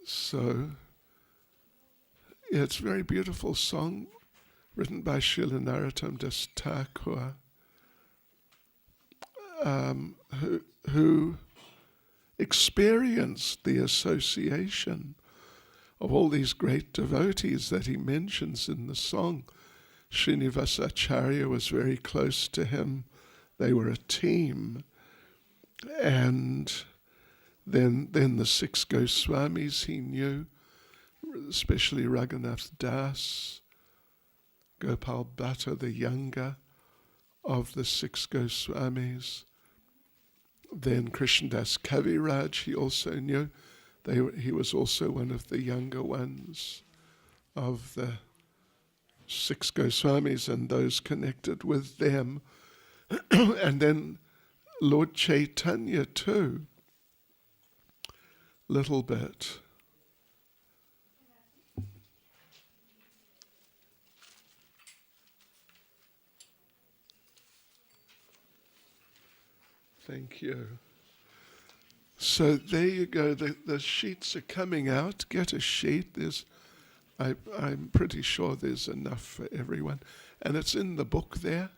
So, yeah, it's a very beautiful song written by Srila Narottam Das Thakur, who experienced the association of all these great devotees that he mentions in the song. Srinivasa Acharya was very close to him. They were a team. And then the 6 Goswamis he knew, especially Raghunath Das, Gopal Bhatta, the younger of the 6 Goswamis. Then Krishnadas Kaviraj he also knew. He was also one of the younger ones of the 6 Goswamis and those connected with them. And then Lord Chaitanya too, little bit. Thank you. So there you go. The sheets are coming out. Get a sheet. I'm pretty sure there's enough for everyone. And it's in the book there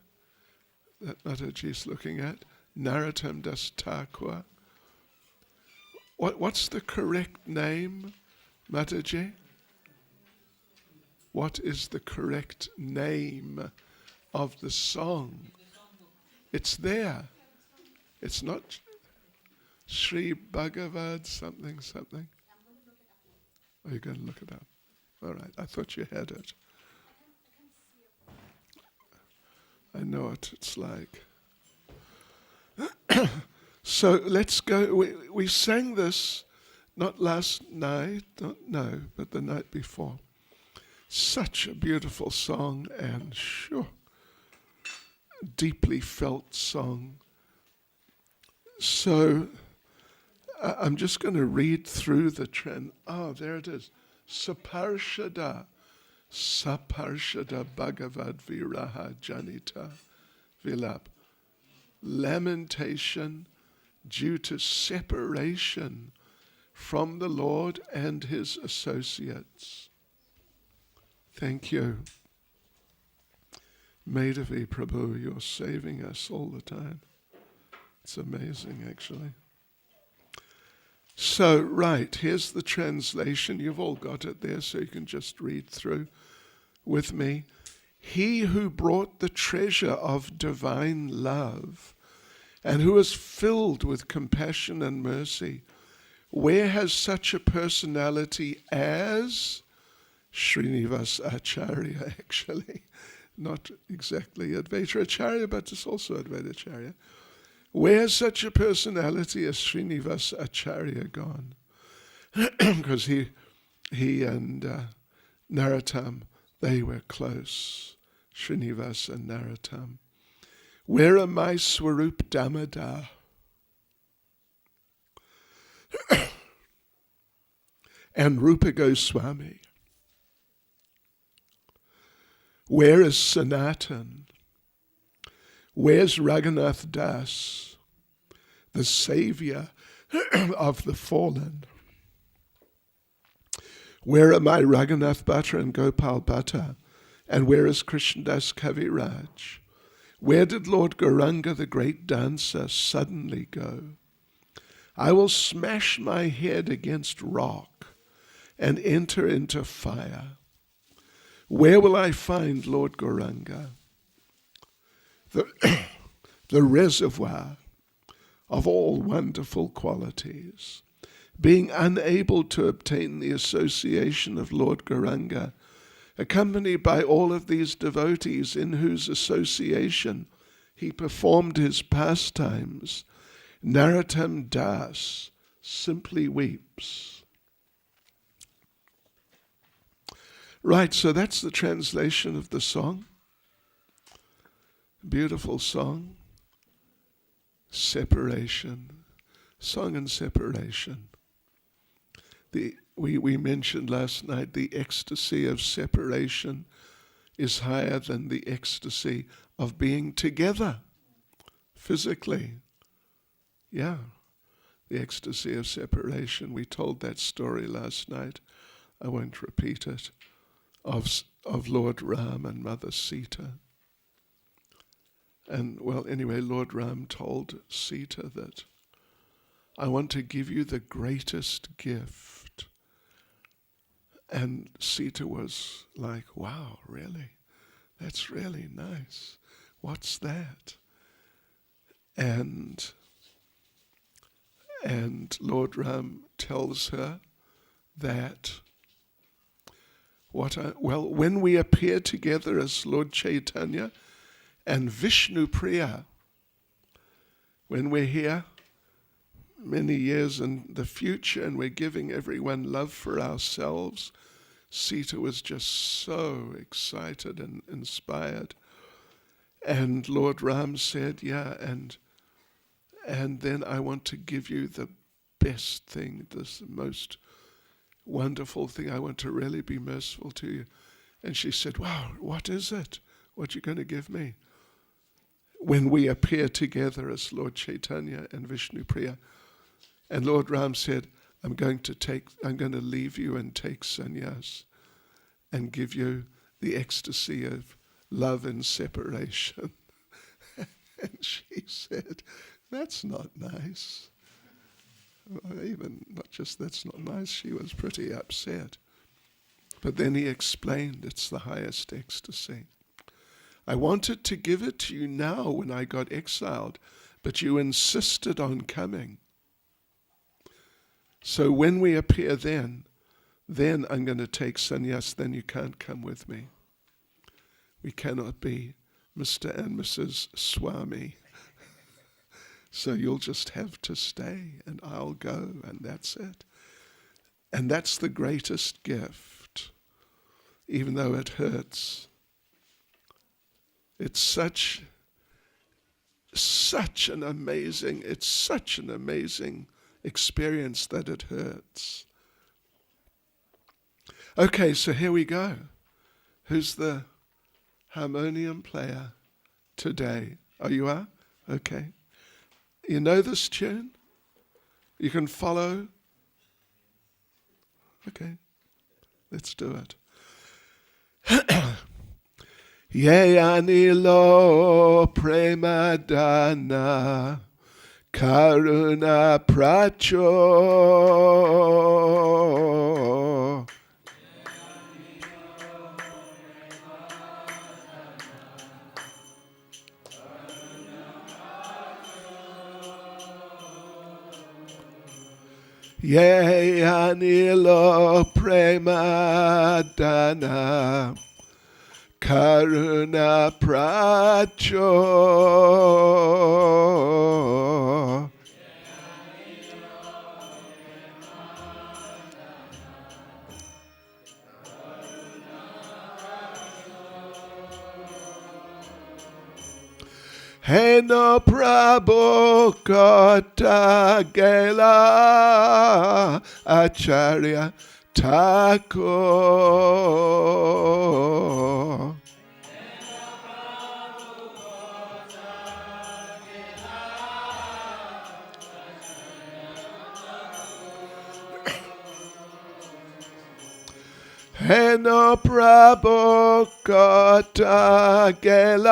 that Mataji's looking at. Narottam Das Thakur. What's the correct name, Mataji? What is the correct name of the song? It's there. It's not Sri Bhagavad something. Are you going to look it up? All right, I thought you had it. I know what it's like. So let's go. We sang this not last night, but the night before. Such a beautiful song and deeply felt song. So I'm just going to read through the trend. Oh, there it is. Saparshada Bhagavad Viraha Janita Vilap. Lamentation due to separation from the Lord and his associates. Thank you. Madhavi Prabhu, you're saving us all the time. It's amazing, actually. So, right, here's the translation. You've all got it there, so you can just read through with me. He who brought the treasure of divine love and who is filled with compassion and mercy, where has such a personality as Srinivasa Acharya, actually, not exactly Advaita Acharya, but it's also Advaita Acharya. Where's such a personality as Srinivasa Acharya gone? Because he and Narottam, they were close. Srinivasa and Narottam. Where are my Swarup Damodar? And Rupa Goswami? Where is Sanatan? Where's Raghunath Das, the savior of the fallen? Where are my Raghunath Bhatta and Gopal Bhatta? And where is Krishnadas Kaviraj? Where did Lord Gauranga, the great dancer, suddenly go? I will smash my head against rock and enter into fire. Where will I find Lord Gauranga? The reservoir of all wonderful qualities. Being unable to obtain the association of Lord Gauranga, accompanied by all of these devotees in whose association he performed his pastimes, Narottam Das simply weeps. Right, so that's the translation of the song. Beautiful song. Separation. Song and separation. We mentioned last night the ecstasy of separation is higher than the ecstasy of being together physically. Yeah. the ecstasy of separation. We told that story last night. I won't repeat it. Of Lord Ram and Mother Sita. And well, anyway, Lord Ram told Sita that I want to give you the greatest gift. And Sita was like, wow, really? That's really nice. What's that? And Lord Ram tells her that when we appear together as Lord Chaitanya and Vishnu Priya, when we're here many years in the future and we're giving everyone love for ourselves, Sita was just so excited and inspired. And Lord Ram said, yeah, and then I want to give you the best thing, this most wonderful thing. I want to really be merciful to you. And she said, wow, what is it? What are you going to give me? When we appear together as Lord Chaitanya and Vishnu Priya. And Lord Ram said, I'm going to leave you and take sannyas and give you the ecstasy of love and separation. And she said, that's not nice. Even not just that's not nice, she was pretty upset. But then he explained it's the highest ecstasy. I wanted to give it to you now when I got exiled, but you insisted on coming. So when we appear then I'm going to take sannyas, then you can't come with me. We cannot be Mr. and Mrs. Swami. So you'll just have to stay and I'll go and that's it. And that's the greatest gift, even though it hurts. It's such an amazing experience that it hurts. Okay, so here we go. Who's the harmonium player today? Oh, you are? Okay. You know this tune? You can follow? Okay, let's do it. Ye anilo premadana karuna pracho. Ye anilo premadana karuna pracho. Heno Prabhu Kota Gela Acharya Thakur. Heno Prabhu Kota Gela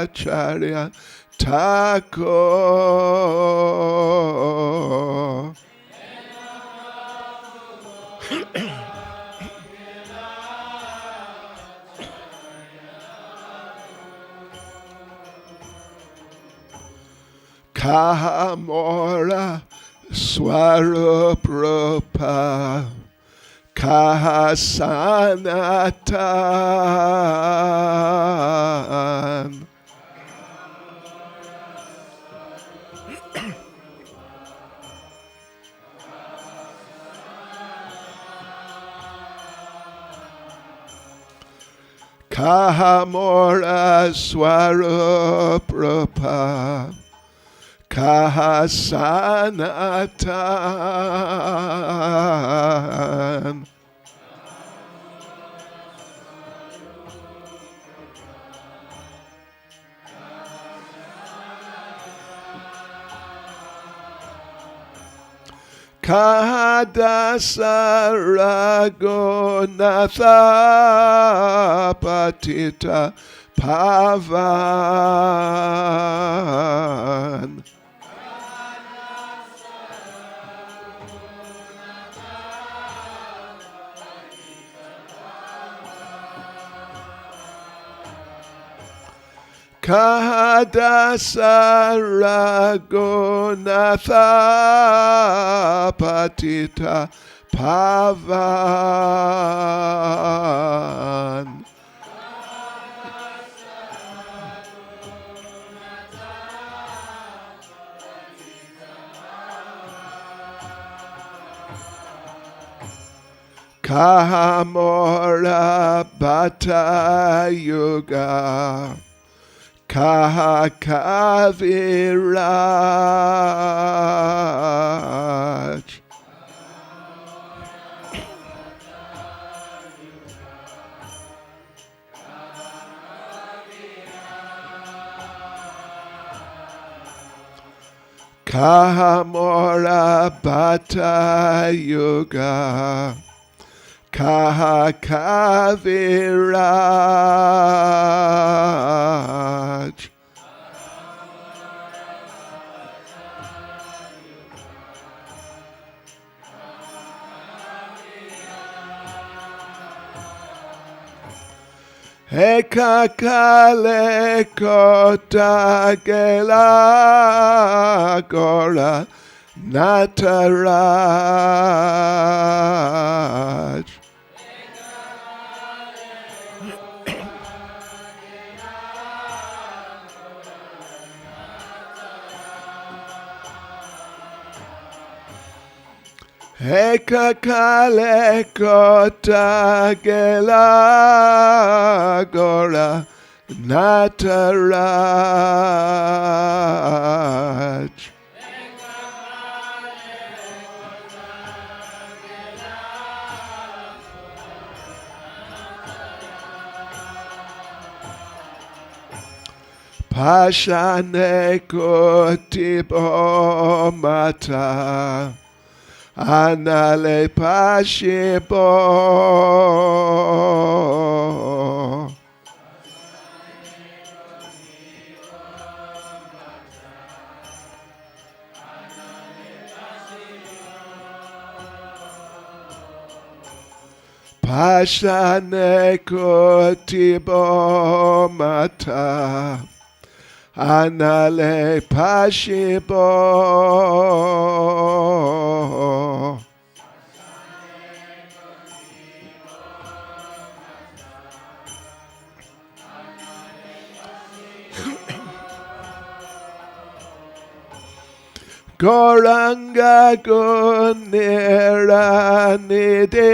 Acharya Thakur. Kahamora Swarupa Kahasanatan. Kahamora Swarupa Kahasanatan. Kadasaragonatha patita pavan. Kadasaragonatha patita pavan. Kahamora bata yoga. Kahakaviraj. Kahamora bata yoga. Kahakaviraj. Hekakale kota gela gora nataraj. Hekakale kota gela gora nataraj. Pashane kotibo mata. Anale pashibo. Pashane kotibo mata. Anale pashibo. Goranga gunera nide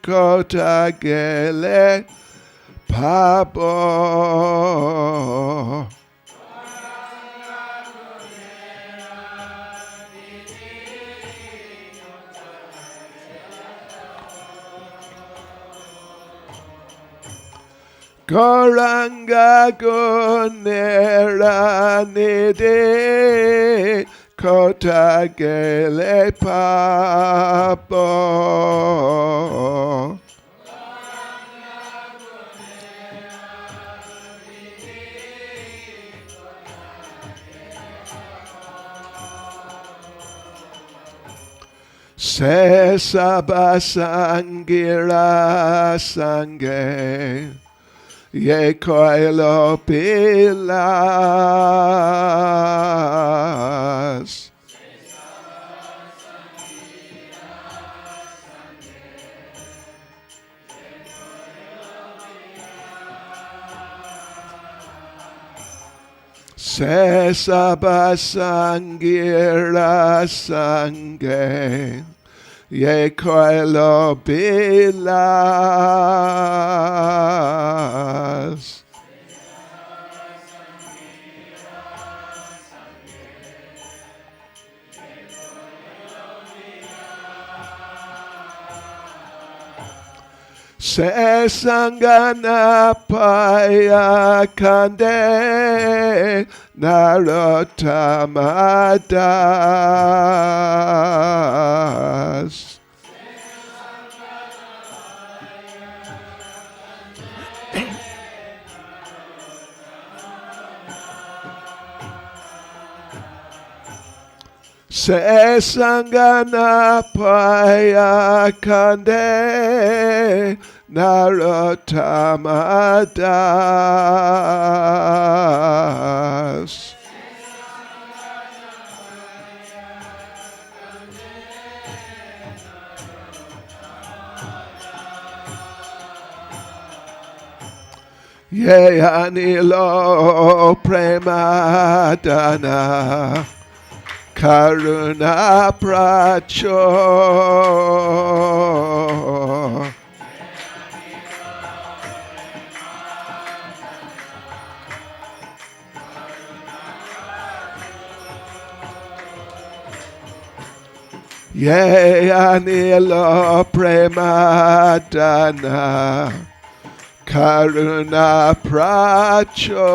kota gele pabo. Goranga gunera nide kota gele pabo. Se sabasangira sange. Ye koilo pilas. Se sabasangira sange. Ye koilo pilas. Se sangana paya kande narotamada. Se sangana paya kande narotamadas. Ye anilo premadana karuna pracho. Ye anilo premadana karuna pracho.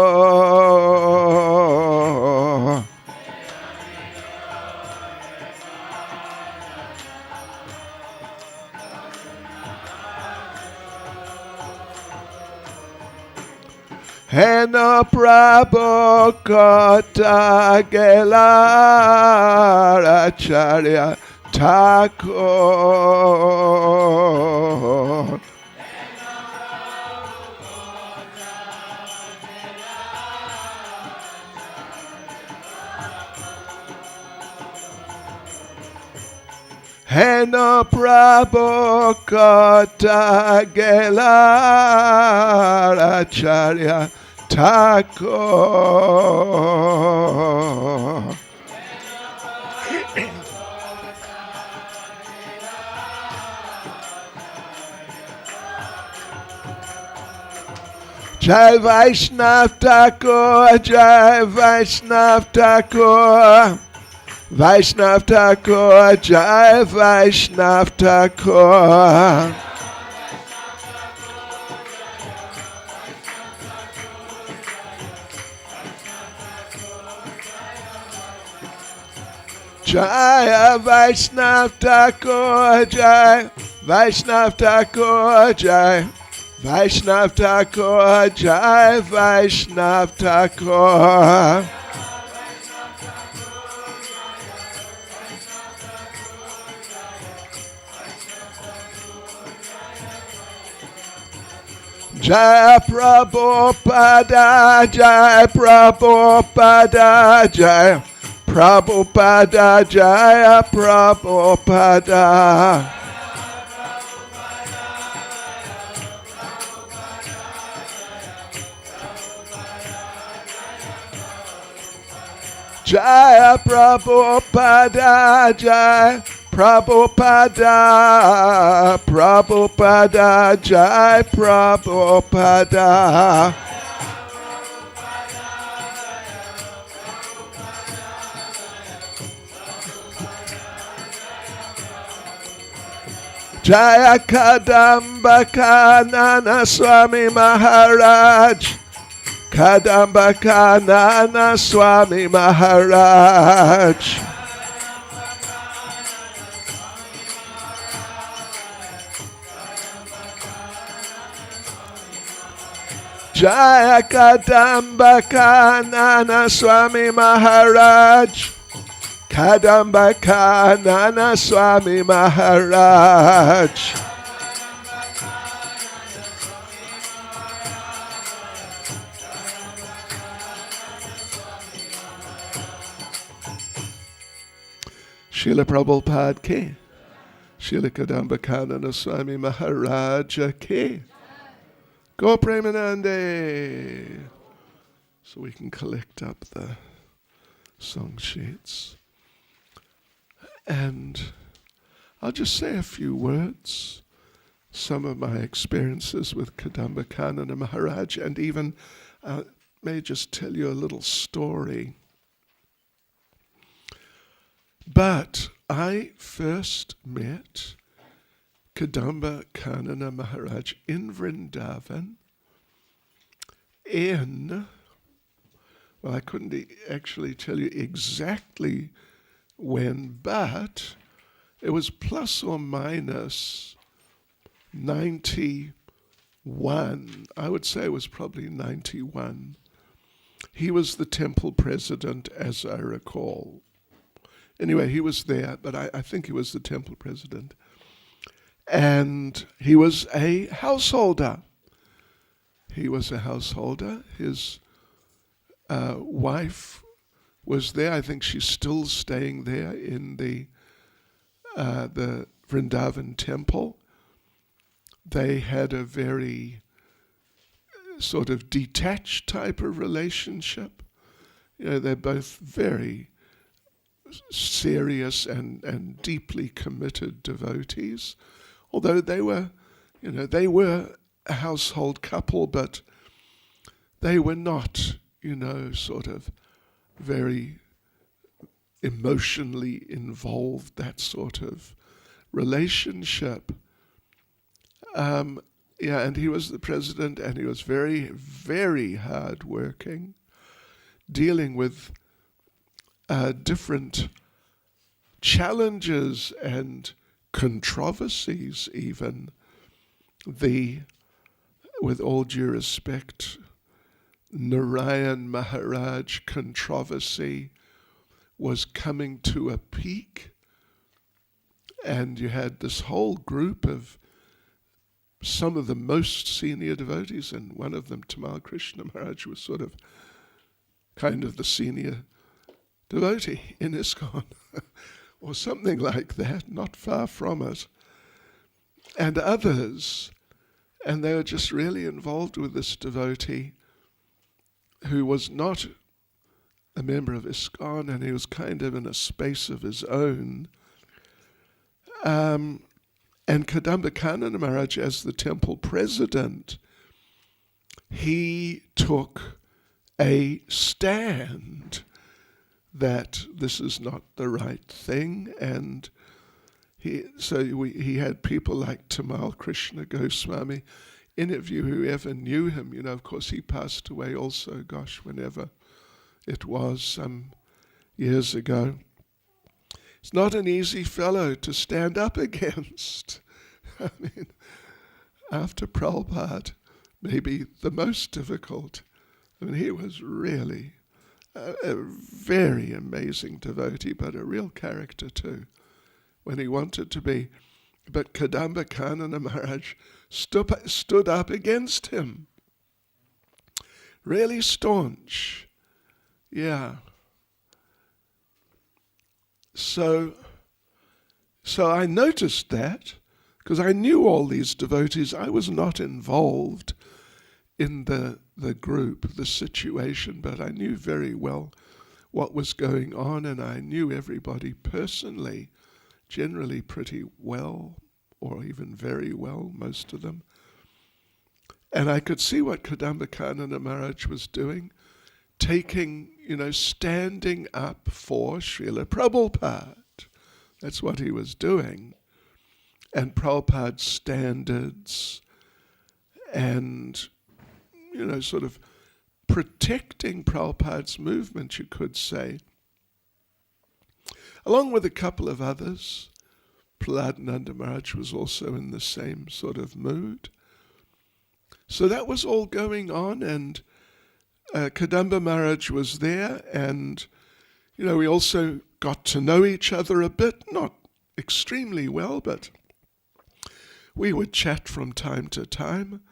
Hena prabhu kota gelara acharya Thakur. Hena prabhu kota gelara acharya Thakur. Jai Vaishnav Thakur, Jai Vaishnav Thakur, Vaishnav Thakur, Jai Vaishnav Thakur. Jai Vaishnav Thakur, Jai Vaishnav Thakur, Jai Vaishnav Thakur, Jai Vaishnav Thakur. Jai Prabhupada, Jai Prabhupada, Jai Prabhupada, Jai Prabhupada. Jai Prabhupada, Jai Prabhupada, Prabhupada, Jai Prabhupada. Jai Kadamba Kanana Swami Maharaj. Kadamba Kanana Swami Maharaj. Jaya Kadamba Kanana Swami Maharaj. Kadamba Kanana Swami Maharaj. Srila Prabhupada ke, Srila Kadamba Kanana Swami Maharaj ke. Go Premanande. So we can collect up the song sheets. And I'll just say a few words. Some of my experiences with Kadamba Kanana Maharaj, and even may just tell you a little story. But I first met Kadamba Kanana Maharaj in Vrindavan well, I couldn't actually tell you exactly when, but it was plus or minus 91. I would say it was probably 91. He was the temple president, as I recall. Anyway, he was there, but I think he was the temple president. And he was a householder. His wife was there. I think she's still staying there in the Vrindavan temple. They had a very sort of detached type of relationship. They're both very serious and deeply committed devotees. Although they were a household couple, but they were not, sort of very emotionally involved, that sort of relationship. And he was the president, and he was very, very hard-working, dealing with different challenges and controversies even. With all due respect, Narayan Maharaj controversy was coming to a peak, and you had this whole group of some of the most senior devotees, and one of them, Tamal Krishna Maharaj, was sort of kind of the senior devotee in ISKCON, or something like that, not far from it, and others. And they were just really involved with this devotee who was not a member of ISKCON, and he was kind of in a space of his own. And Kadamba Kanana Maharaj, as the temple president, he took a stand that this is not the right thing, and he had people like Tamal Krishna Goswami interview whoever knew him. Of course, he passed away also, whenever it was, some years ago. He's not an easy fellow to stand up against. I mean, after Prabhupada, maybe the most difficult. I mean, he was really a very amazing devotee, but a real character too, when he wanted to be. But Kadamba Kanana Maharaj stood up against him. Really staunch. Yeah. So I noticed that, because I knew all these devotees. I was not involved in the group, the situation, but I knew very well what was going on, and I knew everybody personally, generally pretty well, or even very well, most of them. And I could see what Kadamba Kanana Maharaj was doing, standing up for Srila Prabhupada. That's what he was doing. And Prabhupada's standards, and, sort of protecting Prabhupada's movement, you could say. Along with a couple of others. Prahladnanda Maharaj was also in the same sort of mood. So that was all going on, and Kadamba Maharaj was there, and, we also got to know each other a bit, not extremely well, but we would chat from time to time.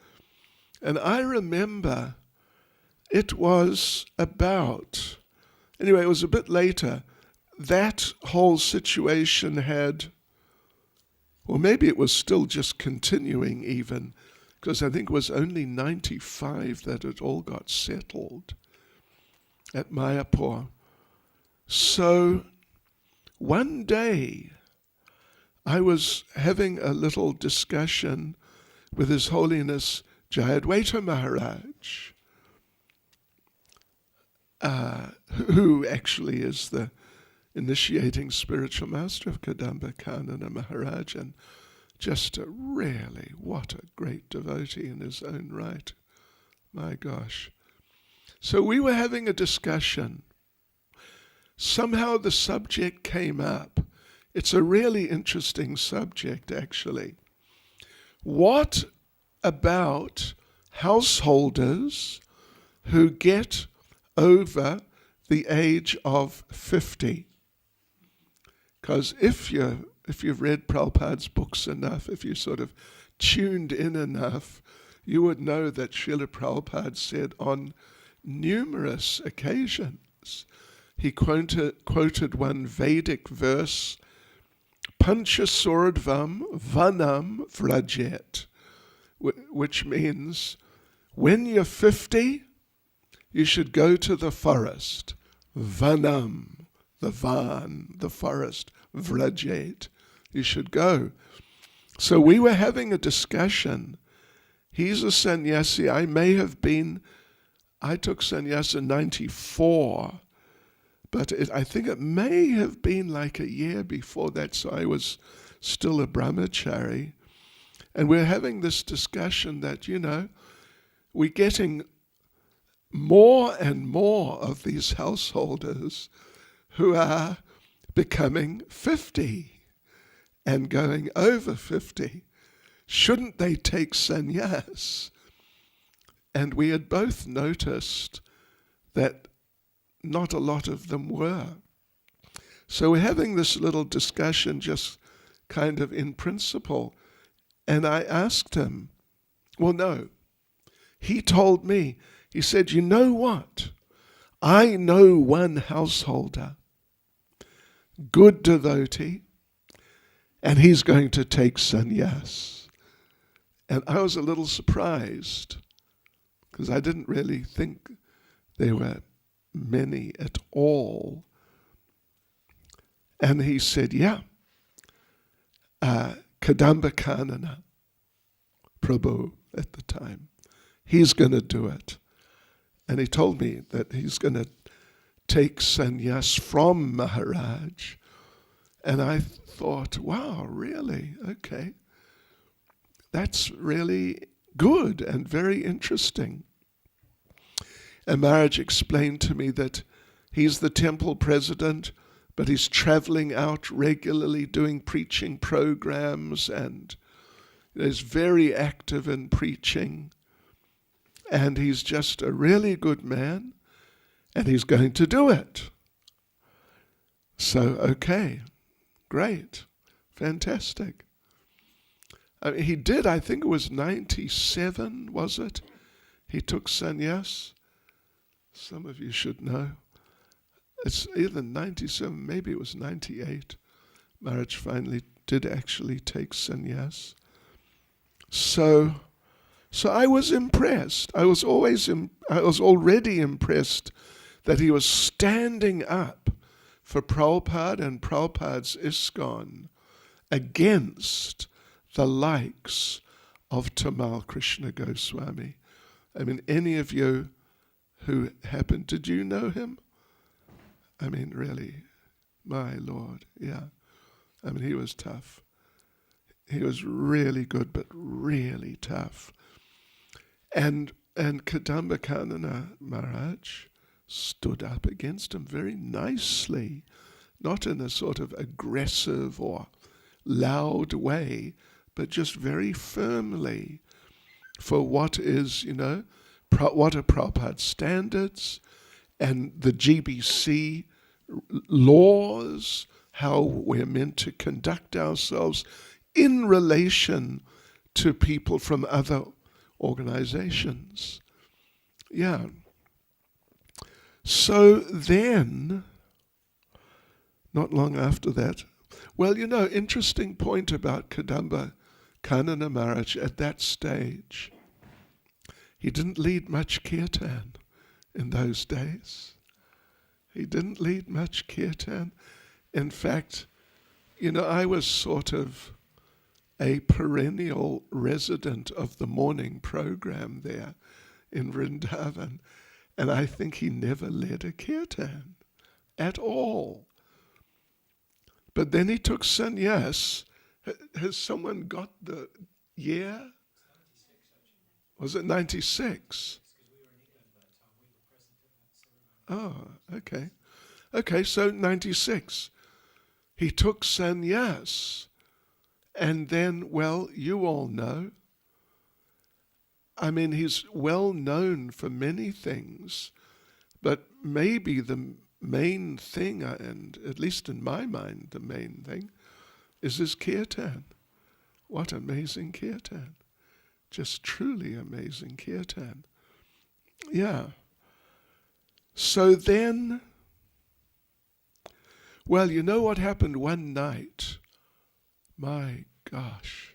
And I remember it was it was a bit later, that whole situation had, or maybe it was still just continuing even, because I think it was only 95 that it all got settled at Mayapur. So one day I was having a little discussion with His Holiness Jayadvaita Maharaj, who actually is the initiating spiritual master of Kadamba Kanana Maharaj, and just what a great devotee in his own right. My gosh. So we were having a discussion. Somehow the subject came up. It's a really interesting subject, actually. What about householders who get over the age of 50? Because if you've read Prabhupada's books enough, if you sort of tuned in enough, you would know that Srila Prabhupada said on numerous occasions, he quoted one Vedic verse, Panchasurdvam vanam vrajet, which means when you're 50, you should go to the forest. Vanam, the van, the forest, vrajet, you should go. So we were having a discussion. He's a sannyasi. I took sannyas in 94, but I think it may have been like a year before that, so I was still a brahmachari. And we're having this discussion that, we're getting more and more of these householders who are becoming 50 and going over 50. Shouldn't they take sannyas? And we had both noticed that not a lot of them were. So we're having this little discussion just kind of in principle. And I asked him, well, no. He told me, he said, you know what? I know one householder, good devotee, and he's going to take sannyas. And I was a little surprised because I didn't really think there were many at all. And he said, yeah, Kadamba Kanana, Prabhu at the time, he's going to do it. And he told me that he's going to take sannyas from Maharaj. And I thought, wow, really? Okay. That's really good and very interesting. And Maharaj explained to me that he's the temple president, but he's traveling out regularly doing preaching programs and is very active in preaching. And he's just a really good man, and he's going to do it. So, okay, great, fantastic. I mean, he did, I think it was 97, was it? He took sannyas. Some of you should know. It's either 97, maybe it was 98. Maharaj finally did actually take sannyas. So I was impressed. I was already impressed that he was standing up for Prabhupada and Prabhupada's ISKCON against the likes of Tamal Krishna Goswami. I mean, any of you who happened, did you know him? I mean, really, my Lord, yeah. I mean, he was tough. He was really good, but really tough. And Kadamba Kanana Maharaj stood up against him very nicely, not in a sort of aggressive or loud way, but just very firmly for what is, what are Prabhupada's standards and the GBC laws, how we're meant to conduct ourselves in relation to people from other organizations. Yeah. So then, not long after that, well, interesting point about Kadamba Kanana Maharaj at that stage. He didn't lead much kirtan in those days. He didn't lead much kirtan. In fact, I was sort of a perennial resident of the morning program there in Vrindavan, and I think he never led a kirtan at all. But then he took sannyas. Has someone got the year? Was it 96? Oh, okay. Okay, so 96. He took sannyas. And then, well, you all know, I mean, he's well known for many things, but maybe the main thing, and at least in my mind, the main thing, is his kirtan. What amazing kirtan. Just truly amazing kirtan. Yeah. So then, well, you know what happened one night? My gosh,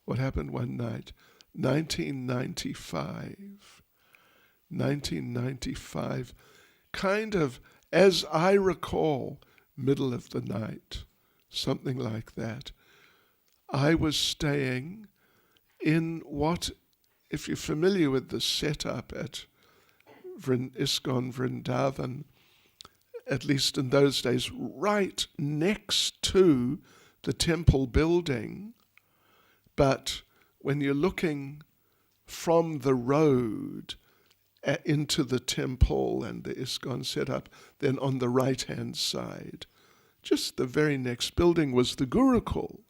what happened one night? 1995, kind of, as I recall, middle of the night, something like that. I was staying in what, if you're familiar with the setup at ISKCON Vrindavan, at least in those days, right next to the temple building, but when you're looking from the road into the temple and the ISKCON setup, then on the right-hand side, just the very next building was the Gurukul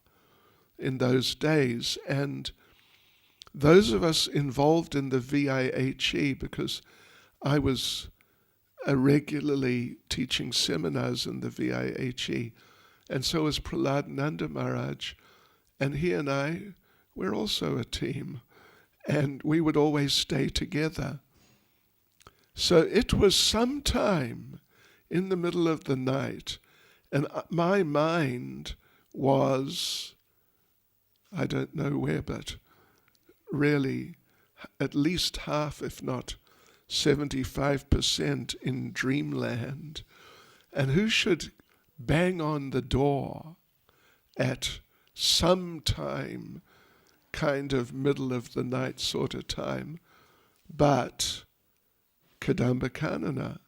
in those days. And those of us involved in the VIHE, because I was regularly teaching seminars in the VIHE, and so was Prahlad Nanda Maharaj, and he and I, we're also a team, and we would always stay together. So it was sometime in the middle of the night, and my mind was, I don't know where, but really at least half, if not 75% in dreamland. And who should bang on the door at some time, kind of middle of the night sort of time, but Kadamba Kanana.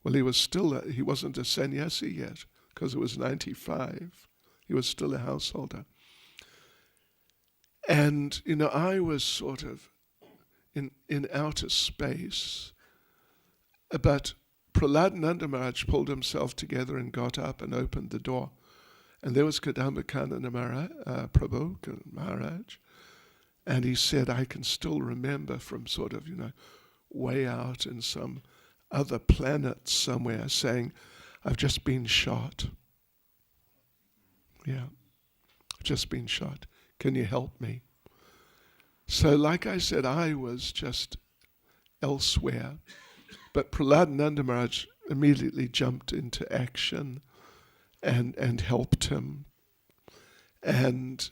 Well, he wasn't a sannyasi yet, because it was 95. He was still a householder. And, I was sort of in outer space, but Prahlad Nanda Maharaj pulled himself together and got up and opened the door. And there was Kadamba Kanana Prabhu Maharaj. And he said, I can still remember from sort of, way out in some other planet somewhere, saying, I've just been shot. Yeah, I've just been shot. Can you help me? So like I said, I was just elsewhere. But Prahlad Nanda Maharaj immediately jumped into action and helped him. And,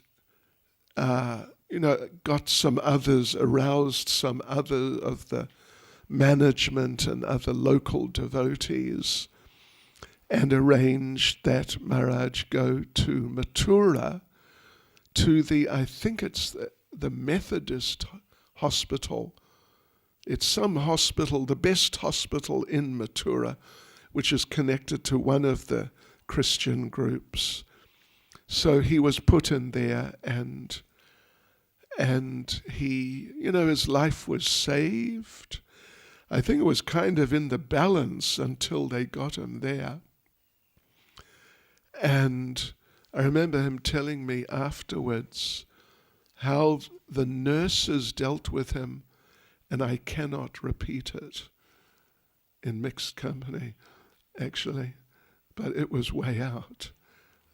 got some others, aroused some other of the management and other local devotees, and arranged that Maharaj go to Mathura, to I think it's the Methodist hospital. It's some hospital, the best hospital in Mathura, which is connected to one of the Christian groups. So he was put in there, and he, his life was saved. I think it was kind of in the balance until they got him there. And I remember him telling me afterwards how the nurses dealt with him, and I cannot repeat it in mixed company, actually, but it was way out.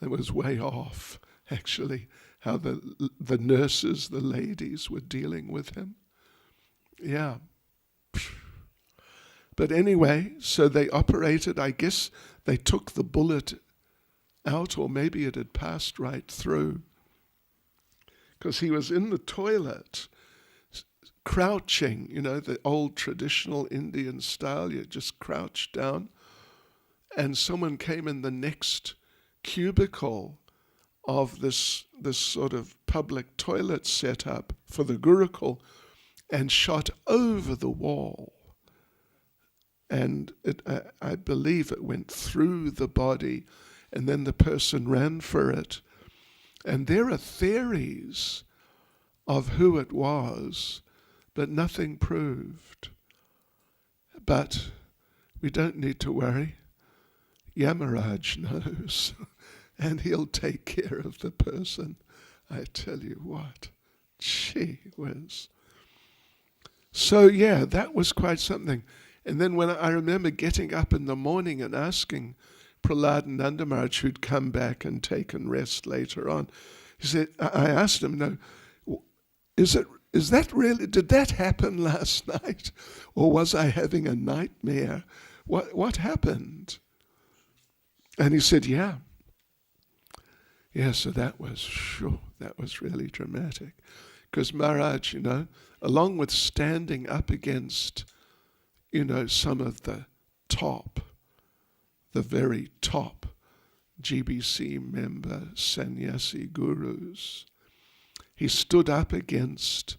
It was way off, actually, how the nurses, the ladies, were dealing with him. Yeah. But anyway, so they operated. I guess they took the bullet out, or maybe it had passed right through, because he was in the toilet, crouching, the old traditional Indian style. You just crouch down, and someone came in the next cubicle of this sort of public toilet setup for the Gurukul and shot over the wall. And I believe it went through the body, and then the person ran for it. And there are theories of who it was, but nothing proved. But we don't need to worry. Yamaraj knows, and he'll take care of the person. I tell you what, gee whiz. So yeah, that was quite something. And then when I remember getting up in the morning and asking Prahlad and Nanda Maharaj, who'd come back and taken rest later on, he said, I asked him, no, is that really, did that happen last night? Or was I having a nightmare? What happened? And he said, yeah. Yeah, so that was really dramatic. Because Maharaj, along with standing up against, some of the very top GBC member sannyasi gurus, he stood up against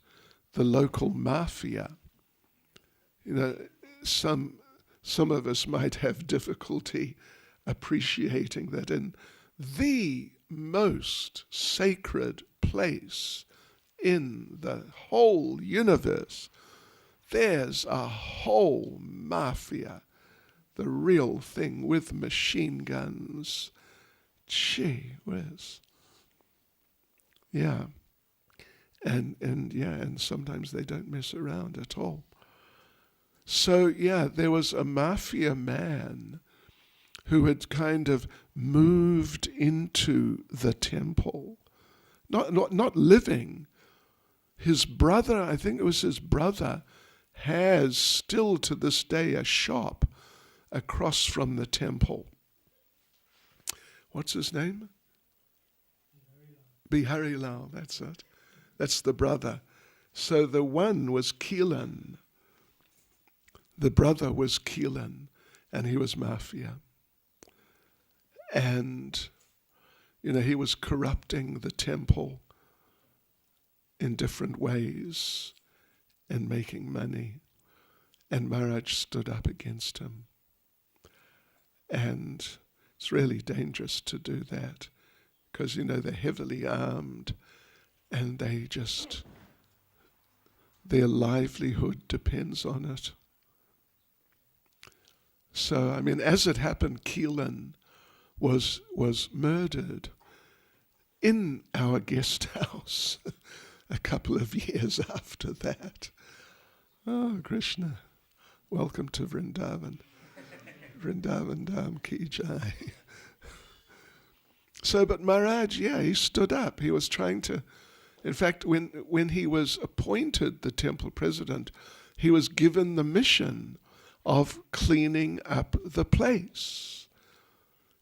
the local mafia. Some of us might have difficulty appreciating that in the most sacred place in the whole universe, there's a whole mafia, the real thing, with machine guns. Gee whiz. Yeah. And sometimes they don't mess around at all. So there was a mafia man who had kind of moved into the temple, not living. His brother, I think it was his brother, has still to this day a shop across from the temple. What's his name? Bihari Lal, that's it. That's the brother. So the one was Keelan. The brother was Keelan, and he was mafia. And, he was corrupting the temple in different ways and making money. And Maharaj stood up against him. And it's really dangerous to do that because, they're heavily armed and their livelihood depends on it. So, as it happened, Keelan was murdered in our guest house a couple of years after that. Oh, Krishna, welcome to Vrindavan. Vrindavan Dham Ki Jai. So, but Maharaj, he stood up. He was trying to, in fact, when he was appointed the temple president, he was given the mission of cleaning up the place.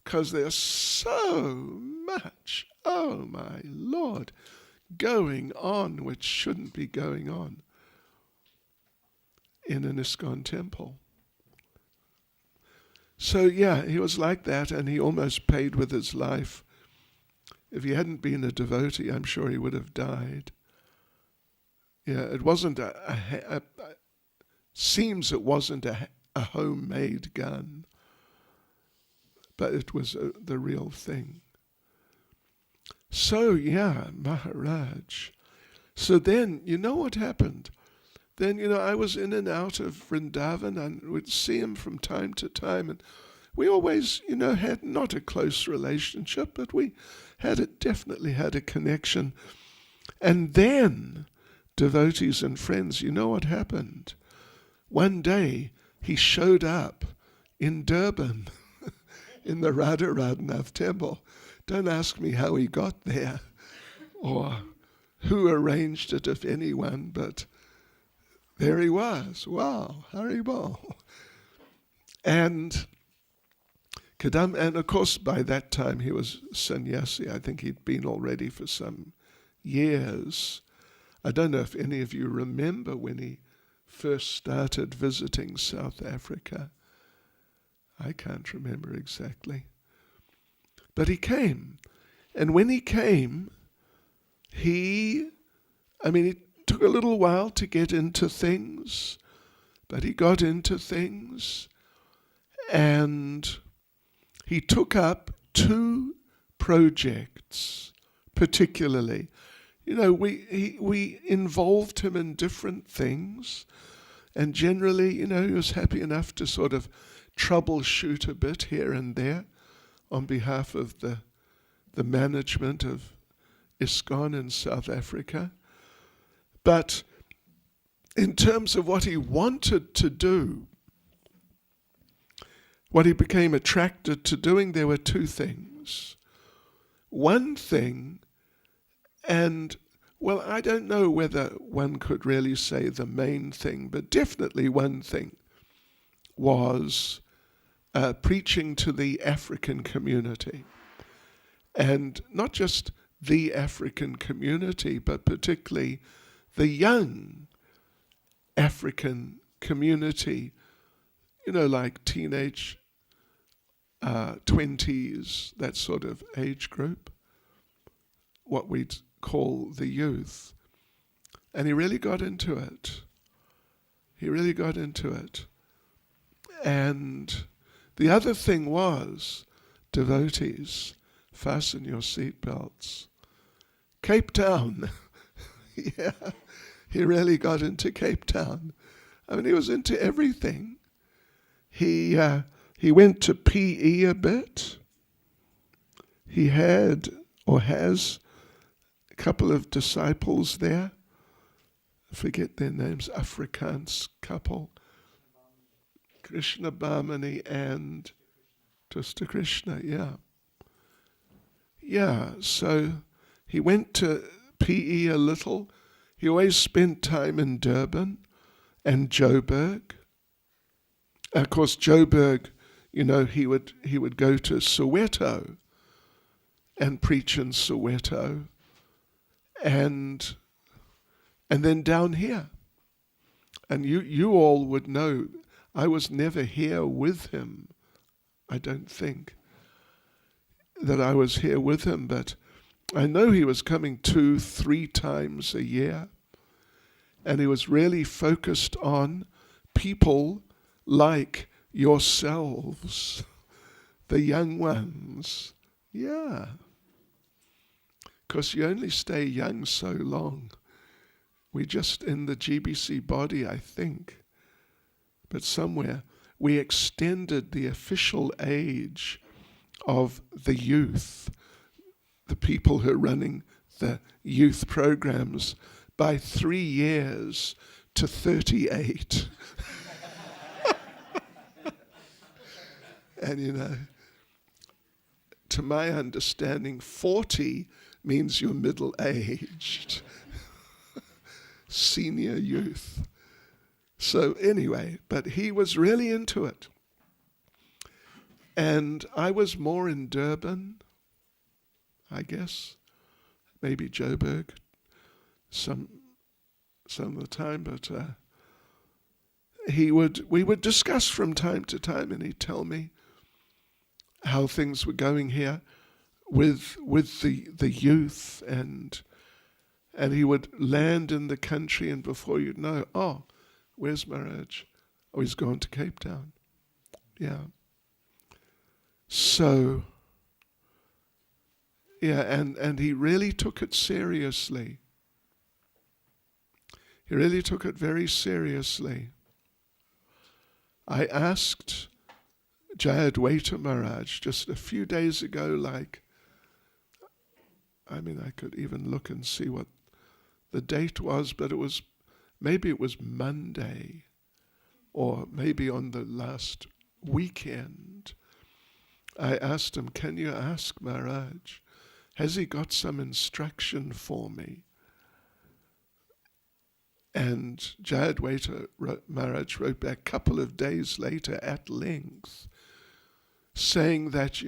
Because there's so much, oh my Lord, going on which shouldn't be going on in an ISKCON temple. So he was like that, and he almost paid with his life. If he hadn't been a devotee, I'm sure he would have died. It wasn't seems it wasn't a homemade gun, but it was the real thing. So Maharaj. So then, what happened? Then, I was in and out of Vrindavan and would see him from time to time. And we always, had not a close relationship, but we definitely had a connection. And then, devotees and friends, what happened? One day, he showed up in Durban, in the Radharanath temple. Don't ask me how he got there or who arranged it, if anyone, but there he was. Wow, Haribol. And Kadamba, and of course by that time he was sannyasi. I think he'd been already for some years. I don't know if any of you remember when he first started visiting South Africa. I can't remember exactly. But he came. And when he came, it took a little while to get into things, but he got into things, and he took up 2 projects particularly. We involved him in different things, and generally, he was happy enough to sort of troubleshoot a bit here and there on behalf of the management of ISKCON in South Africa. But in terms of what he wanted to do, what he became attracted to doing, there were two things. One thing, and well, I don't know whether one could really say the main thing, but definitely one thing was preaching to the African community. And not just the African community, but particularly the young African community, like teenage 20s, that sort of age group, what we'd call the youth. And he really got into it. And the other thing was, devotees, fasten your seatbelts. Cape Town. Yeah, he really got into Cape Town. I mean, he was into everything. He went to PE a bit. He had, or has, a couple of disciples there. I forget their names, Afrikaans couple. Krishna Bhamani and just Krishna, yeah. Yeah, so he went to PE a little. He always spent time in Durban and Joburg. Of course, Joburg, he would go to Soweto and preach in Soweto, and then down here. And you all would know, I was never here with him. I don't think that I was here with him, but I know he was coming 2-3 times a year, and he was really focused on people like yourselves, the young ones. Yeah. Because you only stay young so long. We just in the GBC body, I think, but somewhere we extended the official age of the youth, the people who are running the youth programs, by 3 years to 38. And to my understanding, 40 means you're middle-aged. Senior youth. So anyway, but he was really into it. And I was more in Durban, I guess, maybe Joburg, some of the time, but we would discuss from time to time, and he'd tell me how things were going here with the youth, and he would land in the country, and before you'd know, oh, where's Maharaj? Oh, he's gone to Cape Town. Yeah. So, yeah, and he really took it seriously. He really took it very seriously. I asked Jayadvaita Maharaj just a few days ago, I could even look and see what the date was, but maybe it was Monday, or maybe on the last weekend. I asked him, can you ask Maharaj, has he got some instruction for me? And Jayadvaita Maharaj wrote back a couple of days later at length, saying that,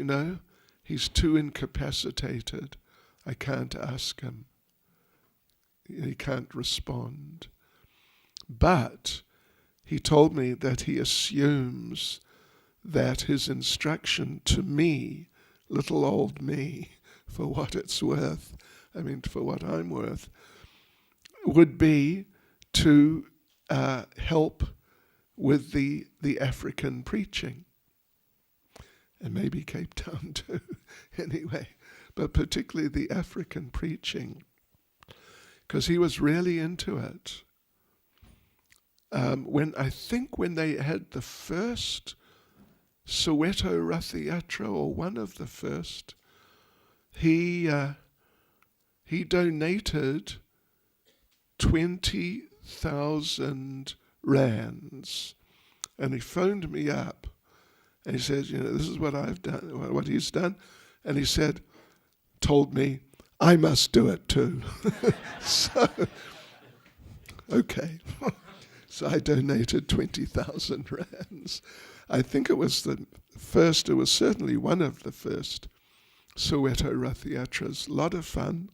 he's too incapacitated. I can't ask him. He can't respond. But he told me that he assumes that his instruction to me, little old me, for what it's worth, for what I'm worth, would be to help with the African preaching. And maybe Cape Town too, anyway, but particularly the African preaching, because he was really into it. When they had the first Soweto Ratha Yatra, or one of the first, he donated 20,000 rands, and he phoned me up And he says, this is what I've done, what he's done. And he told me, I must do it too. So, okay. So I donated 20,000 rands. I think it was the first, it was certainly one of the first Soweto Rath Yatras. A lot of fun.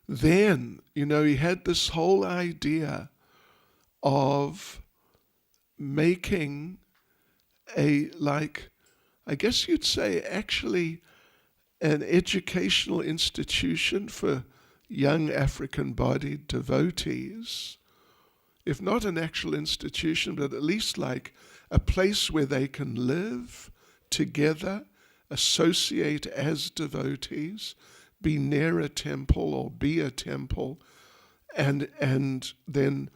Then, he had this whole idea of making I guess you'd say actually an educational institution for young African-bodied devotees, if not an actual institution, but at least like a place where they can live together, associate as devotees, be near a temple or be a temple, and then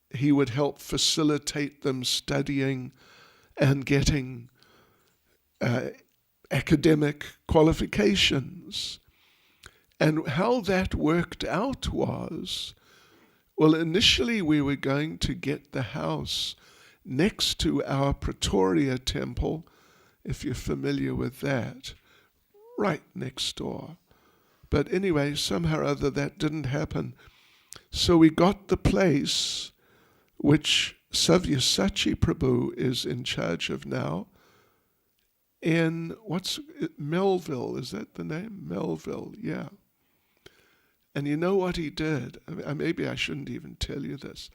he would help facilitate them studying and getting academic qualifications. And how that worked out was, well, initially we were going to get the house next to our Pretoria temple, if you're familiar with that, right next door. But anyway, somehow or other that didn't happen. So we got the place which Savyasachi Prabhu is in charge of now, in, Melville, is that the name? Melville, yeah. And you know what he did? Maybe I shouldn't even tell you this,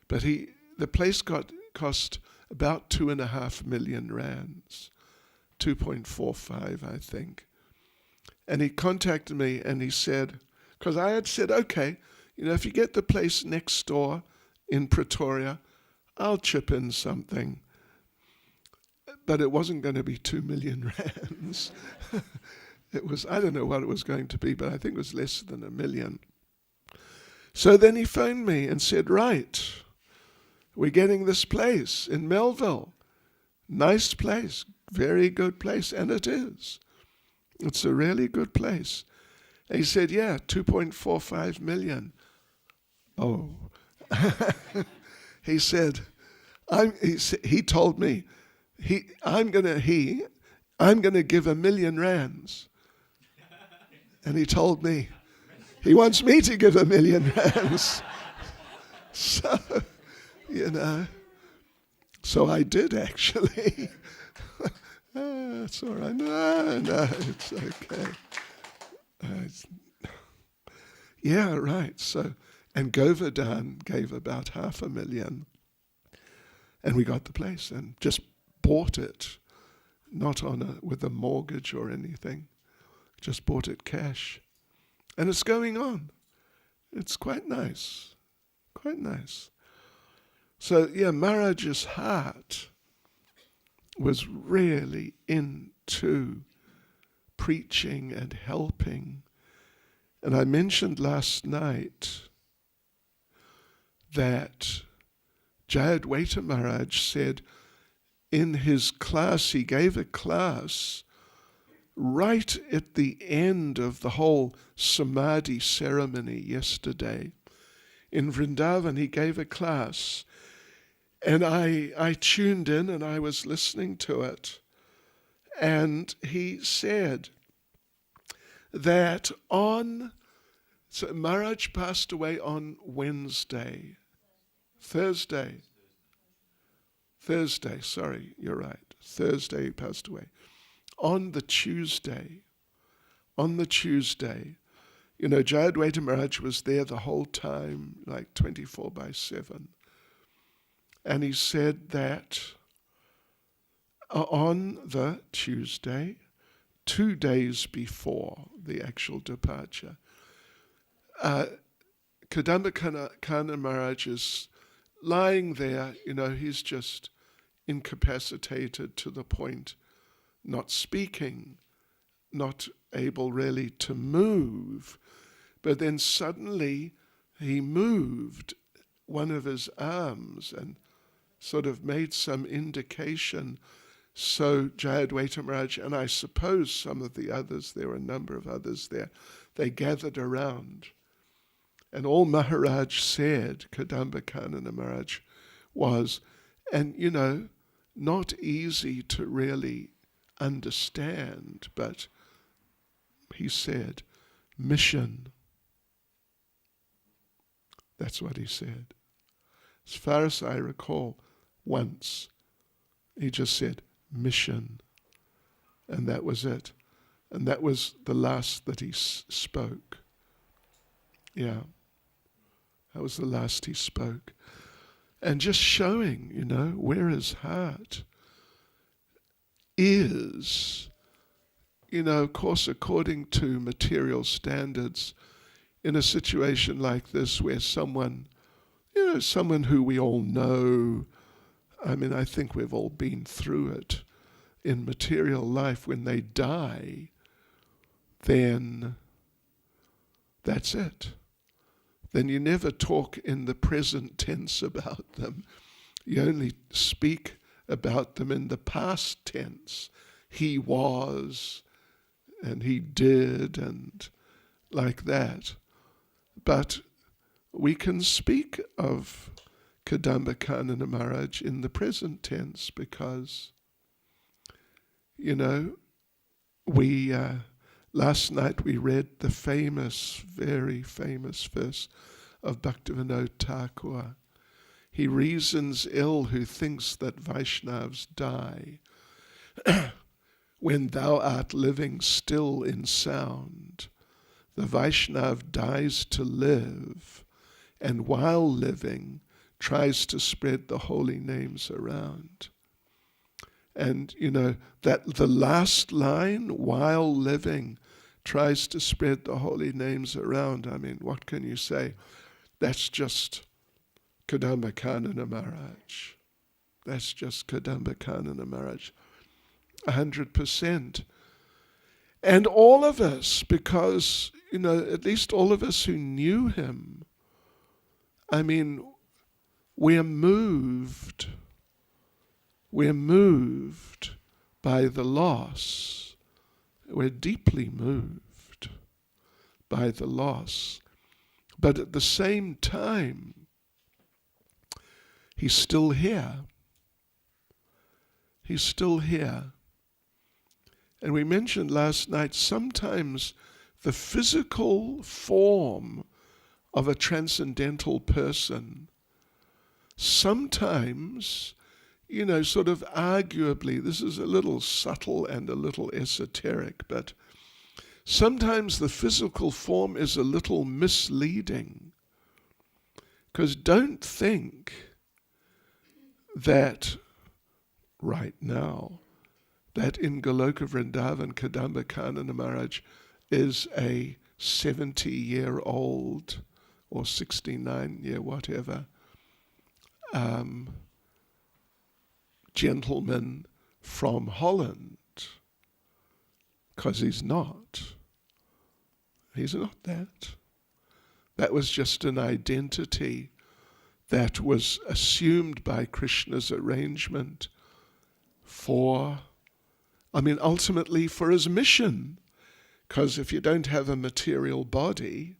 but the place cost about 2.5 million rands, 2.45, I think. And he contacted me and he said, because I had said, okay, if you get the place next door in Pretoria, I'll chip in something. But it wasn't going to be 2 million rands. It was, I don't know what it was going to be, but I think it was less than 1 million. So then he phoned me and said, right, we're getting this place in Melville. Nice place, very good place, and it is. It's a really good place. And he said, yeah, 2.45 million. Oh. He said, he told me, I'm gonna give 1 million rands. And he told me he wants me to give 1 million rands. So, so I did actually. It's all right. No, it's okay. Yeah, right. So, and Govardhan gave about 500,000. And we got the place and just bought it, not with a mortgage or anything. Just bought it cash. And it's going on. It's quite nice. Quite nice. So, yeah, Maharaj's heart was really into preaching and helping. And I mentioned last night that Jayadvaita Maharaj said in his class, he gave a class right at the end of the whole Samadhi ceremony yesterday. In Vrindavan, he gave a class. And I tuned in and I was listening to it. And he said that so Maharaj passed away on Thursday, sorry, you're right. Thursday he passed away. On the Tuesday, Jayadvaita Maharaj was there the whole time, like 24/7. And he said that on the Tuesday, 2 days before the actual departure, Kadamba Kanana Maharaj is lying there, he's just incapacitated to the point, not speaking, not able really to move. But then suddenly he moved one of his arms and sort of made some indication. So Jayadvaita Maharaj, and I suppose some of the others, there were a number of others there, they gathered around. And all Maharaj said, Kadamba Kanana Maharaj, was, and not easy to really understand, but he said, mission. That's what he said. As far as I recall, once he just said, mission. And that was it. And that was the last that he spoke. Yeah. That was the last he spoke. And just showing, where his heart is, of course, according to material standards, in a situation like this where someone who we all know, I think we've all been through it in material life, when they die, then that's it. Then you never talk in the present tense about them. You only speak about them in the past tense. He was, and he did, and like that. But we can speak of Kadamba Kanana Maharaj in the present tense because, we last night we read the famous, very famous verse of Bhaktivinoda Thakur. He reasons ill who thinks that Vaishnavas die. When thou art living still in sound, the Vaishnav dies to live, and while living tries to spread the holy names around. And, that the last line, while living, tries to spread the holy names around. What can you say? That's just Kadamba Kanana Maharaj. That's just Kadamba Kanana Maharaj. 100%. And all of us, because, at least all of us who knew him, we're moved. We're moved by the loss. We're deeply moved by the loss. But at the same time, he's still here. He's still here. And we mentioned last night, sometimes the physical form of a transcendental person, sometimes, sort of arguably, this is a little subtle and a little esoteric, but sometimes the physical form is a little misleading. Because don't think that right now, that in Goloka Vrindavan, Kadamba Kanana Maharaj is a 70-year-old or 69-year whatever gentleman from Holland, because he's not. He's not that. That was just an identity that was assumed by Krishna's arrangement for, ultimately for his mission. Because if you don't have a material body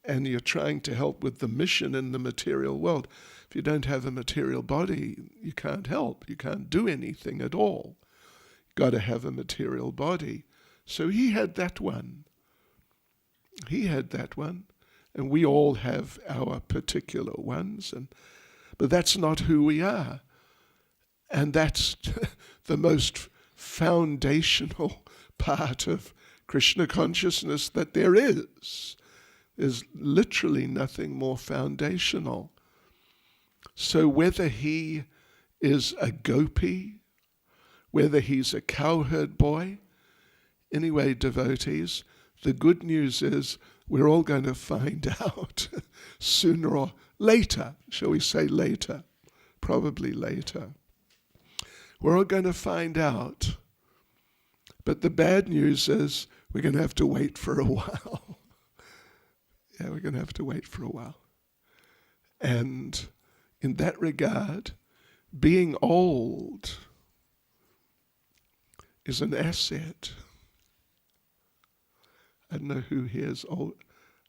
and you're trying to help with the mission in the material world, if you don't have a material body, you can't help. You can't do anything at all. You've got to have a material body. So he had that one. He had that one. And we all have our particular ones. But that's not who we are. And that's the most foundational part of Krishna consciousness that there is. There's literally nothing more foundational. So whether he is a gopi, whether he's a cowherd boy, anyway, devotees, the good news is we're all going to find out sooner or later. Shall we say later? Probably later. We're all going to find out. But the bad news is we're going to have to wait for a while. Yeah, we're going to have to wait for a while. And in that regard, being old is an asset. I don't know who here is old,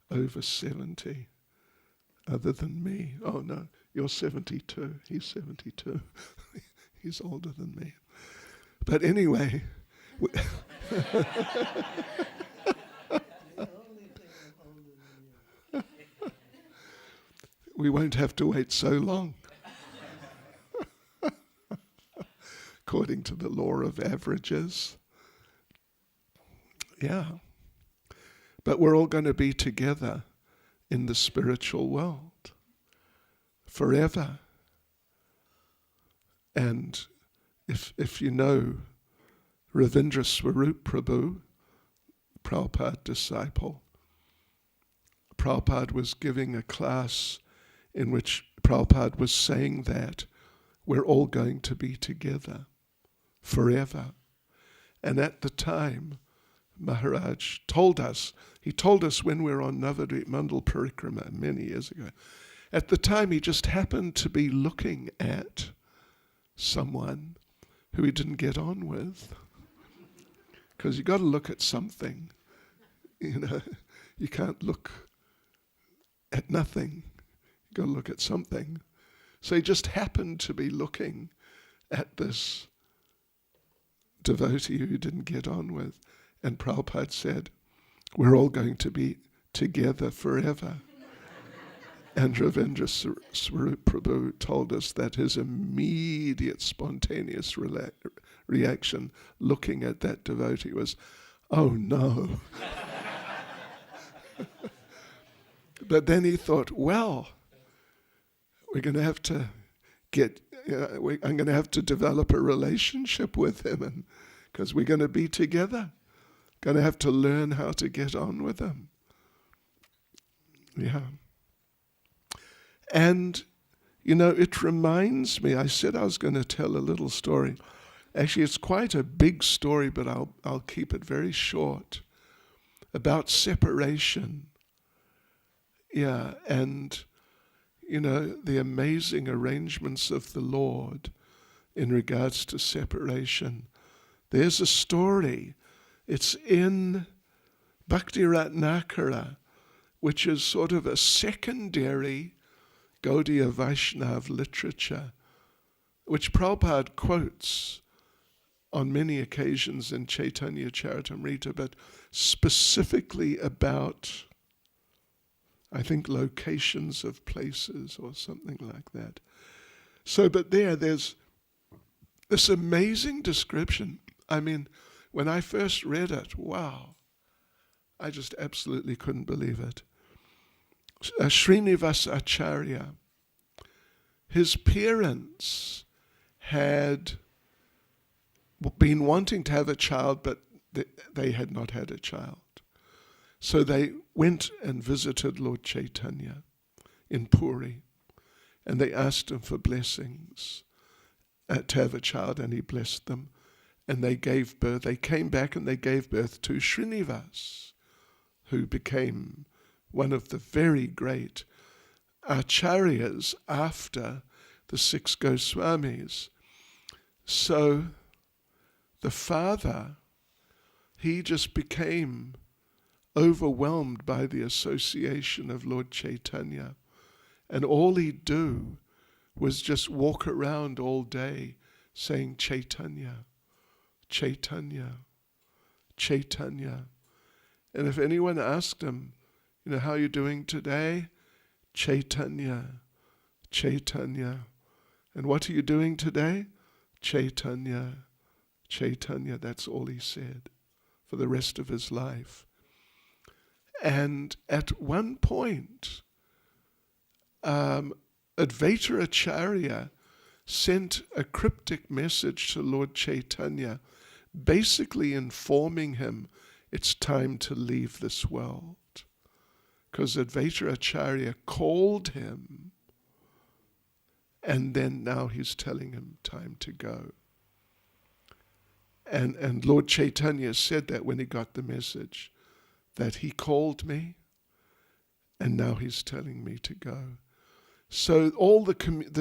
over 70 other than me. Oh no, you're 72. He's 72. He's older than me. But anyway, we won't have to wait so long. According to the law of averages. Yeah. But we're all going to be together in the spiritual world forever. And if you know Ravindra Swarup Prabhu, Prabhupada disciple, Prabhupada was giving a class in which Prabhupada was saying that we're all going to be together forever. And at the time, Maharaj told us, he told us when we were on Navadvip Mandal Parikrama many years ago. At the time, he just happened to be looking at someone who he didn't get on with. Because you've got to look at something. You can't look at nothing. You've got to look at something. So he just happened to be looking at this devotee who he didn't get on with. And Prabhupada said, we're all going to be together forever. And Ravindra Swarup Prabhu told us that his immediate spontaneous reaction looking at that devotee was, oh no. But then he thought, well, we're going to have to I'm going to have to develop a relationship with him, and because we're going to be together. Going to have to learn how to get on with him. Yeah. And, it reminds me, I said I was going to tell a little story. Actually, it's quite a big story, but I'll keep it very short. About separation. Yeah, and, the amazing arrangements of the Lord in regards to separation. There's a story. It's in Bhakti Ratnakara, which is sort of a secondary Gaudiya Vaishnav literature, which Prabhupada quotes on many occasions in Chaitanya Charitamrita, but specifically about, I think, locations of places or something like that. So, but there's this amazing description. I mean, when I first read it, wow, I just absolutely couldn't believe it. Srinivas Acharya, his parents had been wanting to have a child, but they had not had a child. So they went and visited Lord Chaitanya in Puri, and they asked him for blessings to have a child, and he blessed them. And they gave birth, they came back and they gave birth to Srinivas, who became one of the very great acharyas after the 6 Goswamis. So the father, he just became overwhelmed by the association of Lord Chaitanya. And all he'd do was just walk around all day saying Chaitanya, Chaitanya, Chaitanya. And if anyone asked him, how are you doing today? Chaitanya, Chaitanya. And what are you doing today? Chaitanya, Chaitanya. That's all he said for the rest of his life. And at one point, Advaita Acharya sent a cryptic message to Lord Chaitanya, basically informing him it's time to leave this world. Because Advaita Acharya called him, and then now he's telling him time to go. And Lord Chaitanya said that when he got the message, that he called me, and now he's telling me to go. So all the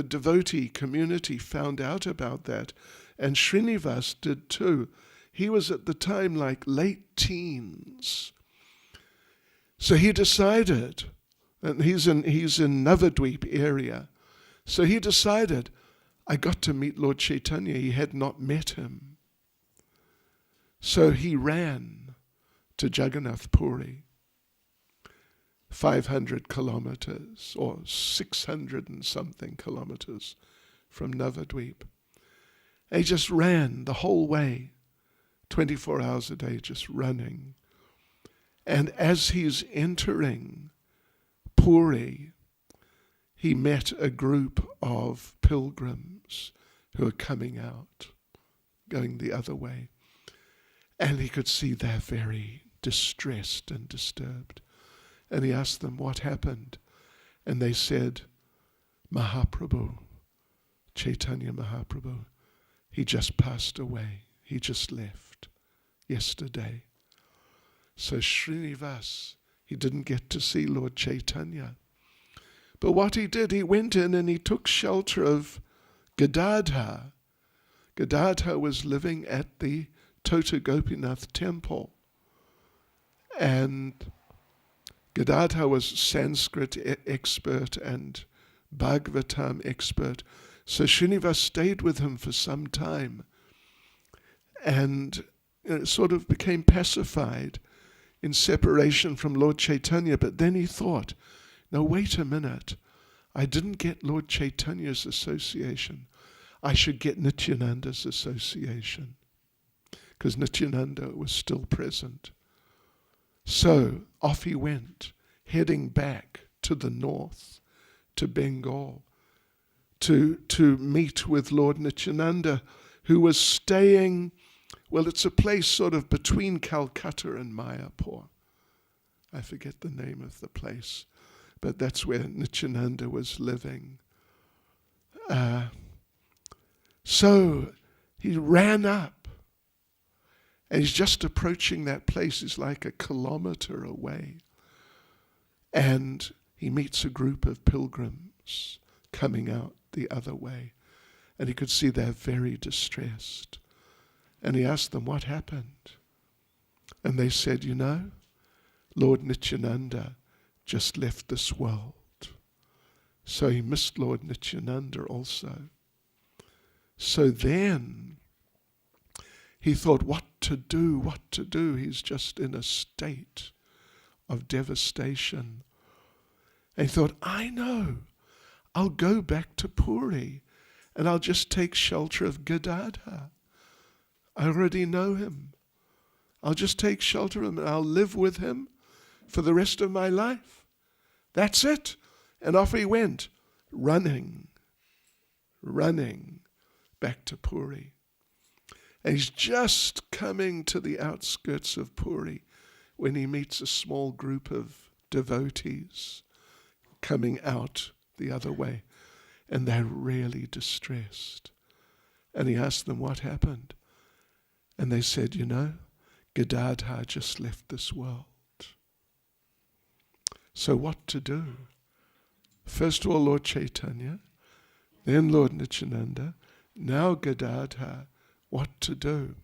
devotee community found out about that, and Srinivas did too. He was at the time like late teens. So he decided, and he's in Navadvip area, so he decided, I got to meet Lord Chaitanya. He had not met him. So he ran to Jagannath Puri, 500 kilometers or 600 and something kilometers from Navadvip. And he just ran the whole way, 24 hours a day, just running. And as he's entering Puri, he met a group of pilgrims who are coming out, going the other way. And he could see they're very distressed and disturbed. And he asked them what happened. And they said, Mahaprabhu, Chaitanya Mahaprabhu, he just passed away. He just left yesterday. So Srinivas, he didn't get to see Lord Chaitanya. But what he did, he went in and he took shelter of Gadadhar. Gadadhar was living at the Tota Gopinath temple. And Gadadhar was Sanskrit expert and Bhagavatam expert. So Srinivas stayed with him for some time and sort of became pacified in separation from Lord Chaitanya. But then he thought, now wait a minute, I didn't get Lord Chaitanya's association. I should get Nityananda's association, because Nityananda was still present. So off he went, heading back to the north, to Bengal, to meet with Lord Nityananda, who was staying, well, it's a place sort of between Calcutta and Mayapur. I forget the name of the place, but that's where Nityananda was living. So he ran up, and he's just approaching that place. He's like a kilometer away. And he meets a group of pilgrims coming out the other way. And he could see they're very distressed. And he asked them, what happened? And they said, Lord Nityananda just left this world. So he missed Lord Nityananda also. So then he thought, what to do? He's just in a state of devastation. And he thought, I know, I'll go back to Puri and I'll just take shelter of Gadadhar. I already know him. I'll just take shelter of him and I'll live with him for the rest of my life. That's it. And off he went, running back to Puri. And he's just coming to the outskirts of Puri when he meets a small group of devotees coming out the other way. And they're really distressed. And he asked them what happened. And they said, Gadadhar just left this world. So what to do? First of all, Lord Chaitanya, then Lord Nityananda, now Gadadhar, what to do?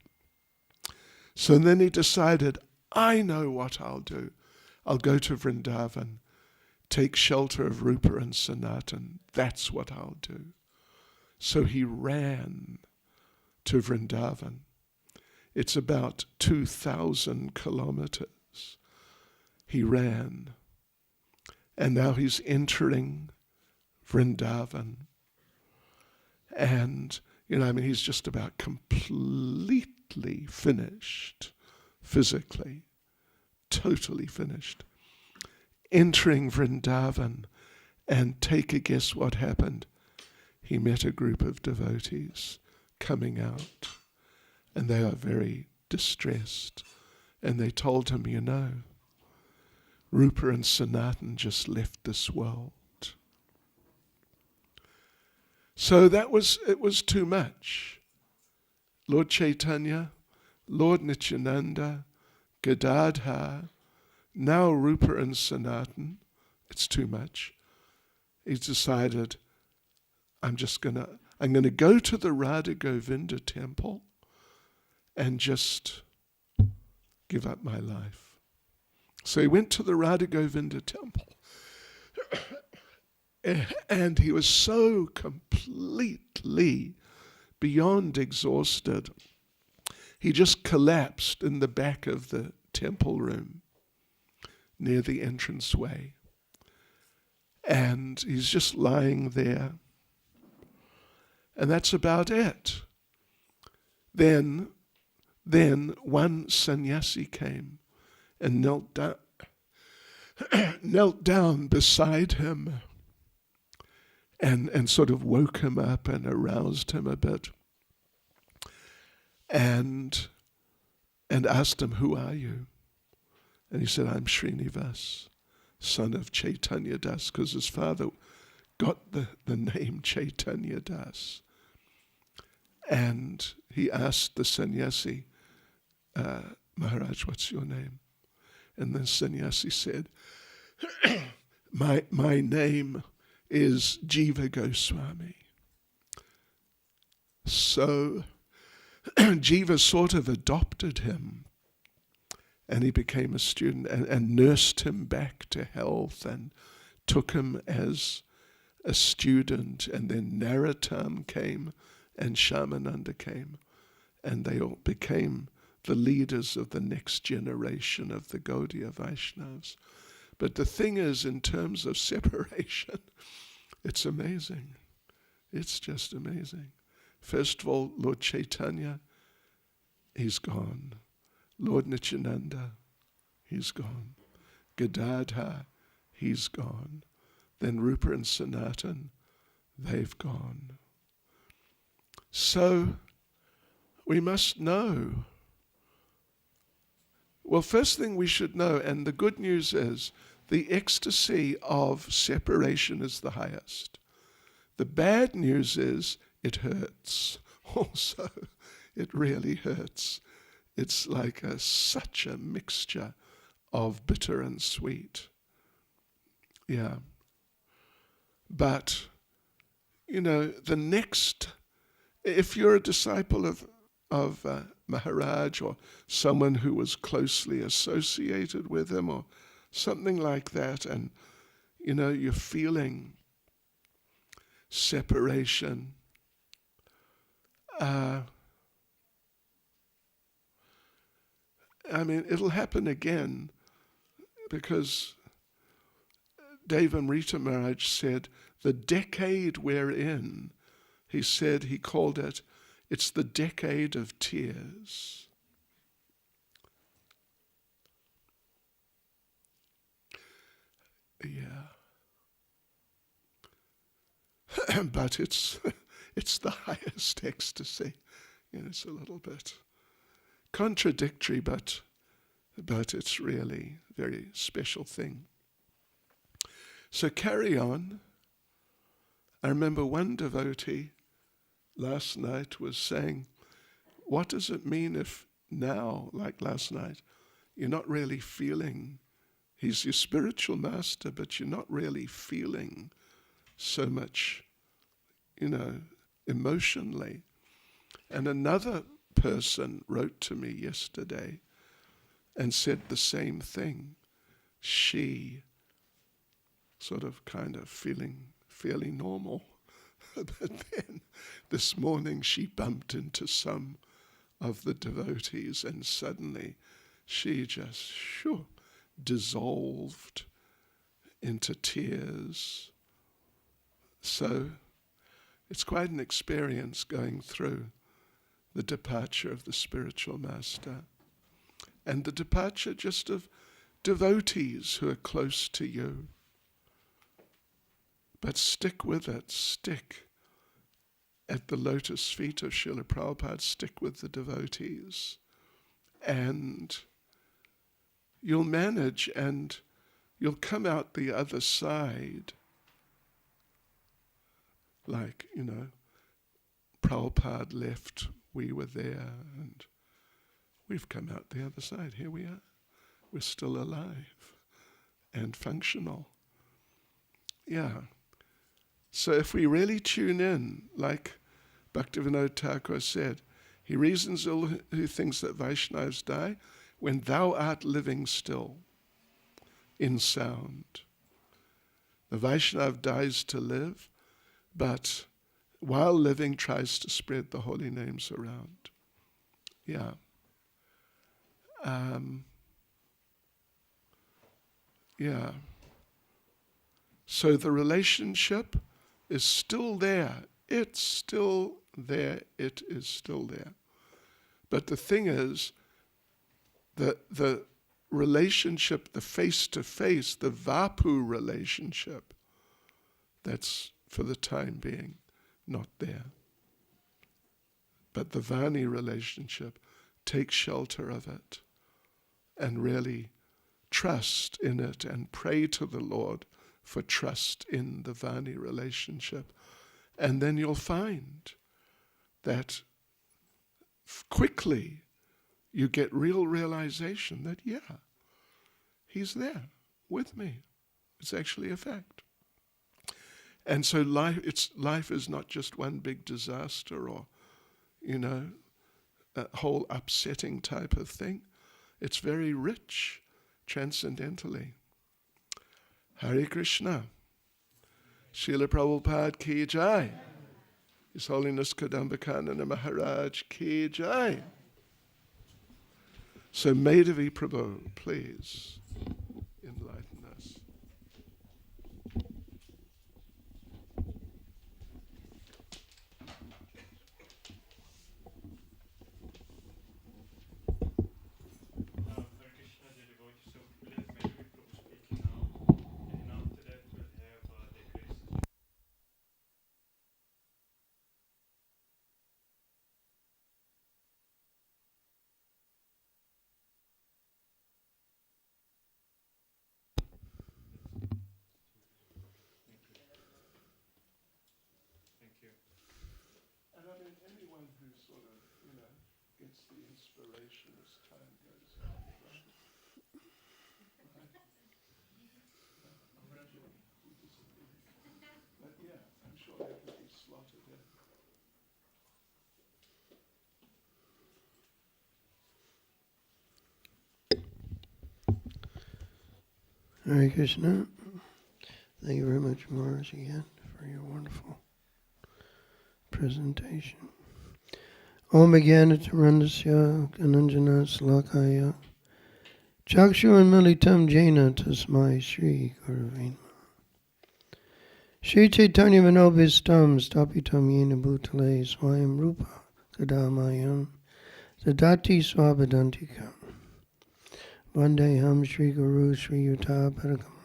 So then he decided, I know what I'll do. I'll go to Vrindavan, take shelter of Rupa and Sanatan. That's what I'll do. So he ran to Vrindavan. It's about 2,000 kilometers. He ran. And now he's entering Vrindavan. And, he's just about completely finished physically. Totally finished. Entering Vrindavan, and take a guess what happened. He met a group of devotees coming out. And they are very distressed. And they told him, Rupa and Sanatan just left this world. So it was too much. Lord Chaitanya, Lord Nityananda, Gadadhar, now Rupa and Sanatan, it's too much. He's decided, I'm going to go to the Radha Govinda temple and just give up my life. So he went to the Radha Govinda temple. And he was so completely completely beyond exhausted. He just collapsed in the back of the temple room near the entranceway. And he's just lying there. And that's about it. Then one sannyasi came and knelt down beside him and sort of woke him up and aroused him a bit. And asked him, "Who are you?" And he said, "I'm Srinivas, son of Chaitanya Das," because his father got the name Chaitanya Das. And he asked the sannyasi, "Maharaj, what's your name?" And the sannyasi said, my name is Jiva Goswami. So Jiva sort of adopted him, and he became a student and nursed him back to health and took him as a student. And then Narottam came and Shamananda came, and they all became the leaders of the next generation of the Gaudiya Vaishnavas. But the thing is, in terms of separation, it's amazing. It's just amazing. First of all, Lord Chaitanya, he's gone. Lord Nityananda, he's gone. Gadadhar, he's gone. Then Rupa and Sanatan, they've gone. So we must know. Well, first thing we should know, and the good news is, the ecstasy of separation is the highest. The bad news is it hurts. Also, it really hurts. It's like such a mixture of bitter and sweet. Yeah. But, the next, if you're a disciple of Maharaj or someone who was closely associated with him or something like that, and, you're feeling separation, it'll happen again, because Devam Maharaj said, the decade we're in, he said, he called it, it's the decade of tears. Yeah. But it's the highest ecstasy. It's a little bit contradictory, but it's really a very special thing. So carry on. I remember one devotee last night was saying, what does it mean if now, like last night, you're not really feeling, he's your spiritual master, but you're not really feeling so much, emotionally. And another person wrote to me yesterday and said the same thing. She sort of kind of feeling fairly normal. But then this morning she bumped into some of the devotees and suddenly she just dissolved into tears. So it's quite an experience going through the departure of the spiritual master and the departure just of devotees who are close to you. But stick with it, stick at the lotus feet of Srila Prabhupada, stick with the devotees, and you'll manage and you'll come out the other side like, Prabhupada left, we were there, and we've come out the other side. Here we are. We're still alive and functional. Yeah. So if we really tune in, like Bhaktivinoda Thakur said, he reasons all who thinks that Vaishnavas die when thou art living still in sound. The Vaishnav dies to live, but while living, tries to spread the holy names around. Yeah. Yeah. So the relationship is still there. It's still there. It is still there. But the thing is, the relationship, the face-to-face, the vapu relationship, that's for the time being not there. But the Vani relationship, take shelter of it and really trust in it and pray to the Lord for trust in the Vani relationship. And then you'll find that quickly you get real realization that, yeah, he's there with me. It's actually a fact. And so life is not just one big disaster or, a whole upsetting type of thing. It's very rich transcendentally. Hare Krishna. Srila Prabhupada ki jai. His Holiness Kadamba Kanana Maharaj ki jai. So Madhavi Prabhu, please enlighten us. And I mean, anyone who sort of, gets the inspiration as time goes on, right? But yeah, I'm sure they can be slotted in. Hare Krishna. Thank you very much, Maharaj, again, for your wonderful presentation. Om Jnanatirandasya Ananjana Salakaya Chakshu Militam Jena Tasmai Shri Gurave Namah. Shri Chaitanya Manobhistam Stapitam Yena Bhutale Swayam Rupa Kadamayam Sadati Swabhadantikam Vandeham Shri Guru Shri Yuta Padakam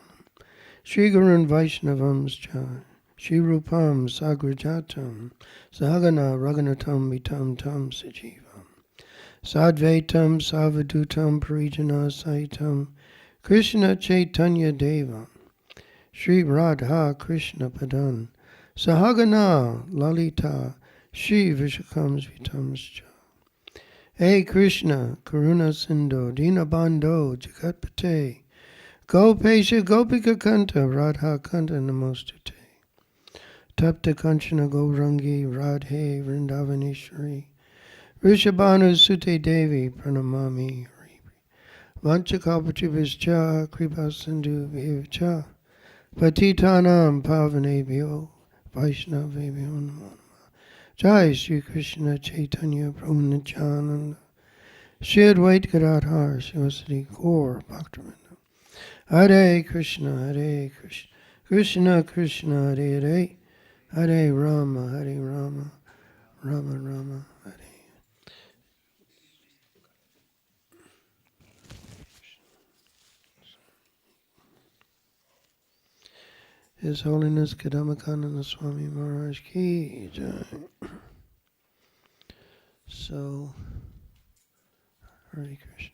Shri Gurun Vaishnavamscha Shri Rupam Sagrajatam Sahagana Raghunatam Vitam Tam Sajivam Sadvaitam Savadutam Parijana Saitam Krishna Chaitanya Devam Shri Radha Krishna Padan Sahagana Lalita Shri Vishakams Vitamscha. Hey Krishna Karuna Sindhu Dinabandho Jagatpate Gopesha Gopika Kanta Radha Kanta Namostute Tapta Kanchana Gaurangi Radhe Vrindavaneshwari Rishabhanu Sute Devi Pranamami Vanchakalpatribhischa Kripa Sindhu Vivcha Patitanam Pavanebhyo Vaishnavebhyo Namo Jai Sri Krishna Chaitanya Prabhu Nityananda Shri Advait Gadadhar Sivasati Gaur Bhaktivinoda Hare Krishna Krishna Krishna Hare Hare Hare Rama Rama Rama Hare. His Holiness Kadamba Kanana Swami Maharaj ki jai. So, Hare Krishna.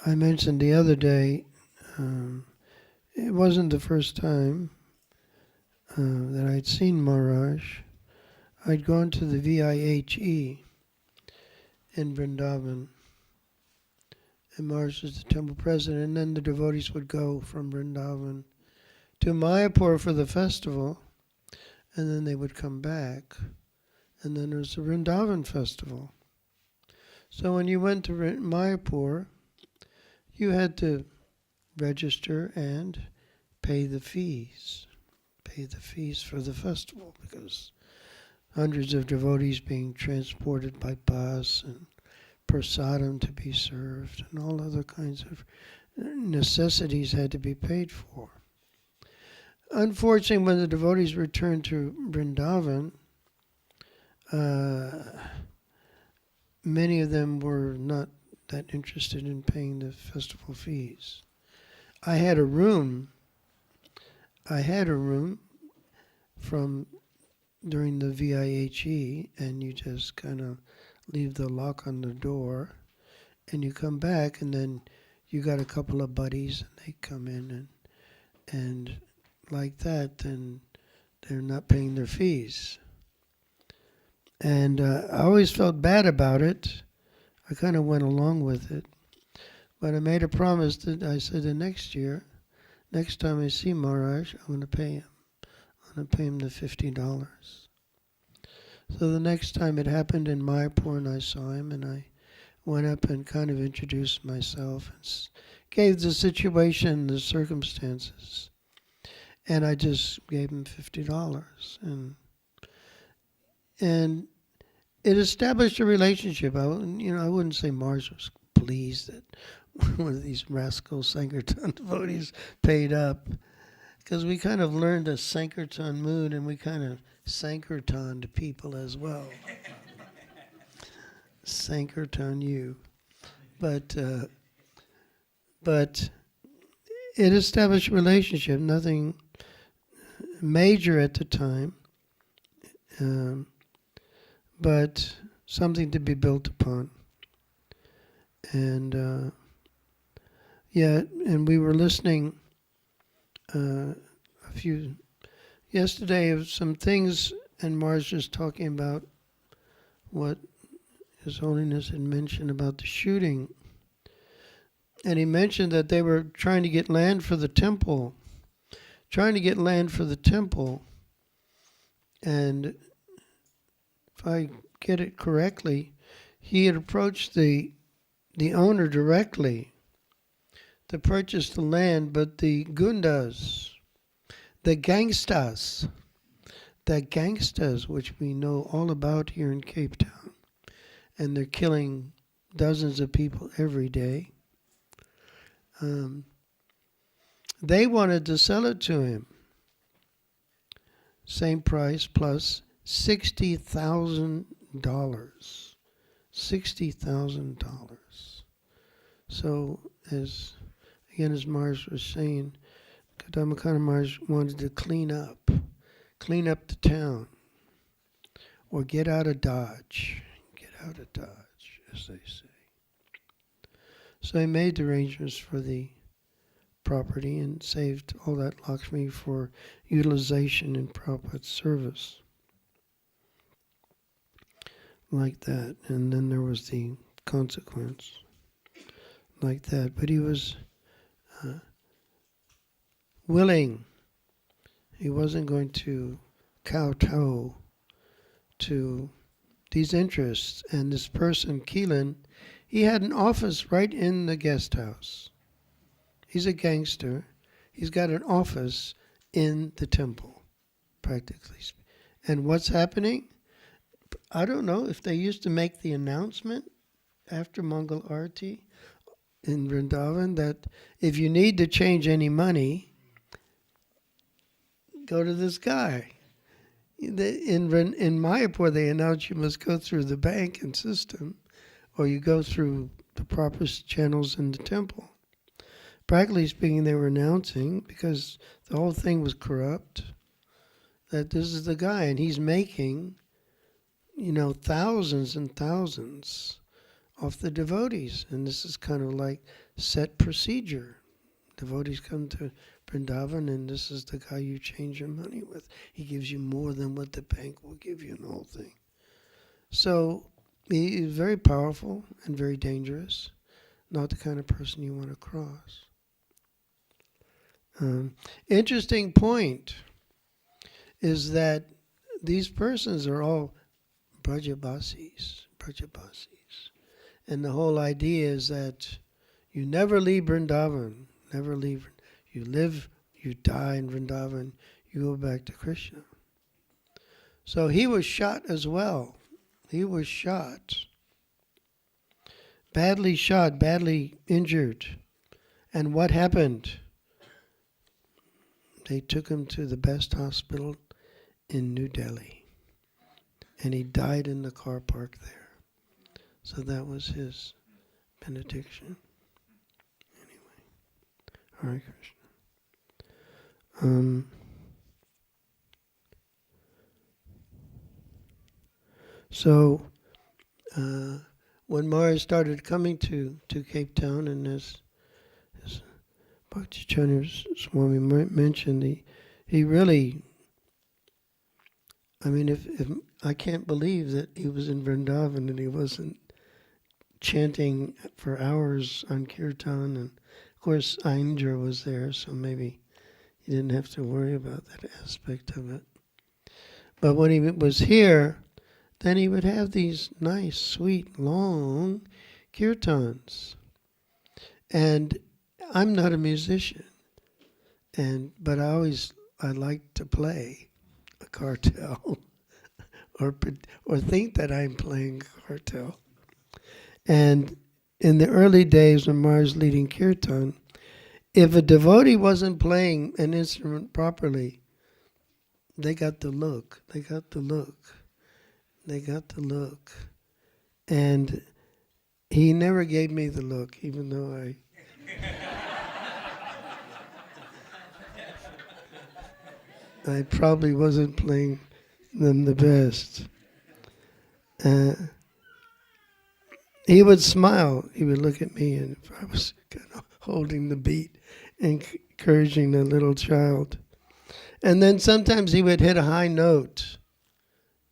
I mentioned the other day, it wasn't the first time that I'd seen Maharaj. I'd gone to the VIHE in Vrindavan, and Maharaj was the temple president, and then the devotees would go from Vrindavan to Mayapur for the festival, and then they would come back, and then there was the Vrindavan festival. So when you went to Mayapur, you had to register and pay the fees. Pay the fees for the festival, because hundreds of devotees being transported by bus, and prasadam to be served, and all other kinds of necessities had to be paid for. Unfortunately, when the devotees returned to Vrindavan, many of them were not that interested in paying the festival fees. I had a room from during the VIHE, and you just kind of leave the lock on the door, and you come back, and then you got a couple of buddies, and they come in, and like that, then they're not paying their fees. And I always felt bad about it. I kind of went along with it. But I made a promise that I said the next time I see Maharaj, I'm going to pay him. I'm going to pay him the $50. So the next time it happened in Mayapur, and I saw him, and I went up and kind of introduced myself and gave the situation, the circumstances. And I just gave him $50. And it established a relationship. I wouldn't say Mars was pleased that one of these rascal Sankirtan devotees paid up, because we kind of learned a Sankirtan mood, and we kind of Sankirtaned people as well. Sankirtan you. But it established a relationship, nothing major at the time, but something to be built upon. And and we were listening yesterday of some things, and Mars just talking about what His Holiness had mentioned about the shooting. And he mentioned that they were trying to get land for the temple. And if I get it correctly, he had approached the owner directly to purchase the land, but the gundas, the gangstas, which we know all about here in Cape Town, and they're killing dozens of people every day. They wanted to sell it to him. Same price plus $60,000. $60,000. So as Mars was saying, Kadamba Mars wanted to clean up the town, or get out of Dodge, as they say. So he made the arrangements for the property and saved all that Lakshmi for utilization in Prabhupada's service. Like that. And then there was the consequence. Like that. But he was willing. He wasn't going to kowtow to these interests. And this person, Keelan, he had an office right in the guest house. He's a gangster. He's got an office in the temple, practically. And what's happening? I don't know if they used to make the announcement after Mangal Arati in Vrindavan that if you need to change any money, go to this guy. In Mayapur, they announced you must go through the bank and system, or you go through the proper channels in the temple. Practically speaking, they were announcing, because the whole thing was corrupt, that this is the guy, and he's making, thousands and thousands off the devotees. And this is kind of like set procedure. Devotees come to Vrindavan, and this is the guy you change your money with. He gives you more than what the bank will give you, and the whole thing. So he is very powerful and very dangerous. Not the kind of person you want to cross. Interesting point is that these persons are all Brajabasis. And the whole idea is that, You never leave Vrindavan. Never leave. You live, you die in Vrindavan, you go back to Krishna. So he was shot as well. He was shot. Badly injured. And what happened? They took him to the best hospital in New Delhi. And he died in the car park there. So that was his benediction. Hare Krishna. So when Maharaj started coming to Cape Town, and as Bhakti Chandra Swami mentioned, he really, I mean, if I can't believe that he was in Vrindavan and he wasn't chanting for hours on Kirtan, and of course Aindraja was there, so maybe he didn't have to worry about that aspect of it. But when he was here, then he would have these nice, sweet, long kirtans. And I'm not a musician, but I like to play a cartel or think that I'm playing a cartel. And in the early days when Maharaj was leading kirtan, if a devotee wasn't playing an instrument properly, they got the look. And he never gave me the look, even though I probably wasn't playing them the best. He would smile. He would look at me, and if I was kind of holding the beat, encouraging the little child. And then sometimes he would hit a high note.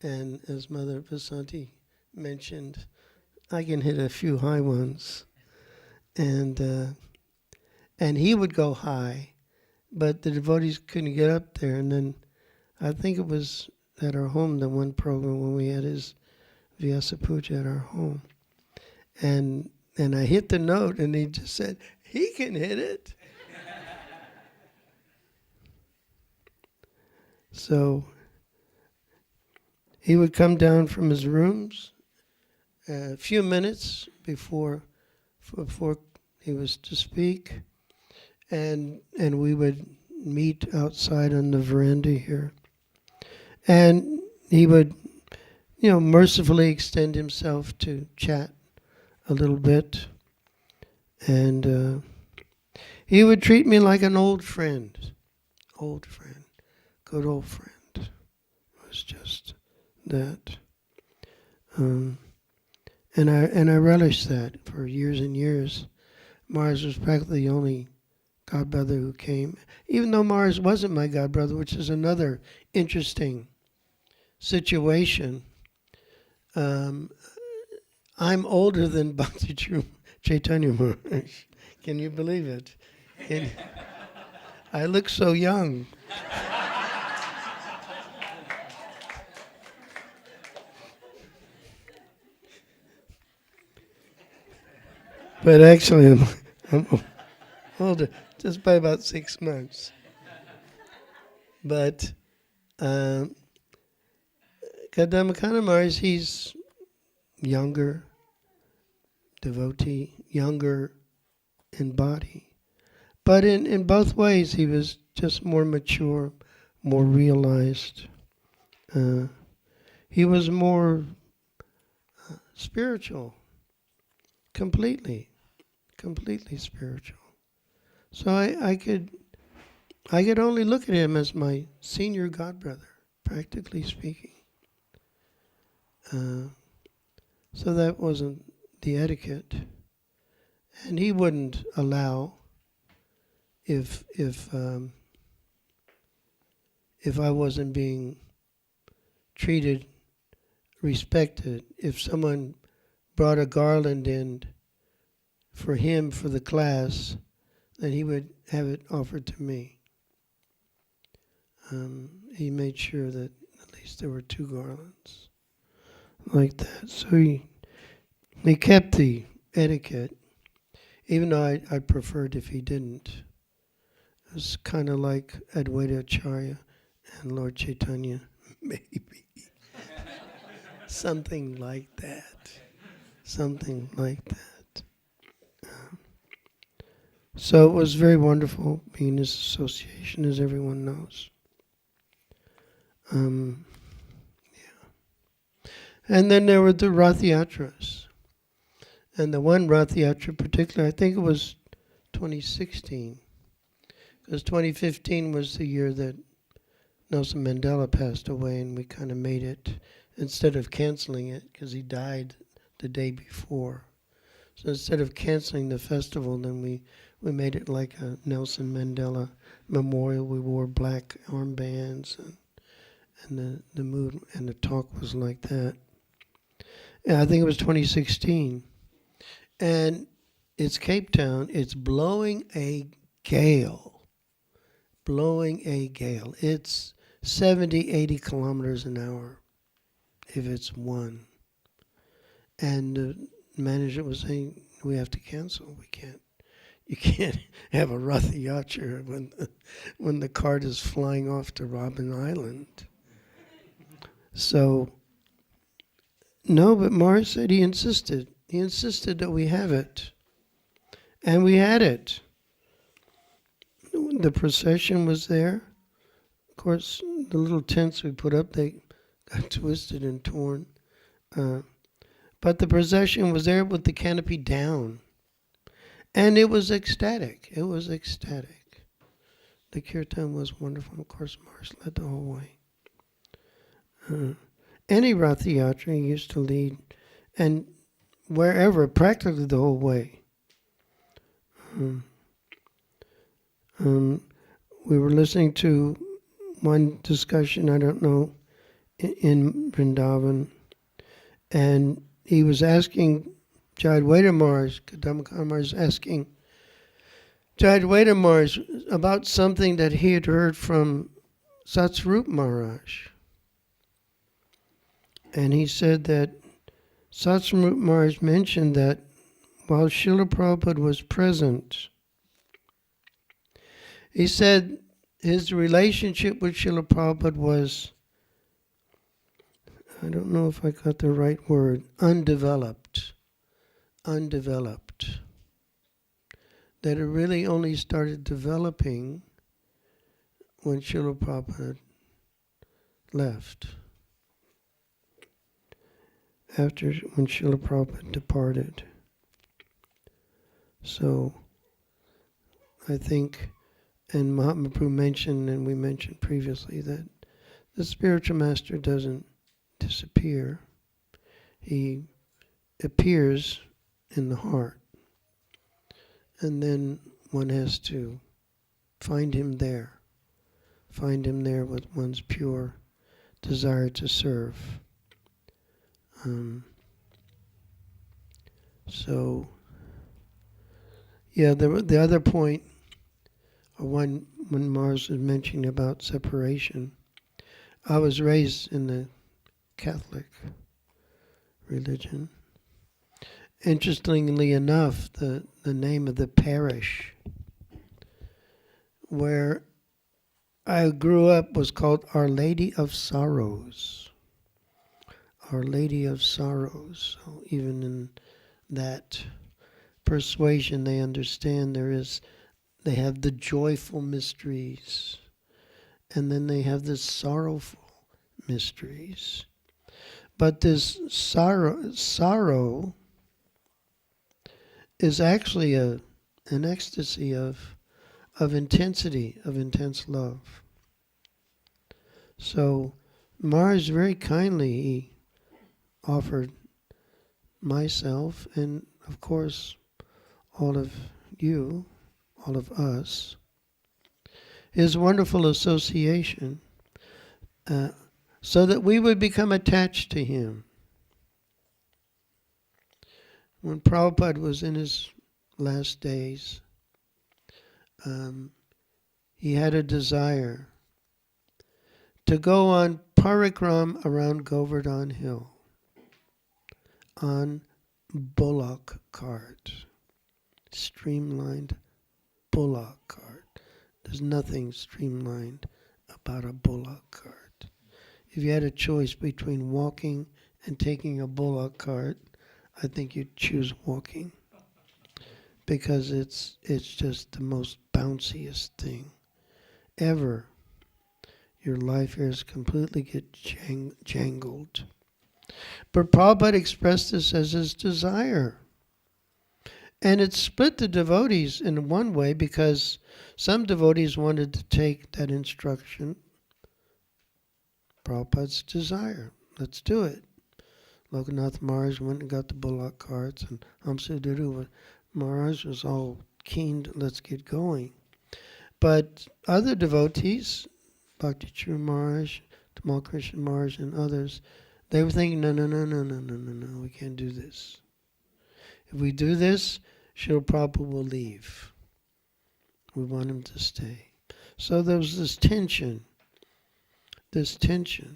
And as Mother Vasanti mentioned, I can hit a few high ones. And he would go high, but the devotees couldn't get up there. And then I think it was at our home, the one program when we had his Vyasa Puja at our home. And I hit the note, and he just said, he can hit it. So he would come down from his rooms a few minutes before he was to speak, and we would meet outside on the veranda here. And he would, mercifully extend himself to chat a little bit. And he would treat me like an old friend, good old friend. It was just that. And I relished that for years and years. Maharaj was practically the only godbrother who came, even though Maharaj wasn't my godbrother, which is another interesting situation. I'm older than Bhakti Chaitanya Maharaj. Can you believe it? I look so young. But actually, I'm older, just by about 6 months. But Kadamba Maharaj, he's younger devotee, younger in body. But in both ways, he was just more mature, more realized. He was more spiritual, completely spiritual. So I could only look at him as my senior godbrother, practically speaking. So that wasn't the etiquette, and he wouldn't allow if I wasn't being treated, respected. If someone brought a garland in for him for the class, then he would have it offered to me. He made sure that at least there were 2 garlands like that. So he kept the etiquette. even though I preferred if he didn't. It was kind of like Advaita Acharya and Lord Chaitanya, maybe. Something like that. Something like that. So it was very wonderful being in this association, as everyone knows. And then there were the Rath Yatras. And the one Rath Yatra particularly, I think it was 2016. Because 2015 was the year that Nelson Mandela passed away, and we kind of made it, instead of canceling it, because he died the day before. So instead of canceling the festival, then we made it like a Nelson Mandela memorial. We wore black armbands, and the mood and the talk was like that. Yeah, I think it was 2016. And it's Cape Town. It's blowing a gale. Blowing a gale. It's 70, 80 kilometers an hour if it's one. And the manager was saying, we have to cancel. We can't. You can't have a Rath Yatra when the cart is flying off to Robben Island. So, no, but Mars said he insisted. He insisted that we have it. And we had it. The procession was there. Of course, the little tents we put up, they got twisted and torn. But the procession was there with the canopy down. And it was ecstatic. It was ecstatic. The kirtan was wonderful. Of course, Mars led the whole way. Any Rath Yatra used to lead, and wherever, practically the whole way. We were listening to one discussion, I don't know, in Vrindavan, and he was asking Jayadvaita Maharaj, Kadamba Maharaj, asking Jayadvaita Maharaj about something that he had heard from Satsvarup Maharaj. And he said that Satsvarup Maharaj mentioned that while Srila Prabhupada was present, he said his relationship with Srila Prabhupada was, I don't know if I got the right word, undeveloped. Undeveloped. That it really only started developing when Srila Prabhupada left. When Srila Prabhupada departed. So, I think, and Mahatma Prabhu mentioned, and we mentioned previously, that the spiritual master doesn't disappear. He appears in the heart. And then one has to find him there. Find him there with one's pure desire to serve. So, yeah, the other point, when Mars was mentioning about separation, I was raised in the Catholic religion. Interestingly enough, the name of the parish where I grew up was called Our Lady of Sorrows. Our Lady of Sorrows. So even in that persuasion, they understand they have the joyful mysteries, and then they have the sorrowful mysteries. But this sorrow is actually an ecstasy of intensity, of intense love. So Mars very kindly, he offered myself and, of course, all of you, all of us, his wonderful association, so that we would become attached to him. When Prabhupada was in his last days, he had a desire to go on parikram around Govardhan Hill on bullock cart. streamlined bullock cart. There's nothing streamlined about a bullock cart. If you had a choice between walking and taking a bullock cart, I think you'd choose walking, because it's just the most bounciest thing ever. Your life here is completely get jangled. But Prabhupada expressed this as his desire. And it split the devotees in one way, because some devotees wanted to take that instruction, Prabhupada's desire. Let's do it. Lokanath Maharaj went and got the bullock carts, and Hamsuduru Maharaj was all keen to let's get going. But other devotees, Bhakti Churu Maharaj, Tamal Krishna Maharaj, and others, they were thinking, no, we can't do this. If we do this, Srila Prabhupada will leave. We want him to stay. So there was this tension. And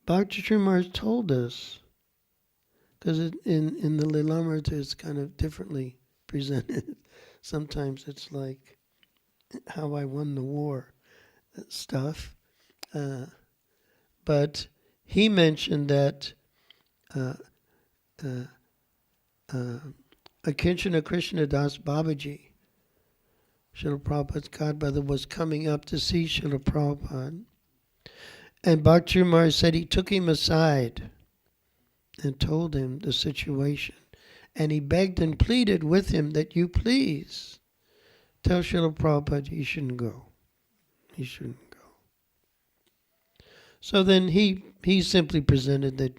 Bhakti Churu Maharaj told us, because in the Lilamrita it's kind of differently presented. Sometimes it's like how I won the war stuff. But he mentioned that Akinchana Krishna Das Babaji, Srila Prabhupada's godbrother, was coming up to see Srila Prabhupada. And Bhakti Maharaj said he took him aside and told him the situation. And he begged and pleaded with him that you please tell Srila Prabhupada he shouldn't go. He shouldn't go. So then he simply presented that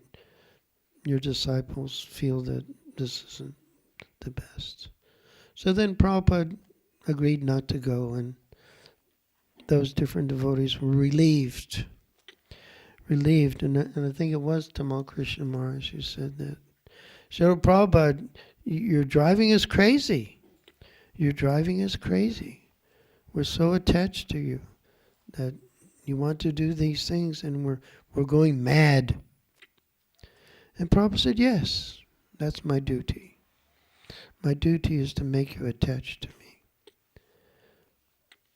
your disciples feel that this isn't the best. So then Prabhupada agreed not to go, and those different devotees were relieved. And I think it was Tamal Krishna Maharaj who said that. Srila Prabhupada, you're driving us crazy. You're driving us crazy. We're so attached to you that you want to do these things, and we're going mad. And Prabhupada said, yes, that's my duty. My duty is to make you attached to me.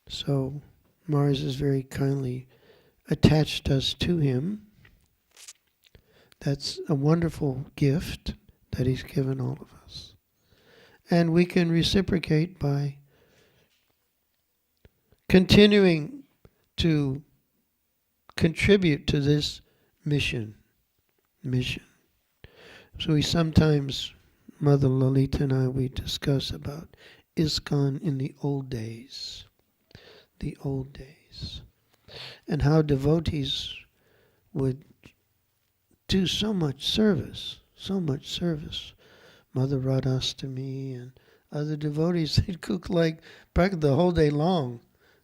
So Maharaj has very kindly attached us to him. That's a wonderful gift that he's given all of us. And we can reciprocate by continuing to contribute to this mission. So we sometimes, Mother Lalita and I, we discuss about ISKCON in the old days. The old days. And how devotees would do so much service. Mother Radhastami and other devotees, they'd cook like practically the whole day long.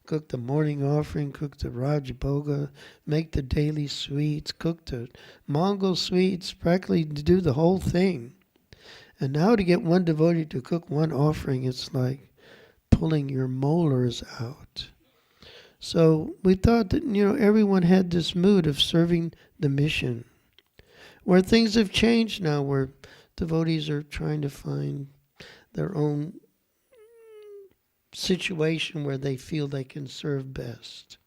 Cook the morning offering, cook the Raj Bhoga, make the daily sweets, cook the Mongol sweets, practically to do the whole thing. And now to get one devotee to cook one offering, it's like pulling your molars out. So we thought that, everyone had this mood of serving the mission. Where things have changed now, where devotees are trying to find their own situation where they feel they can serve best.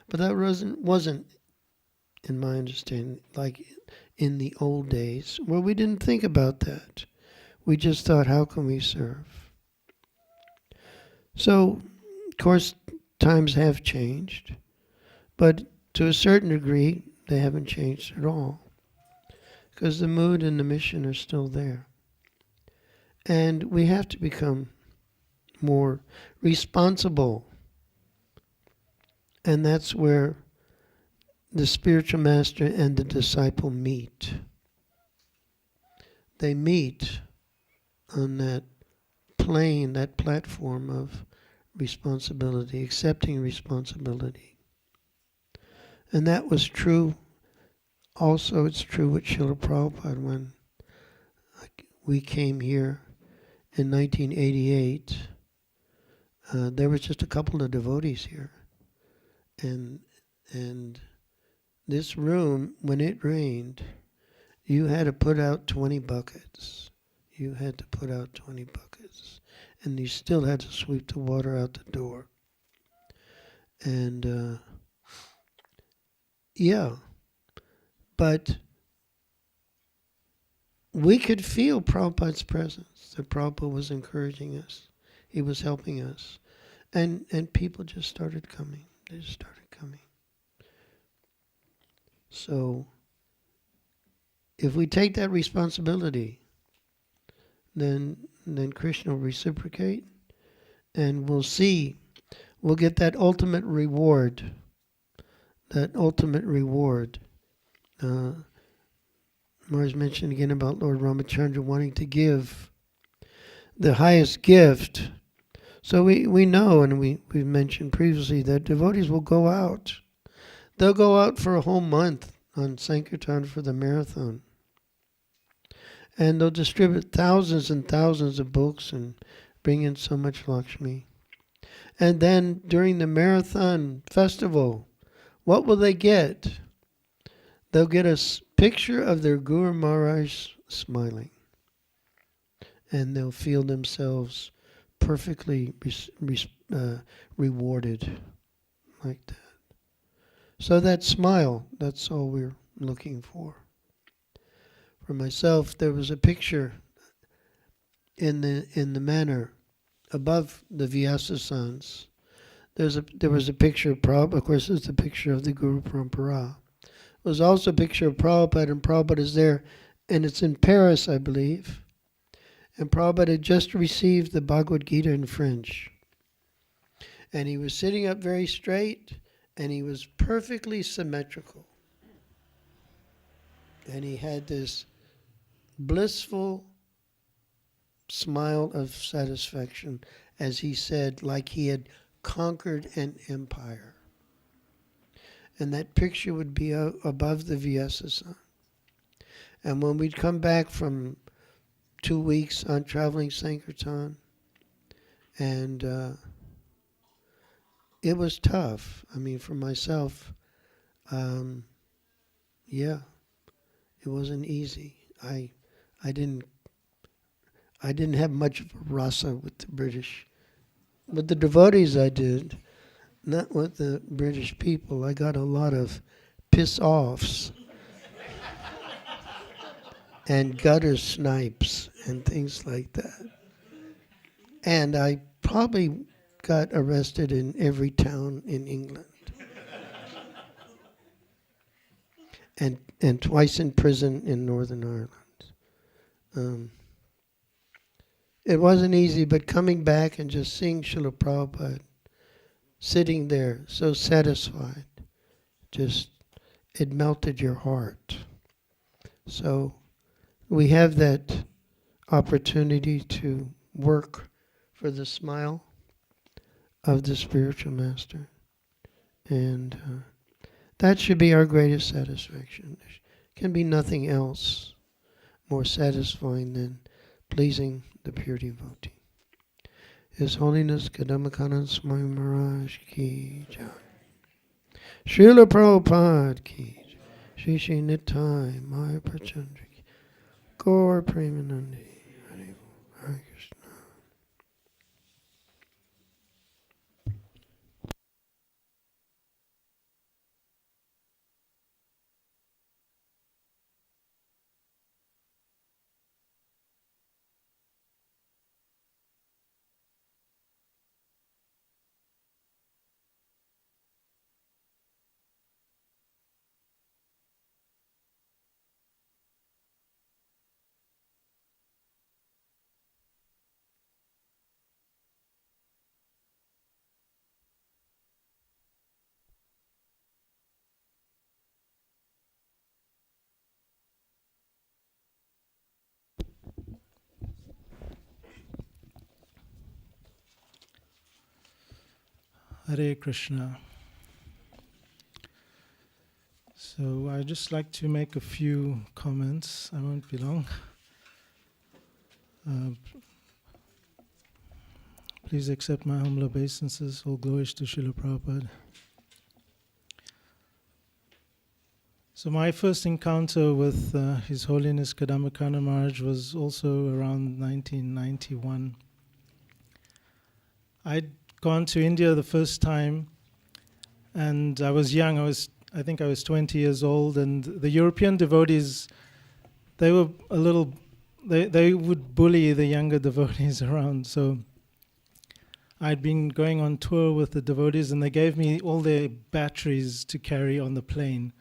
But that wasn't, in my understanding, like in the old days, where we didn't think about that. We just thought, how can we serve? So, of course, times have changed, but to a certain degree, they haven't changed at all, because the mood and the mission are still there. And we have to become more responsible. And that's where the spiritual master and the disciple meet. They meet on that plane, that platform of responsibility, accepting responsibility. And that was true. Also, it's true with Srila Prabhupada when we came here in 1988. There was just a couple of devotees here. And this room, when it rained, You had to put out 20 buckets. You had to put out 20 buckets. And you still had to sweep the water out the door. And, yeah. But we could feel Prabhupada's presence. That Prabhupada was encouraging us. He was helping us. And people just started coming. They just started coming. So, if we take that responsibility, then Krishna will reciprocate, and we'll get that ultimate reward. That ultimate reward. Mars mentioned again about Lord Ramachandra wanting to give the highest gift. So we know, and we've mentioned previously, that devotees will go out. They'll go out for a whole month on Sankirtan for the marathon. And they'll distribute thousands and thousands of books and bring in so much Lakshmi. And then during the marathon festival, what will they get? They'll get a picture of their Guru Maharaj smiling. And they'll feel themselves perfectly rewarded like that. So that smile, that's all we're looking for. For myself, there was a picture in the manor above the Vyasasans. There was a picture of Prabhupada. Of course, it's a picture of the Guru Parampara. There was also a picture of Prabhupada, and Prabhupada is there, and it's in Paris, I believe. And Prabhupada had just received the Bhagavad Gita in French. And he was sitting up very straight, and he was perfectly symmetrical. And he had this blissful smile of satisfaction as he said, like he had conquered an empire. And that picture would be above the Vyasasana. And when we'd come back from 2 weeks on traveling Sankirtan, and it was tough. I mean, for myself, yeah, it wasn't easy. I didn't have much of a rasa with the British. With the devotees I did, not with the British people. I got a lot of piss-offs and gutter snipes and things like that. And I probably got arrested in every town in England. And twice in prison in Northern Ireland. It wasn't easy, but coming back and just seeing Srila Prabhupada sitting there so satisfied, just it melted your heart. So we have that opportunity to work for the smile of the spiritual master. And that should be our greatest satisfaction. There can be nothing else more satisfying than pleasing the pure devotee. His Holiness Kadamba Kanana Swami Maharaj ki jai. Srila Prabhupada ki jai. Shri Shri Nitai Maya Prachandra ki. Gaur Premanandi. Hare Hare Krishna. Hare Krishna. So I'd just like to make a few comments. I won't be long. Please accept my humble obeisances. All glories to Srila Prabhupada. So my first encounter with His Holiness Kadamba Kanana Maharaj was also around 1991. I'd gone to India the first time, and I was young. I think I was 20 years old, and the European devotees, they were a little, they would bully the younger devotees around. So I'd been going on tour with the devotees, and they gave me all their batteries to carry on the plane.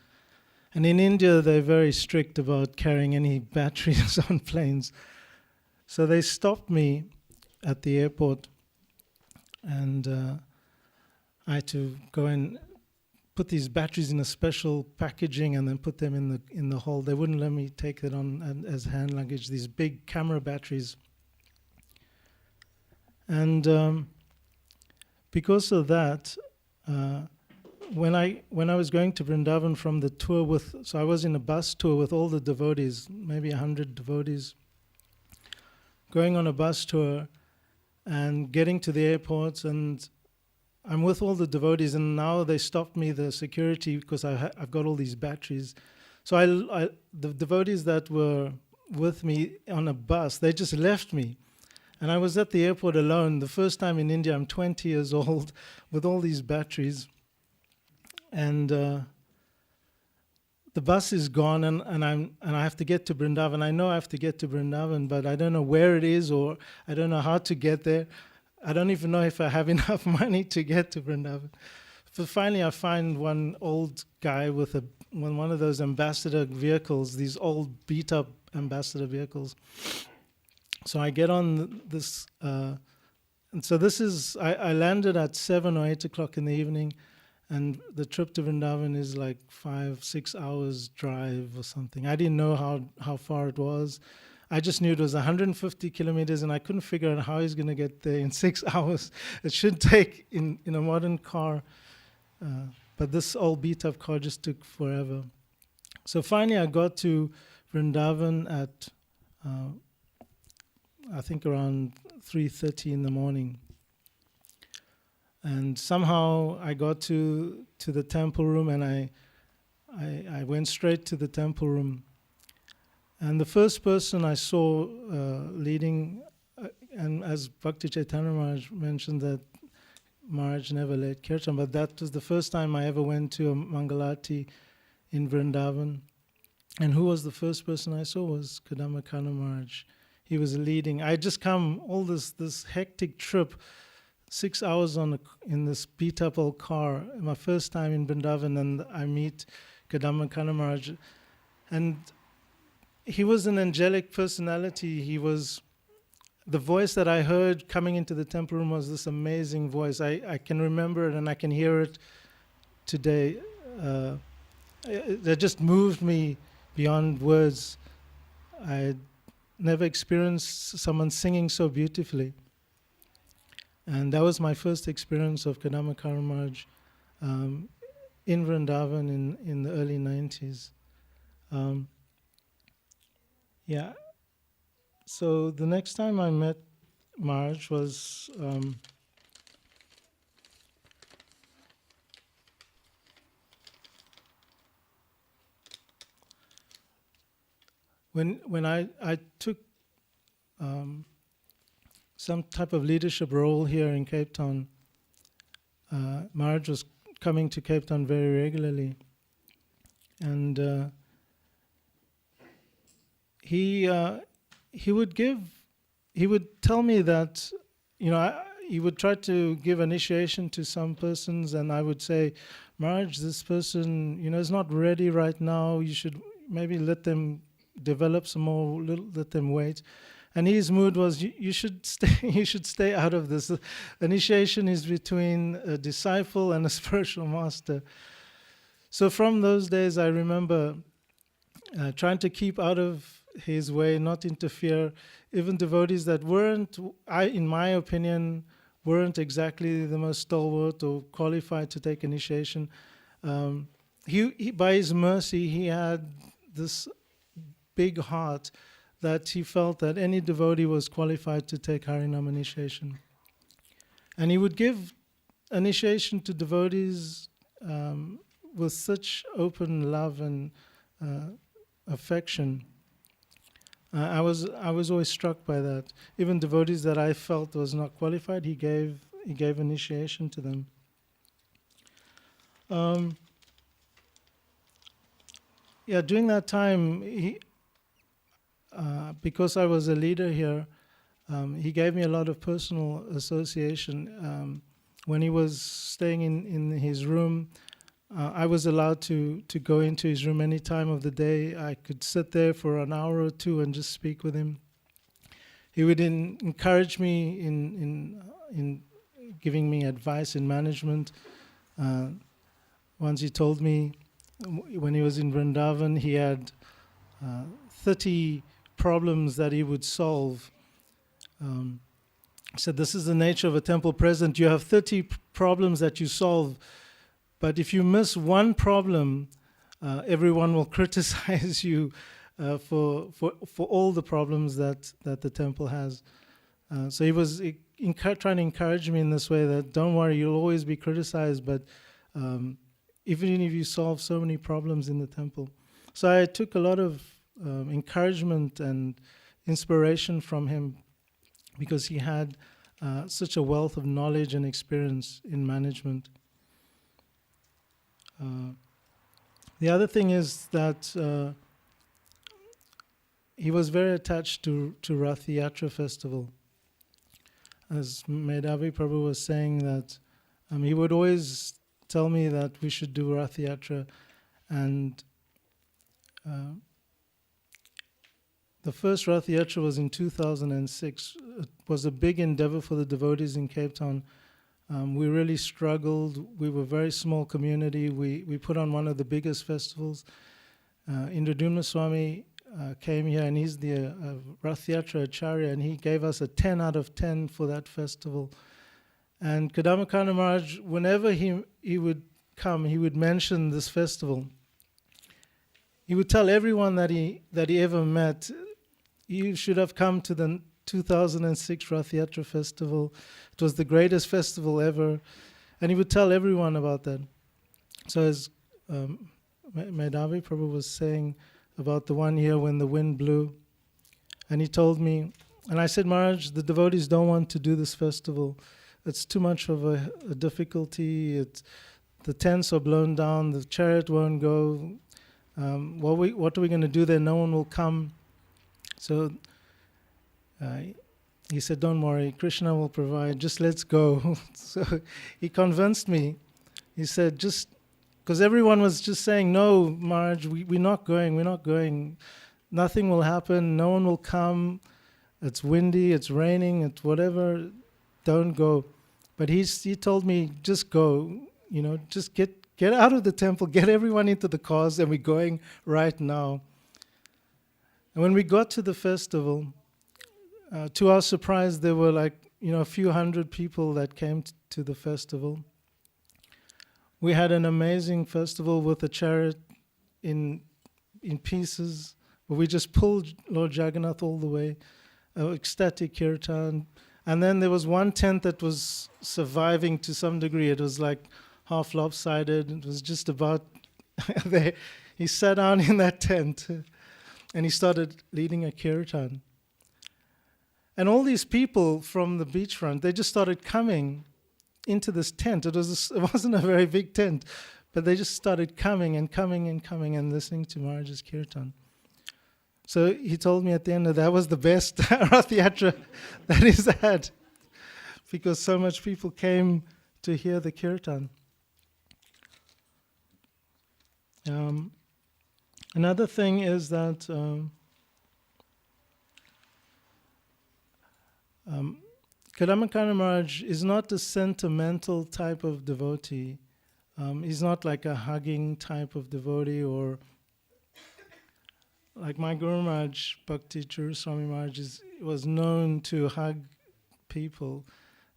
And in India, they're very strict about carrying any batteries on planes. So they stopped me at the airport, and I had to go and put these batteries in a special packaging and then put them in the hold. They wouldn't let me take it on as hand luggage, these big camera batteries. And because of that, when I was going to Vrindavan from the tour so I was in a bus tour with all the devotees, maybe 100 devotees, going on a bus tour and getting to the airport, and I'm with all the devotees, and now they stopped me, the security, because I've got all these batteries. So the devotees that were with me on a bus, they just left me. And I was at the airport alone. The first time in India, I'm 20 years old with all these batteries. And the bus is gone, and I have to get to Vrindavan. I know I have to get to Vrindavan, but I don't know where it is, or I don't know how to get there. I don't even know if I have enough money to get to Vrindavan. So finally, I find one old guy with one of those ambassador vehicles, these old beat-up ambassador vehicles. So I get on this, and so this is, I landed at 7 or 8 o'clock in the evening, and the trip to Vrindavan is like 5-6 hours drive or something. I didn't know how far it was. I just knew it was 150 kilometers, and I couldn't figure out how he's going to get there in 6 hours. It should take in a modern car, but this old beat-up car just took forever. So finally I got to Vrindavan at, I think around 3:30 in the morning. And somehow I got to the temple room, and I went straight to the temple room. And the first person I saw leading, and as Bhakti Chaitanya Maharaj mentioned that Maharaj never led Kirtan, but that was the first time I ever went to a Mangalati in Vrindavan. And who was the first person I saw was Kadamba Kanana Maharaj. He was leading. I had just come all this hectic trip, 6 hours in this beat-up old car, my first time in Vrindavan, and I meet Kadamba Kanana Maharaj. And he was an angelic personality. The voice that I heard coming into the temple room was this amazing voice. I can remember it, and I can hear it today. That just moved me beyond words. I had never experienced someone singing so beautifully. And that was my first experience of Kadamba Kanana Maharaj in Vrindavan in the early 90s. Yeah. So the next time I met Maharaj was when I took some type of leadership role here in Cape Town. Maharaj was coming to Cape Town very regularly, and he would tell me that, he would try to give initiation to some persons, and I would say, Maharaj, this person, is not ready right now. You should maybe let them develop some more, let them wait. And his mood was, you should stay out of this. Initiation is between a disciple and a spiritual master. So from those days, I remember trying to keep out of his way, not interfere. Even devotees that in my opinion, weren't exactly the most stalwart or qualified to take initiation. He, by his mercy, he had this big heart that he felt that any devotee was qualified to take Harinam initiation. And he would give initiation to devotees with such open love and affection. I was always struck by that. Even devotees that I felt was not qualified, he gave initiation to them. During that time, because I was a leader here, he gave me a lot of personal association. When he was staying in his room, I was allowed to go into his room any time of the day. I could sit there for an hour or two and just speak with him. He would encourage me in giving me advice in management. Once he told me, when he was in Vrindavan, he had 30 problems that he would solve. He said, this is the nature of a temple president. You have 30 problems that you solve, but if you miss one problem, everyone will criticize you for all the problems that the temple has. So he was trying to encourage me in this way that don't worry, you'll always be criticized, but even if you solve so many problems in the temple. So I took a lot of encouragement and inspiration from him because he had such a wealth of knowledge and experience in management. The other thing is that he was very attached to Rath Yatra festival. As Medhavi Prabhu was saying that he would always tell me that we should do Rath Yatra, and the first Rath Yatra was in 2006. It was a big endeavor for the devotees in Cape Town. We really struggled. We were a very small community. We put on one of the biggest festivals. Indradumna Swami came here, and he's the Rath Yatra Acharya, and he gave us a 10 out of 10 for that festival. And Kadamba Maharaj, whenever he would come, he would mention this festival. He would tell everyone that he ever met, you should have come to the 2006 Rath Yatra festival. It was the greatest festival ever. And he would tell everyone about that. So as Medhavi Prabhu was saying about the one year when the wind blew, and he told me, and I said, Maharaj, the devotees don't want to do this festival. It's too much of a difficulty. The tents are blown down. The chariot won't go. What are we going to do there? No one will come. So he said, don't worry, Krishna will provide. Just let's go. So he convinced me. He said, just because everyone was just saying, no, Maharaj, we're not going. Nothing will happen. No one will come. It's windy. It's raining. It's whatever. Don't go. But he told me, just go, just get out of the temple, get everyone into the cars, and we're going right now. And when we got to the festival, to our surprise, there were a few hundred people that came to the festival. We had an amazing festival with a chariot in pieces, where we just pulled Lord Jagannath all the way, ecstatic kirtan. And then there was one tent that was surviving to some degree. It was like half lopsided. It was just about there. He sat down in that tent and he started leading a kirtan. And all these people from the beachfront, they just started coming into this tent. It wasn't a very big tent, but they just started coming and listening to Maharaj's kirtan. So he told me at the end that was the best Rath Yatra that he's had, because so much people came to hear the kirtan. Another thing is that Kadamba Maharaj is not a sentimental type of devotee. He's not like a hugging type of devotee, or like my Guru Maharaj, Bhakti Churu Swami Maharaj, was known to hug people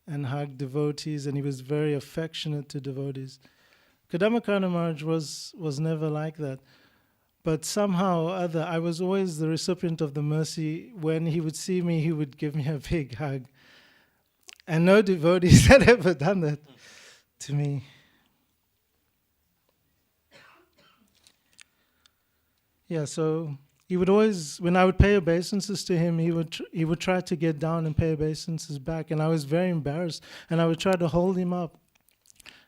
and hug devotees, and he was very affectionate to devotees. Kadamba Maharaj was never like that. But somehow or other, I was always the recipient of the mercy. When he would see me, he would give me a big hug. And no devotees had ever done that to me. Yeah, so he would always, when I would pay obeisances to him, he would try to get down and pay obeisances back, and I was very embarrassed, and I would try to hold him up.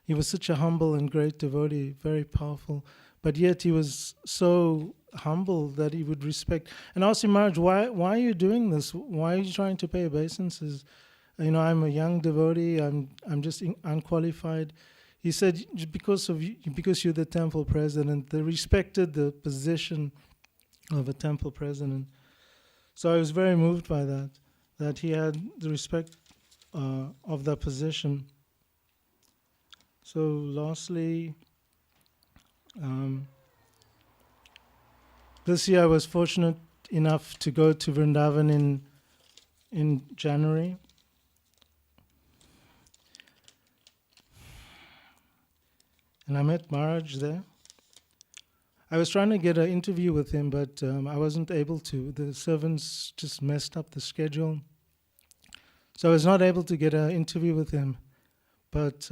He was such a humble and great devotee, very powerful, but yet he was so humble that he would respect. And I asked him, Maharaj, why are you doing this? Why are you trying to pay obeisances? You know, I'm a young devotee. I'm just unqualified. He said, because you're the temple president. They respected the position of a temple president. So I was very moved by that he had the respect of that position. So lastly, this year I was fortunate enough to go to Vrindavan in January. And I met Maharaj there. I was trying to get an interview with him, but I wasn't able to. The servants just messed up the schedule. So I was not able to get an interview with him. But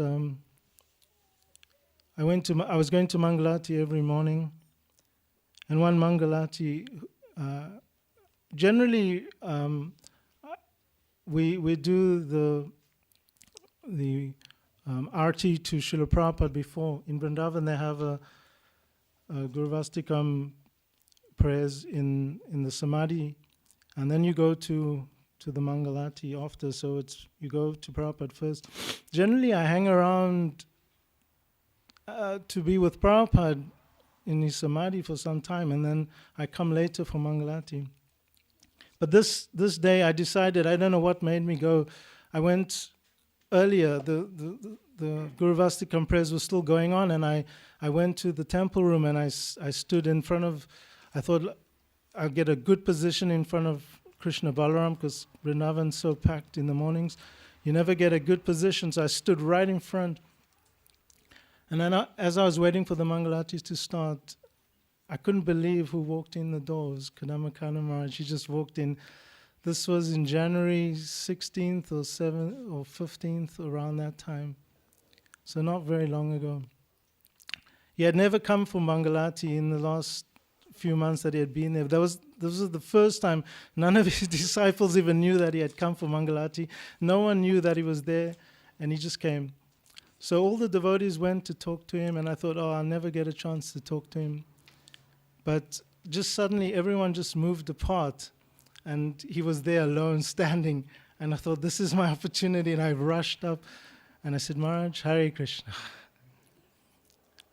I was going to Mangalati every morning. And one Mangalati, generally we do the arti to Srila Prabhupada before. In Vrindavan they have a Gurvastikam prayers in the Samadhi, and then you go to the Mangalati after, so you go to Prabhupada first. Generally I hang around to be with Prabhupada in his Samadhi for some time, and then I come later for Mangalati. But this day I decided, I don't know what made me go. I went earlier, the Gurvastikam prayers was still going on, and I went to the temple room and I stood in front of, I thought I'll get a good position in front of Krishna Balaram, because Vrindavan's so packed in the mornings. You never get a good position, so I stood right in front. And then as I was waiting for the Mangalatis to start, I couldn't believe who walked in the doors. Kadamba Maharaj, he just walked in. This was in January 16th or 7th or 15th, around that time. So not very long ago. He had never come for Mangalati in the last few months that he had been there. This was the first time. None of his disciples even knew that he had come for Mangalati. No one knew that he was there, and he just came. So all the devotees went to talk to him, and I thought, I'll never get a chance to talk to him. But just suddenly everyone just moved apart, and he was there alone, standing. And I thought, this is my opportunity, and I rushed up, and I said, Maharaj, Hare Krishna.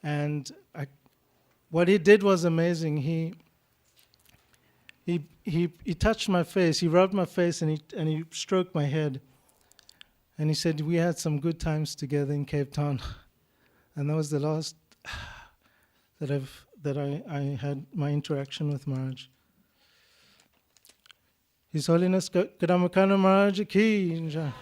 And what he did was amazing. He touched my face, he rubbed my face, and he stroked my head. And he said, we had some good times together in Cape Town. And that was the last that I had my interaction with Maharaj. His Holiness Kadamba Maharaj ki jai.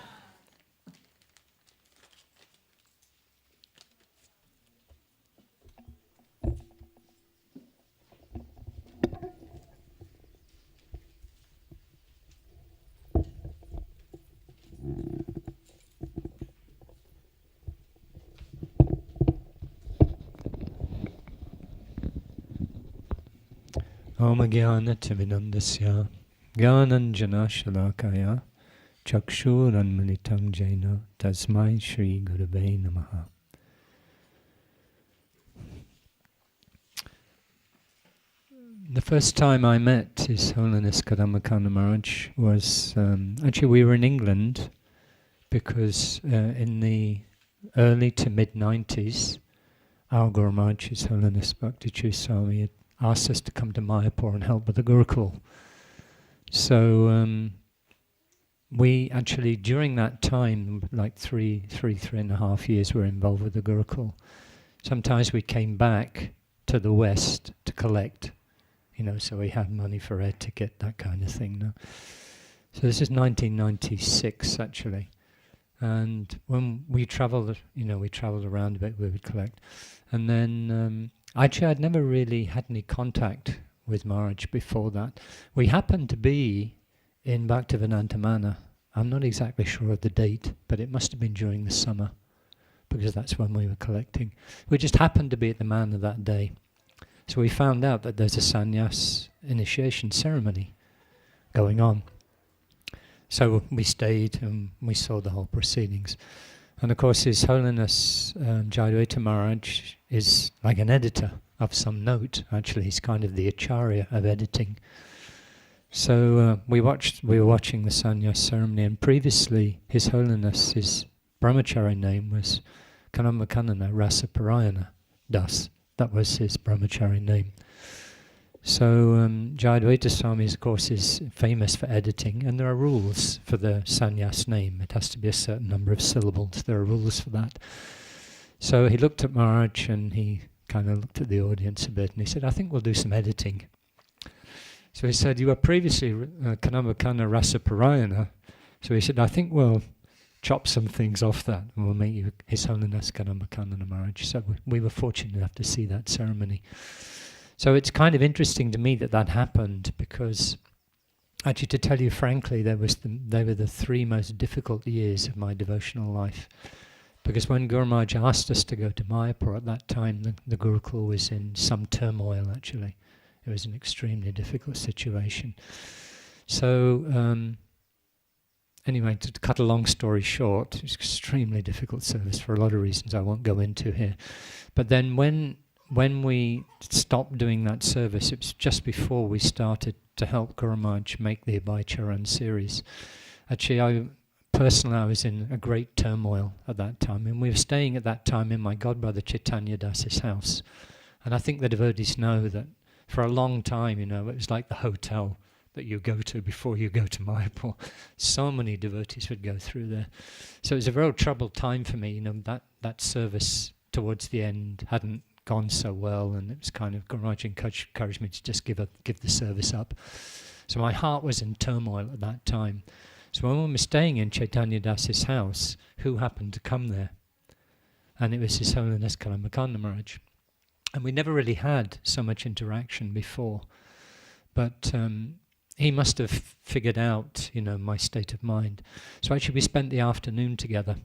Om Jnana Timinandasya Jnananjana Shalakaya Chakshuranmanitam Jaina Tasmai Shri Gurave Namaha. The first time I met His Holiness Kadamba Maharaj was, actually we were in England, because in the early to mid-90s, our Guru Maharaj, His Holiness Bhakti Swami, had asked us to come to Mayapur and help with the Gurukul. So we actually, during that time, like three and a half years, were involved with the Gurukul. Sometimes we came back to the West to collect, so we had money for air ticket, that kind of thing. No? So this is 1996, actually. And when we travelled, we travelled around a bit, we would collect. And then, actually I'd never really had any contact with Maharaj before that. We happened to be in Bhaktivedanta Manor. I'm not exactly sure of the date, but it must have been during the summer, because that's when we were collecting. We just happened to be at the Manor that day. So we found out that there's a sannyas initiation ceremony going on. So we stayed and we saw the whole proceedings. And of course His Holiness Jayadvaita Maharaj is like an editor of some note. Actually, he's kind of the acharya of editing. So we were watching the sannyas ceremony, and previously His Holiness, his brahmachari name was Kanana Rasa Parayana Das. That was his brahmachari name. So Jayadvaita Swami, of course, is famous for editing, and there are rules for the sannyas name. It has to be a certain number of syllables. There are rules for that. So he looked at Maharaj and he kind of looked at the audience a bit, and he said, I think we'll do some editing. So he said, you were previously Kanana Rasa Parayana. So he said, I think we'll chop some things off that and we'll make you His Holiness Kanana Maharaj. So we were fortunate enough to see that ceremony. So it's kind of interesting to me that happened, because actually, to tell you frankly, they were the 3 most difficult years of my devotional life. Because when Guru Maharaj asked us to go to Mayapur at that time, the Gurukul was in some turmoil actually. It was an extremely difficult situation. So anyway, to cut a long story short, it was extremely difficult service for a lot of reasons I won't go into here. But then when we stopped doing that service, it was just before we started to help Guru Maharaj make the Abhay Charan series. Actually, I was in a great turmoil at that time, and we were staying at that time in my godbrother Chaitanya Das's house. And I think the devotees know that for a long time, it was like the hotel that you go to before you go to Mayapur. So many devotees would go through there. So it was a real troubled time for me. That service towards the end hadn't gone so well, and it was kind of Guru Maharaj encouraged me to just give the service up. So my heart was in turmoil at that time. So when we were staying in Chaitanya Das's house, who happened to come there? And it was His Holiness Kanana Maharaj. And we never really had so much interaction before. But he must have figured out, my state of mind. So actually we spent the afternoon together,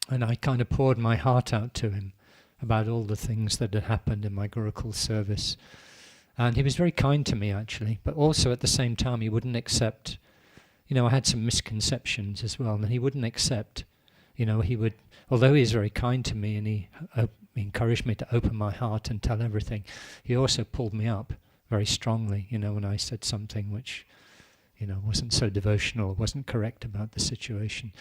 and I kind of poured my heart out to him about all the things that had happened in my Gurukul service. And he was very kind to me actually, but also at the same time he wouldn't accept, I had some misconceptions as well, and he wouldn't accept, although he was very kind to me and he encouraged me to open my heart and tell everything, he also pulled me up very strongly, when I said something which, wasn't so devotional, wasn't correct about the situation.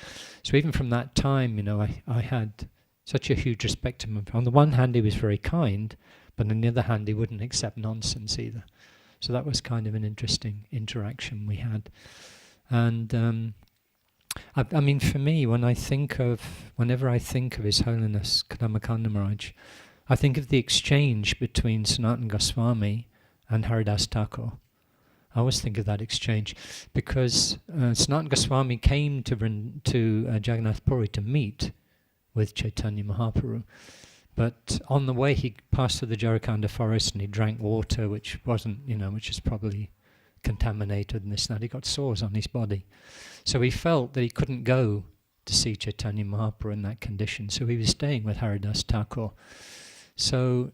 So even from that time, I had such a huge respect for him. On the one hand, he was very kind, but on the other hand, he wouldn't accept nonsense either. So that was kind of an interesting interaction we had. And I mean, for me, whenever I think of His Holiness Kadamba Maharaj, I think of the exchange between Sanatana Goswami and Haridas Thakur. I always think of that exchange because Sanatana Goswami came to Jagannath Puri to meet with Chaitanya Mahaprabhu. But on the way he passed through the Jharkhanda forest and he drank water which wasn't, which is probably contaminated and this and that. He got sores on his body. So he felt that he couldn't go to see Chaitanya Mahaprabhu in that condition. So he was staying with Haridas Thakur. So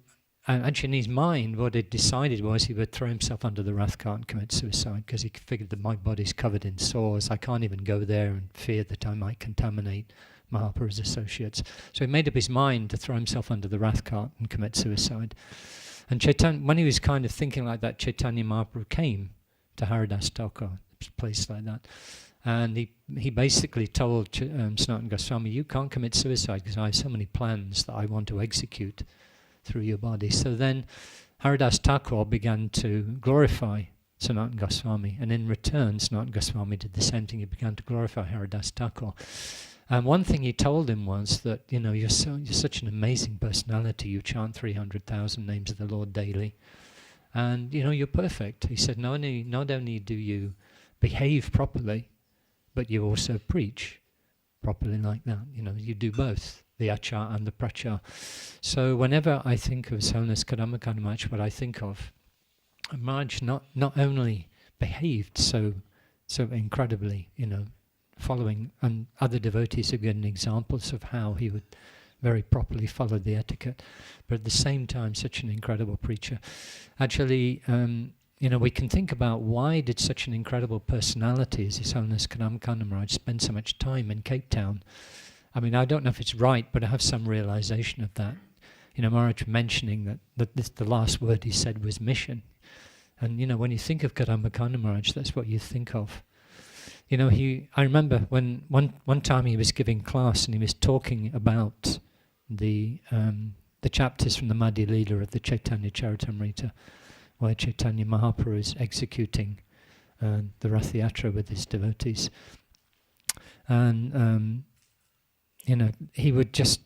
actually in his mind what he'd decided was he would throw himself under the rath cart and commit suicide because he figured that my body's covered in sores. I can't even go there and feared that I might contaminate Mahaprabhu's associates. So he made up his mind to throw himself under the rath cart and commit suicide. And when he was kind of thinking like that, Chaitanya Mahaprabhu came to Haridas Thakur, a place like that. And he basically told Sanatana Goswami, you can't commit suicide because I have so many plans that I want to execute through your body. So then Haridas Thakur began to glorify Sanatana Goswami, and in return Sanatana Goswami did the same thing. He began to glorify Haridas Thakur. And one thing he told him was that, you're such an amazing personality, you chant 300,000 names of the Lord daily, and you're perfect. He said, not only do you behave properly, but you also preach properly like that. You do both, the achar and the prachar. So whenever I think of His Holiness Kadamba Maharaj, what I think of, Maharaj not only behaved so following, and other devotees have given examples of how he would very properly followed the etiquette, but at the same time, such an incredible preacher. Actually, we can think about why did such an incredible personality as His Holiness Kanana Maharaj spend so much time in Cape Town. I mean, I don't know if it's right, but I have some realization of that. Maharaj mentioning that the last word he said was mission. And, when you think of Kadamba Maharaj, that's what you think of. I remember when one time he was giving class and he was talking about the chapters from the Madhya Leela of the Chaitanya Charitamrita, where Chaitanya Mahaprabhu is executing the Rath Yatra with his devotees. And, he would just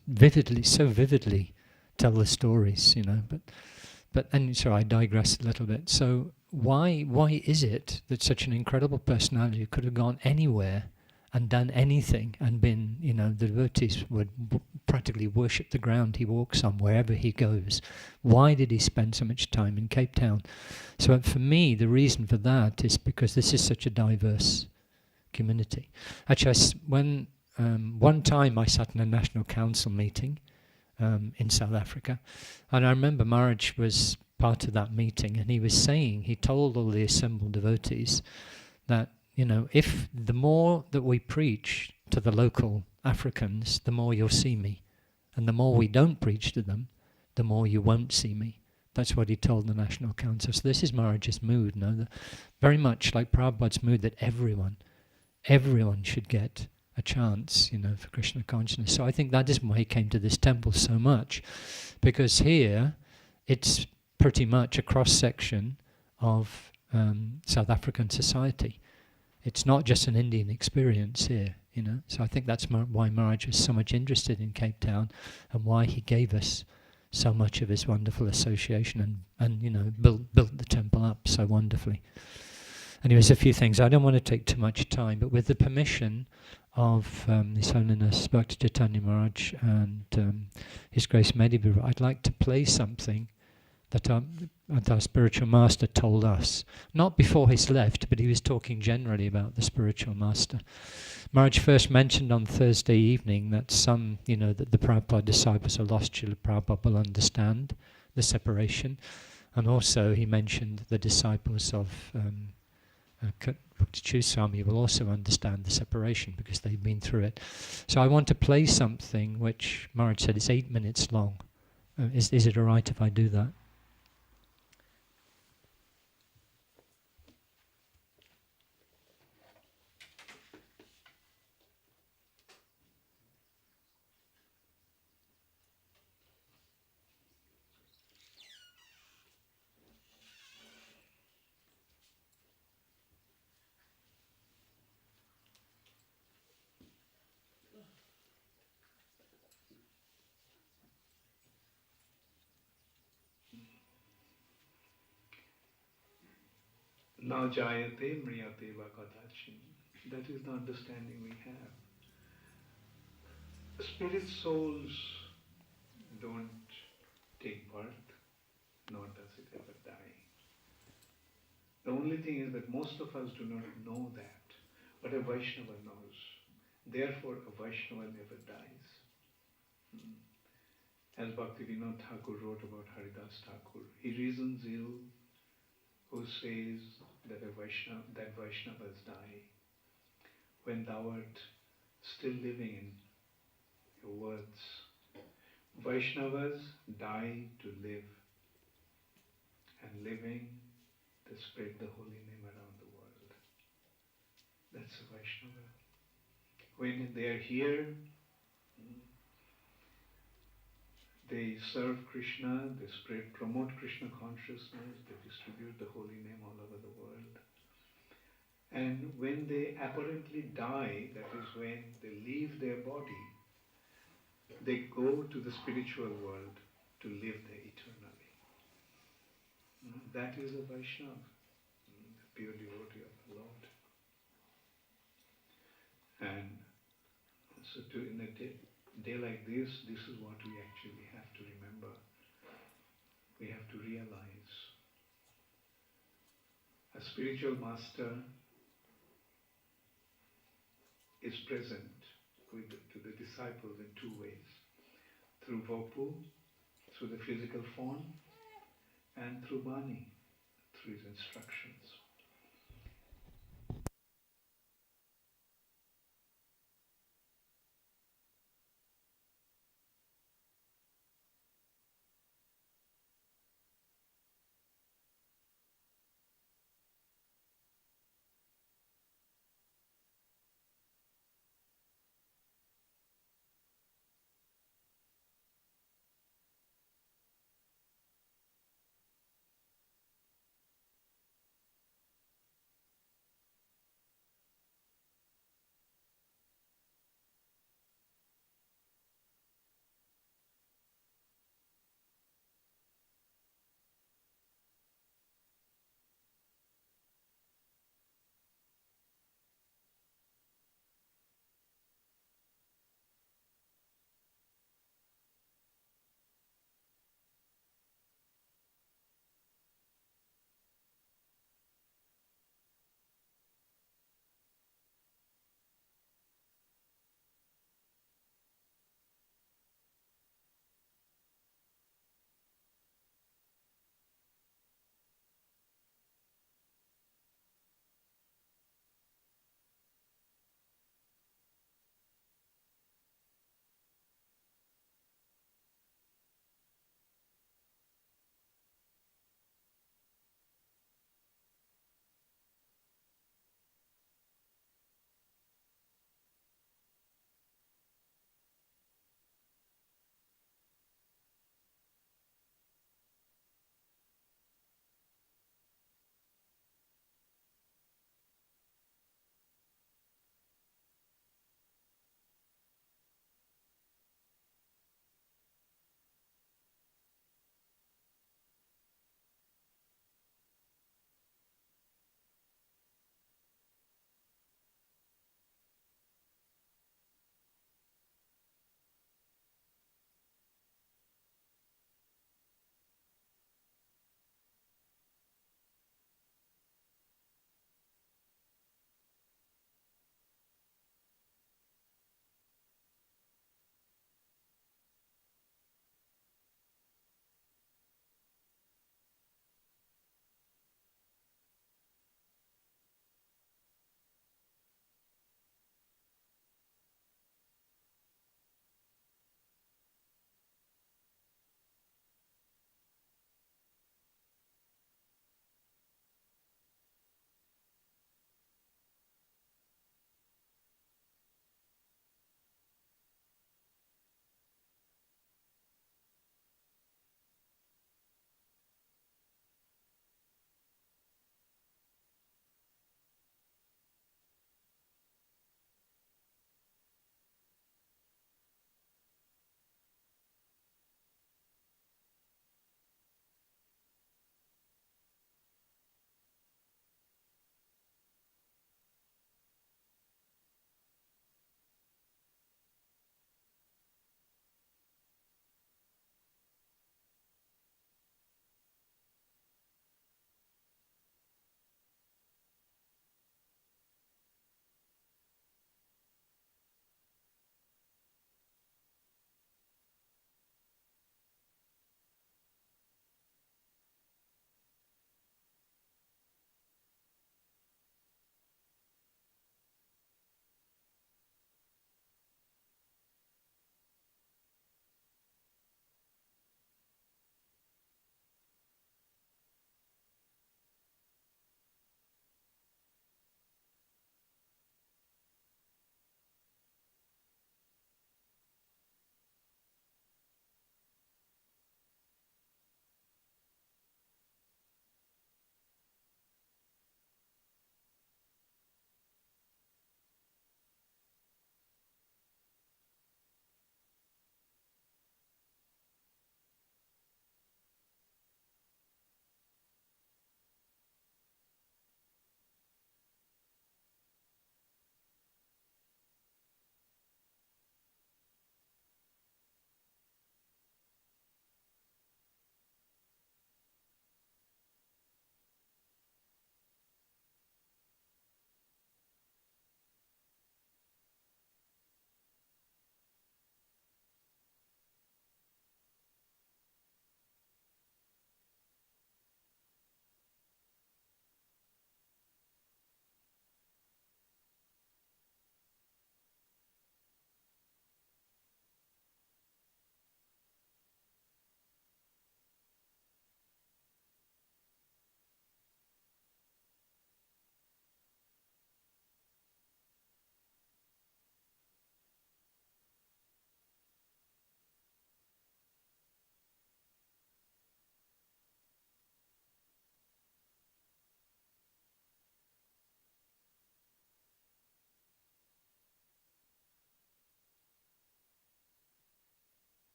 so vividly tell the stories, and so I digress a little bit. So why is it that such an incredible personality could have gone anywhere and done anything and been, the devotees would practically worship the ground he walks on wherever he goes? Why did he spend so much time in Cape Town? So for me, the reason for that is because this is such a diverse community. Actually, one time I sat in a National Council meeting in South Africa, and I remember Maharaj was part of that meeting, and he told all the assembled devotees that, if the more that we preach to the local Africans, the more you'll see me, and the more we don't preach to them, the more you won't see me. That's what he told the National Council. So this is Maharaj's mood, very much like Prabhupada's mood, that everyone should get a chance, for Krishna consciousness. So I think that is why he came to this temple so much, because here it's pretty much a cross-section of South African society. It's not just an Indian experience here, So I think that's why Maharaj was so much interested in Cape Town, and why he gave us so much of his wonderful association and built the temple up so wonderfully. Anyways, a few things. I don't want to take too much time, but with the permission of His Holiness Bhakti Chaitanya Maharaj and His Grace Media, I'd like to play something that our spiritual master told us. Not before he's left, but he was talking generally about the spiritual master. Maharaj first mentioned on Thursday evening that that the Prabhupada disciples of lost Srila Prabhupada will understand the separation. And also he mentioned the disciples of Swami will also understand the separation because they've been through it. So I want to play something which Maharaj said is 8 minutes long. Is it all right if I do that? Na jayate mriyate va kadachin. That is the understanding we have. Spirit souls don't take birth, nor does it ever die. The only thing is that most of us do not know that, but a Vaishnava knows. Therefore, a Vaishnava never dies. As Bhaktivinoda Thakur wrote about Haridas Thakur, he reasons ill who says that Vaishnavas die, when thou art still living in your words. Vaishnavas die to live, and living to spread the holy name around the world. That's a Vaishnava. When they are here, they serve Krishna, they promote Krishna consciousness, they distribute the holy name all over the world. And when they apparently die, that is when they leave their body, they go to the spiritual world to live there eternally. That is a Vaishnava, the pure devotee of the Lord. And so in a day like this is what we actually have to remember. We have to realize a spiritual master is present to the disciples in two ways. through Vopu, through the physical form, and through Bani, through his instructions.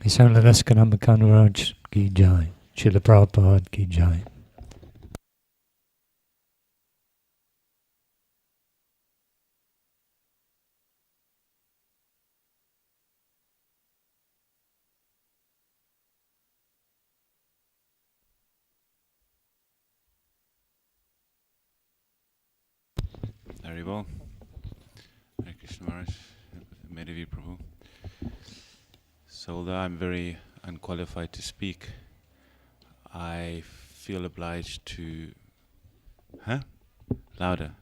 His Holiness Kadamba Kanana ki jai. Srila Prabhupada ki jai. Haribol. Hare Krishna Maharaj. Medevi Prabhu. So although I'm very unqualified to speak, I feel obliged to... Louder.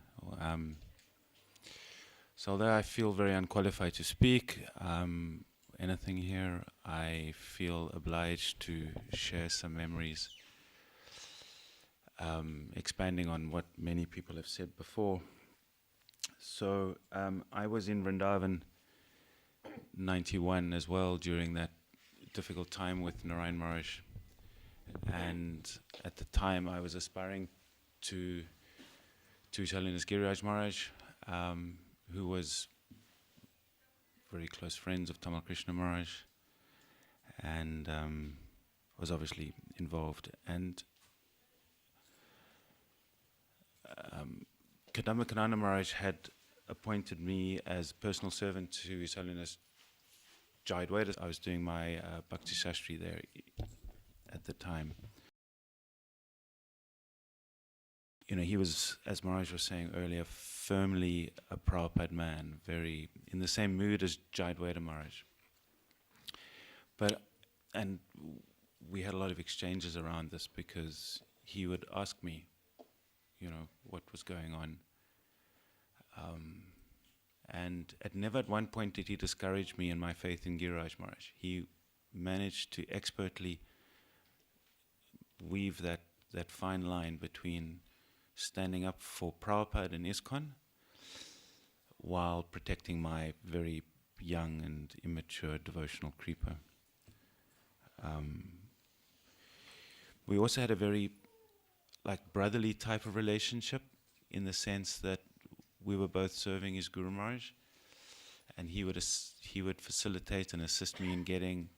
So although I feel very unqualified to speak, anything here, I feel obliged to share some memories, expanding on what many people have said before. So I was in Vrindavan 91 as well during that difficult time with Narayan Maharaj. And at the time I was aspiring to His Holiness Giriraj Maharaj, who was very close friends of Tamal Krishna Maharaj, and was obviously involved. And Kadamba Kanana Maharaj had appointed me as personal servant to His Holiness Jayadvaita. I was doing my Bhakti Shastri there at the time. You know, he was, as Maharaj was saying earlier, firmly a Prabhupada man, very in the same mood as Jayadvaita Maharaj. And we had a lot of exchanges around this, because he would ask me, you know, what was going on. And never at one point did he discourage me in my faith in Giriraj Maharaj. He managed to expertly weave that fine line between standing up for Prabhupada and ISKCON while protecting my very young and immature devotional creeper. We also had a very brotherly type of relationship, in the sense that we were both serving his Guru Maharaj, and he would facilitate and assist me in getting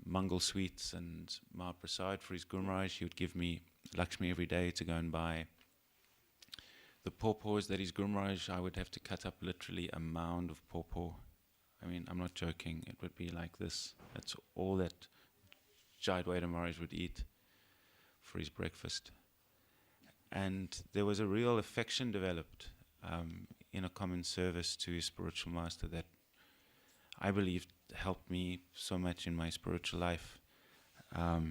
Mangal sweets and Mahaprasad for his Guru Maharaj. He would give me Lakshmi every day to go and buy. The pawpaws that his Guru Maharaj, I would have to cut up literally a mound of pawpaw. I mean, I'm not joking, it would be like this. That's all that Jayadvaita Maharaj would eat for his breakfast. And there was a real affection developed in a common service to his spiritual master that I believe helped me so much in my spiritual life. I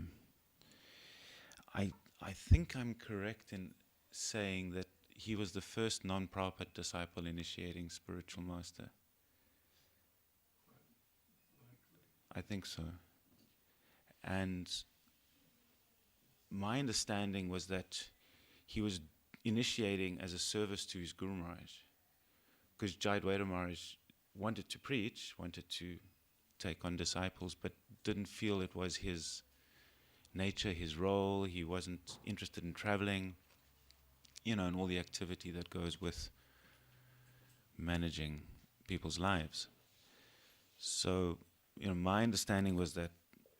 think I'm correct in saying that he was the first non-Prabhupada disciple initiating spiritual master. I think so. And my understanding was that he was initiating as a service to his Guru Maharaj, because Jayadvaita Maharaj wanted to preach, wanted to take on disciples, but didn't feel it was his nature, his role. He wasn't interested in traveling, and all the activity that goes with managing people's lives. So, my understanding was that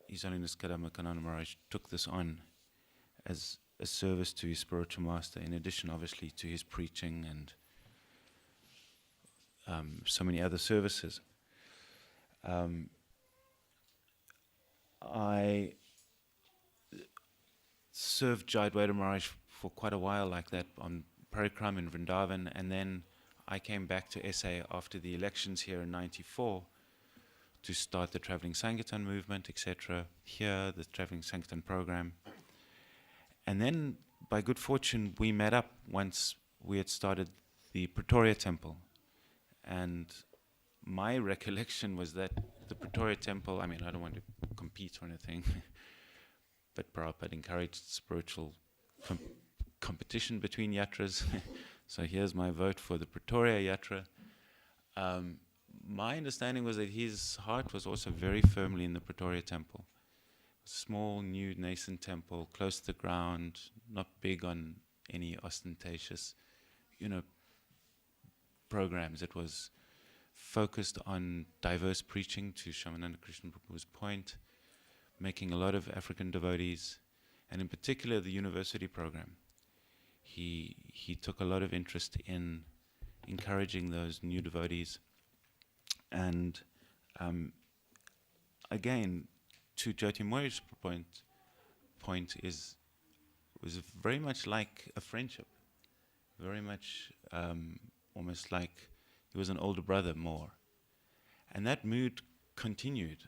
His Holiness Kadamba Kanana Maharaj took this on as a service to his spiritual master, in addition, obviously, to his preaching and so many other services. I served Jayadvaita Maharaj for quite a while like that on Parikram in Vrindavan, and then I came back to SA after the elections here in '94 to start the Traveling Sankirtan movement, etc. Here, the Traveling Sankirtan program. And then, by good fortune, we met up once we had started the Pretoria Temple. And my recollection was that the Pretoria Temple, I mean, I don't want to compete or anything, but Prabhupada encouraged spiritual competition between yatras. So here's my vote for the Pretoria Yatra. My understanding was that his heart was also very firmly in the Pretoria Temple. Small, new, nascent temple, close to the ground, not big on any ostentatious, programs. It was focused on diverse preaching, to Shamananda Krishna Prabhu's point, making a lot of African devotees, and in particular the university program. He took a lot of interest in encouraging those new devotees. And again, to Jyoti Moyer's point was very much like a friendship, very much almost like he was an older brother more. And that mood continued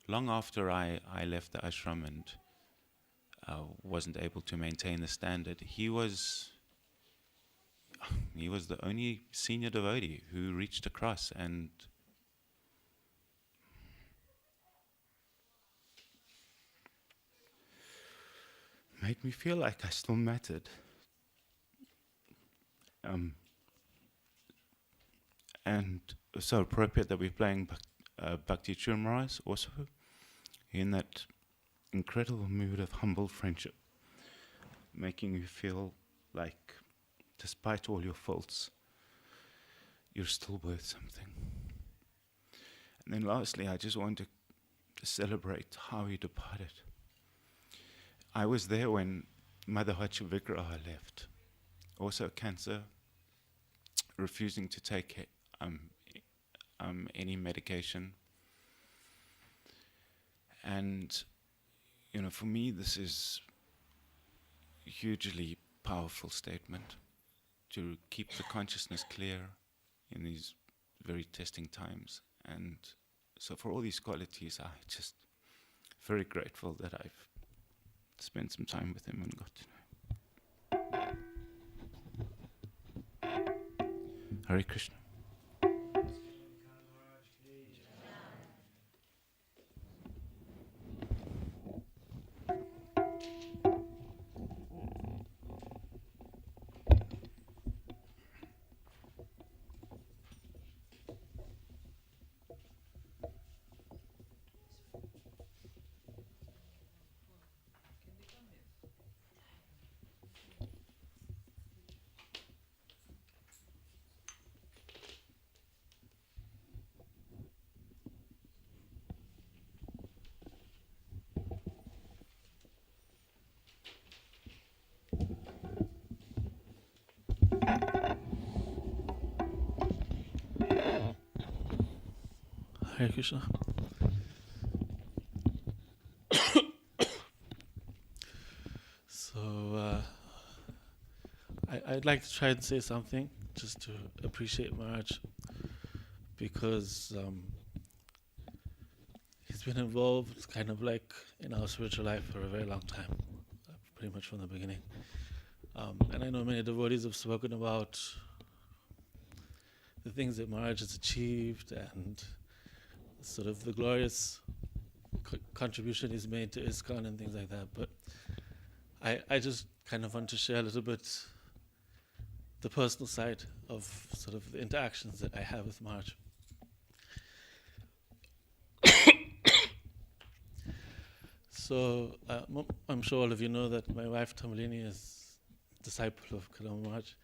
long after I left the ashram and wasn't able to maintain the standard. He was the only senior devotee who reached across and made me feel like I still mattered. And so appropriate that we're playing Bhakti Churmaras also in that incredible mood of humble friendship, making you feel like despite all your faults, you're still worth something. And then lastly, I just want to celebrate how he departed. I was there when Mother Hacha Vigraha left, also cancer, refusing to take any medication. And, for me, this is a hugely powerful statement to keep the consciousness clear in these very testing times. And so for all these qualities, I'm just very grateful that I've spent some time with him and got to know him. Hare Krishna. Hare Krishna. So I'd like to try and say something just to appreciate Maharaj, because he's been involved kind of like in our spiritual life for a very long time, pretty much from the beginning. And I know many devotees have spoken about the things that Maharaj has achieved and sort of the glorious contribution he's made to ISKCON and things like that. But I just kind of want to share a little bit the personal side of sort of the interactions that I have with Maharaj. So I'm sure all of you know that my wife Tamalini is a disciple of Kadamba Maharaj.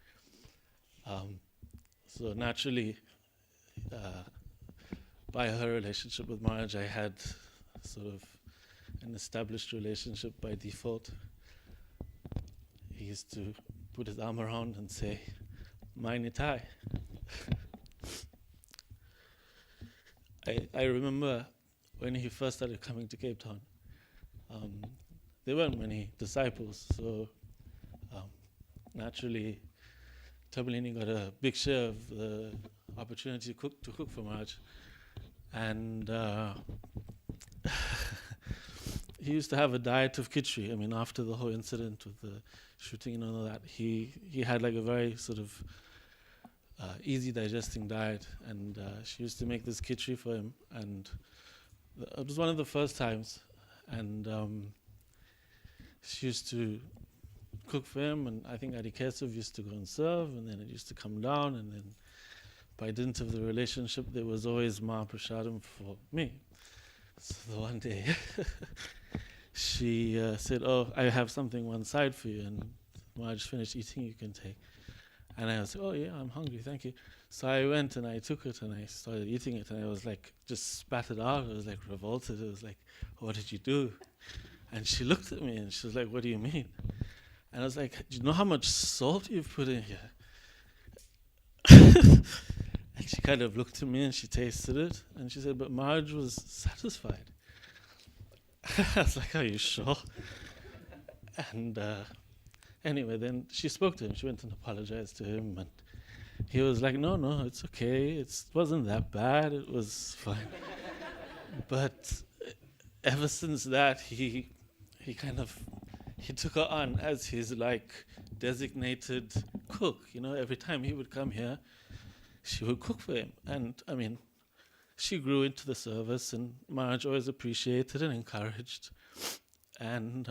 So naturally, by her relationship with Maharaj, I had sort of an established relationship by default. He used to put his arm around and say, "My Nitai." I remember when he first started coming to Cape Town, there weren't many disciples, so naturally, Tabalini got a big share of the opportunity to cook for Maharaj. And he used to have a diet of khichdi. I mean, after the whole incident with the shooting and all that, he had like a very sort of easy digesting diet. And she used to make this khichdi for him. And it was one of the first times. And she used to cook for him. And I think Adi Keshav used to go and serve. And then it used to come down. And then by dint of the relationship, there was always Mahaprasadam for me. So the one day, she said, "Oh, I have something one side for you, and when I just finished eating, you can take." And I was like, oh yeah, I'm hungry, thank you. So I went and I took it and I started eating it, and I was like, just spat it out. I was like revolted. It was like, what did you do? And she looked at me and she was like, what do you mean? And I was like, do you know how much salt you've put in here? And she kind of looked at me and she tasted it and she said, but Marge was satisfied. I was like, are you sure? And anyway, then she spoke to him. She went and apologized to him, and he was like, no, it's okay. It wasn't that bad. It was fine. But ever since that, he took her on as his like designated cook. You know, every time he would come here, she would cook for him. And I mean, she grew into the service, and Marge always appreciated and encouraged. And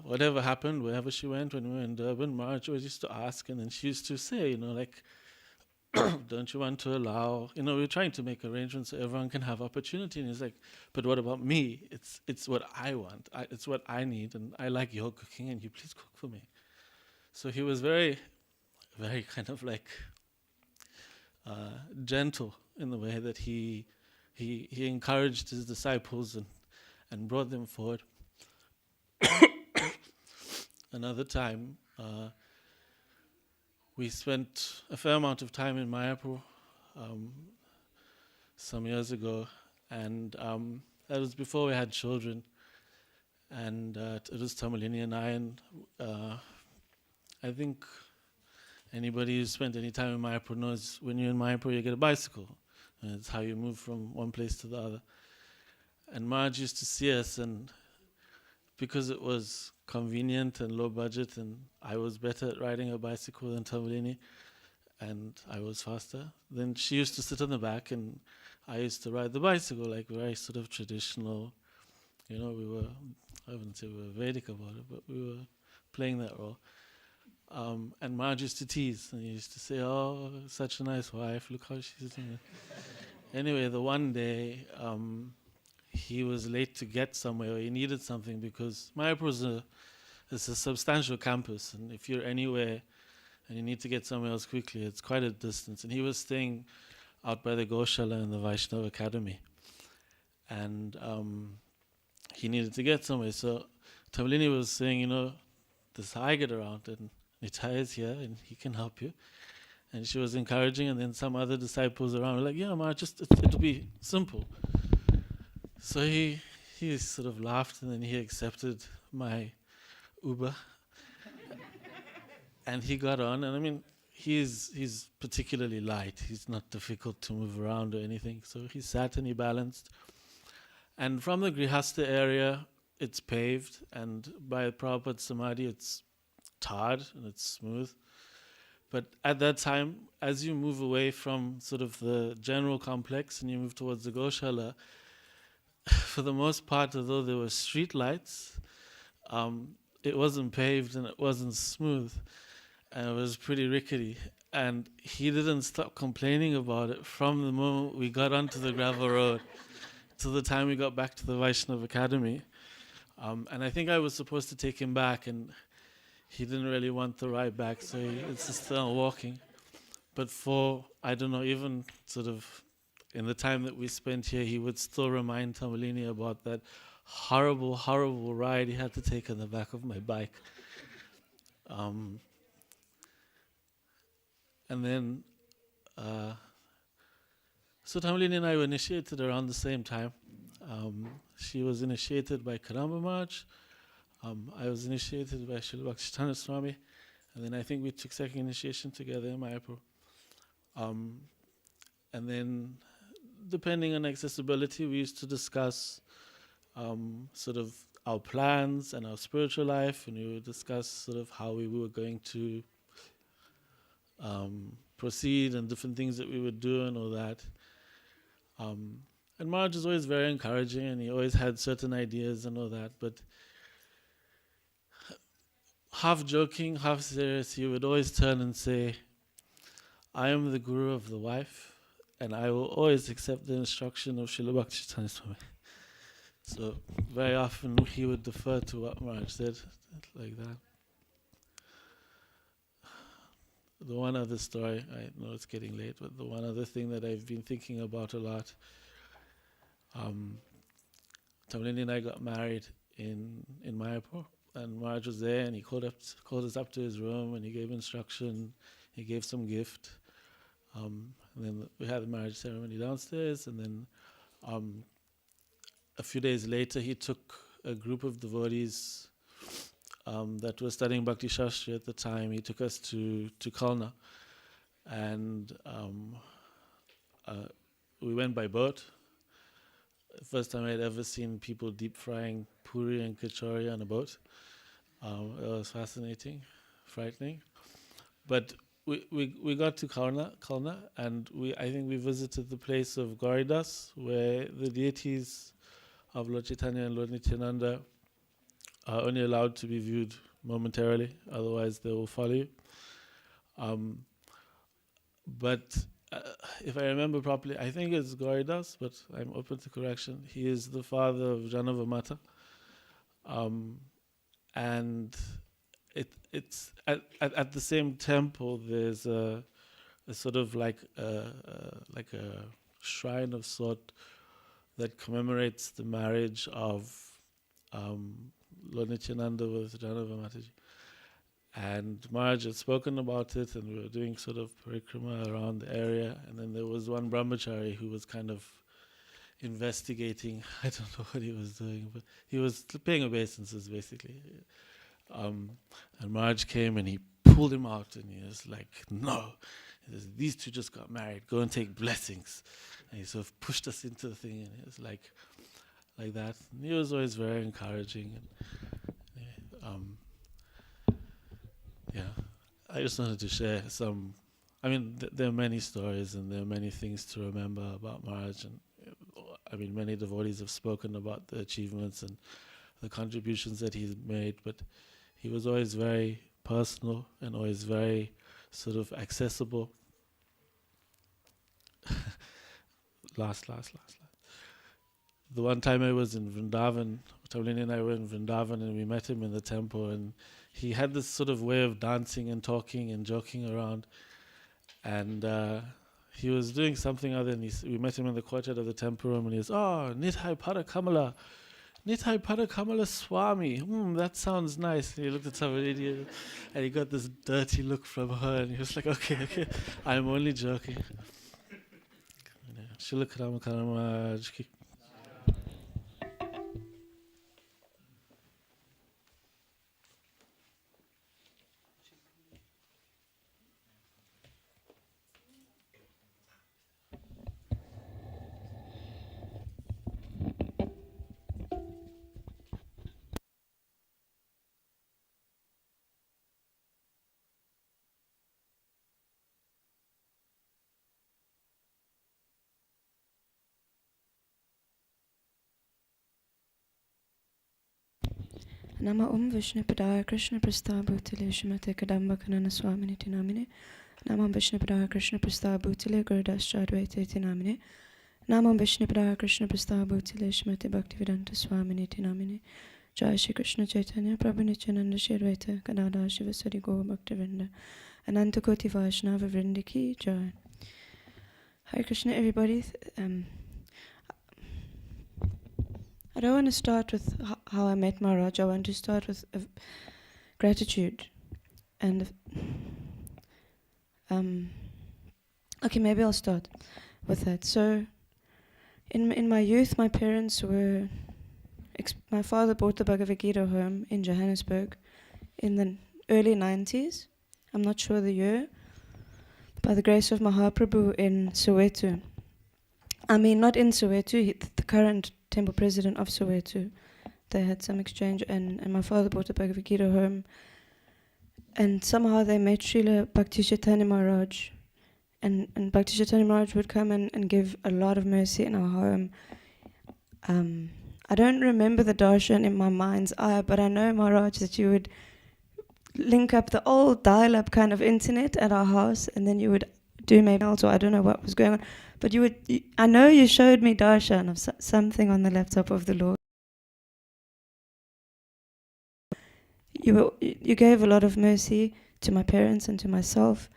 whatever happened, wherever she went, when we were in Durban, Marge always used to ask, and then she used to say, you know, like, don't you want to allow, you know, we're trying to make arrangements so everyone can have opportunity. And he's like, but what about me? It's what I want. It's what I need, and I like your cooking, and you please cook for me. So he was very, very kind of like gentle in the way that he encouraged his disciples and brought them forward. Another time, we spent a fair amount of time in Mayapur some years ago, and that was before we had children. And it was Tamalini and I, and I think anybody who's spent any time in Mayapur knows when you're in Mayapur, you get a bicycle. And it's how you move from one place to the other. And Marge used to see us, and because it was convenient and low budget, and I was better at riding a bicycle than Tamalini, and I was faster, then she used to sit on the back, and I used to ride the bicycle, like very sort of traditional. You know, I wouldn't say we were Vedic about it, but we were playing that role. And Marge used to tease, and he used to say, oh, such a nice wife, look how she's doing it. Anyway, the one day, he was late to get somewhere, or he needed something, because Mayapur is a substantial campus, and if you're anywhere and you need to get somewhere else quickly, it's quite a distance. And he was staying out by the Goshala in the Vaishnava Academy. And he needed to get somewhere. So Tamalini was saying, you know, this is how I get around, and Nitai is here, and he can help you. And she was encouraging, and then some other disciples around were like, yeah, Ma, it'll be simple. So he sort of laughed, and then he accepted my Uber. And he got on, and I mean, he's particularly light. He's not difficult to move around or anything. So he sat and he balanced. And from the Grihastha area, it's paved, and by Prabhupada Samadhi, it's tarred and it's smooth. But at that time, as you move away from sort of the general complex and you move towards the Goshala, for the most part, although there were street lights, it wasn't paved and it wasn't smooth, and it was pretty rickety. And he didn't stop complaining about it from the moment we got onto the gravel road to the time we got back to the Vaishnava Academy. And I think I was supposed to take him back, and he didn't really want the ride back, so he insisted on walking. But for, I don't know, even sort of in the time that we spent here, he would still remind Tamalini about that horrible, horrible ride he had to take on the back of my bike. And then, so Tamalini and I were initiated around the same time. She was initiated by Kadamba Maharaj. I was initiated by Srila Bhakti Swami, and then I think we took second initiation together in Mayapur. And then, depending on accessibility, we used to discuss sort of our plans and our spiritual life, and we would discuss sort of how we were going to proceed and different things that we would do and all that. And Maharaj is always very encouraging, and he always had certain ideas and all that, but half joking, half serious, he would always turn and say, I am the guru of the wife, and I will always accept the instruction of Srila Bhakti Swami. So very often he would defer to what Maharaj said, like that. the one other story, I know it's getting late, but the one other thing that I've been thinking about a lot, Tamlini and I got married in Mayapur, and Maharaj was there, and he called us up to his room, and he gave instruction, he gave some gift, and then we had the marriage ceremony downstairs, and then a few days later he took a group of devotees that were studying Bhakti Shastri at the time. He took us to Kanana, and we went by boat. First time I'd ever seen people deep frying puri and kachori on a boat. It was fascinating, frightening. But we got to Kanana, and I think we visited the place of Gauridas, where the deities of Lord Chaitanya and Lord Nityananda are only allowed to be viewed momentarily, otherwise they will follow you. But if I remember properly, I think it's Gauridas, but I'm open to correction. He is the father of Janava Mata. And it's at the same temple, there's a sort of like a shrine of sort that commemorates the marriage of Lord Nityananda with Janava Mataji. And Maharaj had spoken about it, and we were doing sort of parikrama around the area, and then there was one brahmachari who was kind of investigating. I don't know what he was doing, but he was paying obeisances basically. And Maharaj came and he pulled him out, and he was like, no, he says, these two just got married, go and take blessings. And he sort of pushed us into the thing, and it was like that. And he was always very encouraging. And, yeah, I just wanted to share some. I mean, there are many stories and there are many things to remember about Maharaj. And I mean, many devotees have spoken about the achievements and the contributions that he's made, but he was always very personal and always very sort of accessible. Last. The one time I was in Vrindavan, Tamlini and I were in Vrindavan, and we met him in the temple, and he had this sort of way of dancing and talking and joking around, and he was doing something other than we met him in the courtyard of the temple room, and he was, oh, Nithai Parakamala Swami, that sounds nice. And he looked at somebody, and he got this dirty look from her, and he was like, okay, I'm only joking. Srila Kadamba Maharaj ki. Nama Vishnu Padaya Krishna Prastha Bhutile Shrimate Kadamba Kanana Swami Niti Namine. Nama Vishnu Padaya Krishna Prastha Bhutile Gurudas Chadvaite Namine. Nama Vishnu Padaya Krishna Prastha Bhutile Shrimate Bhaktivedanta Swami Niti Namine. Jai Shri Krishna Chaitanya Prabhu Nityananda Shri Advaita Kadada Shiva Sari Gaur Bhaktivinoda Ananta Koti Vaishnava Vrinda Ki Jai. Hare Krishna, everybody. I don't want to start with how I met Maharaj. I want to start with gratitude. And okay, maybe I'll start with that. So, in my youth, my parents were. My father brought the Bhagavad Gita home in Johannesburg in the early 90s. I'm not sure the year. By the grace of Mahaprabhu in Soweto. I mean, not in Soweto, the current temple president of Soweto. They had some exchange, and my father brought the Bhagavad Gita home. And somehow they met Srila Bhakti Chaitanya Maharaj. And Bhakti Chaitanya Maharaj would come and give a lot of mercy in our home. I don't remember the darshan in my mind's eye, but I know, Maharaj, that you would link up the old dial-up kind of internet at our house, and then you would do maybe also, I don't know what was going on, but I know you showed me darshan of something on the laptop of the Lord. You gave a lot of mercy to my parents and to myself,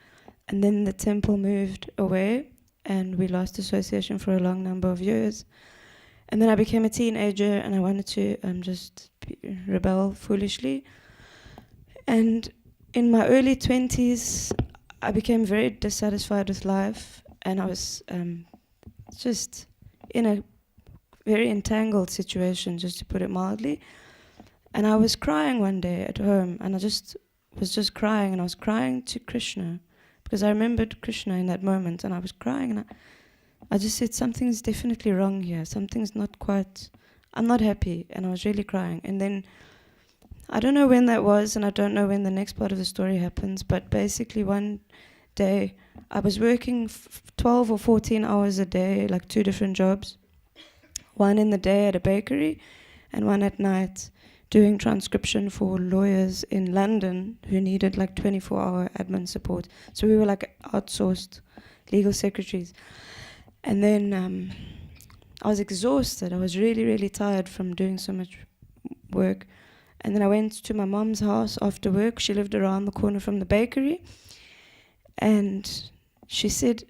And then the temple moved away, and we lost association for a long number of years. And then I became a teenager, and I wanted to rebel foolishly. And in my early 20s, I became very dissatisfied with life, and I was just in a very entangled situation, just to put it mildly. And I was crying one day at home, and I was just crying, and I was crying to Krishna, because I remembered Krishna in that moment, and I was crying, and I just said, something's definitely wrong here. Something's not quite, I'm not happy, and I was really crying. And then, I don't know when that was, and I don't know when the next part of the story happens, but basically one day, I was working 12 or 14 hours a day, like 2 different jobs. One in the day at a bakery, and one at night doing transcription for lawyers in London who needed like 24-hour admin support. So we were like outsourced legal secretaries. And then I was exhausted. I was really, really tired from doing so much work. And then I went to my mom's house after work. She lived around the corner from the bakery. And she said,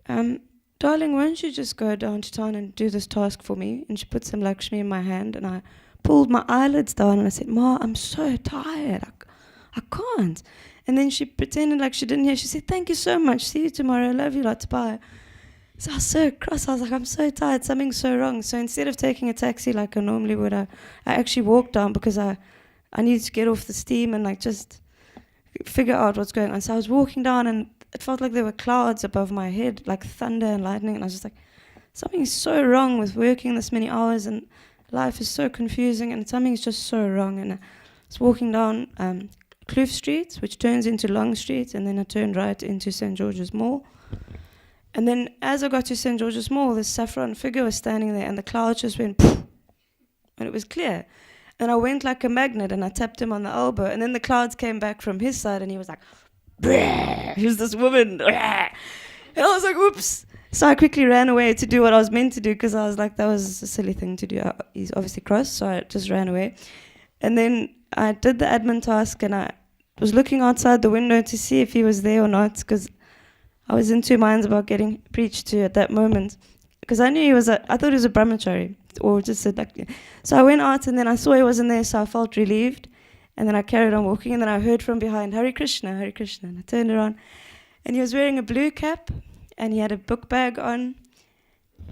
darling, why don't you just go down to town and do this task for me? And she put some Lakshmi in my hand, and I pulled my eyelids down and I said, Ma, I'm so tired. I can't. And then she pretended like she didn't hear. She said, thank you so much. See you tomorrow. Love you lots. Bye. So I was so cross. I was like, I'm so tired. Something's so wrong. So instead of taking a taxi like I normally would, I actually walked down because I needed to get off the steam and like just figure out what's going on. So I was walking down, and it felt like there were clouds above my head, like thunder and lightning. And I was just like, something is so wrong with working this many hours, and life is so confusing, and something is just so wrong. And I was walking down Kloof Street, which turns into Long Street, and then I turned right into St. George's Mall. And then as I got to St. George's Mall, this saffron figure was standing there, and the clouds just went poof, and it was clear. And I went like a magnet, and I tapped him on the elbow, and then the clouds came back from his side, and he was like, who's this woman? And I was like, whoops. So I quickly ran away to do what I was meant to do, because I was like, that was a silly thing to do. He's obviously cross, so I just ran away. And then I did the admin task, and I was looking outside the window to see if he was there or not, because I was in 2 minds about getting preached to at that moment, because I knew I thought he was a brahmachari, or just said like. So I went out, and then I saw he wasn't there, so I felt relieved, and then I carried on walking, and then I heard from behind, Hare Krishna, Hare Krishna, and I turned around, and he was wearing a blue cap, and he had a book bag on,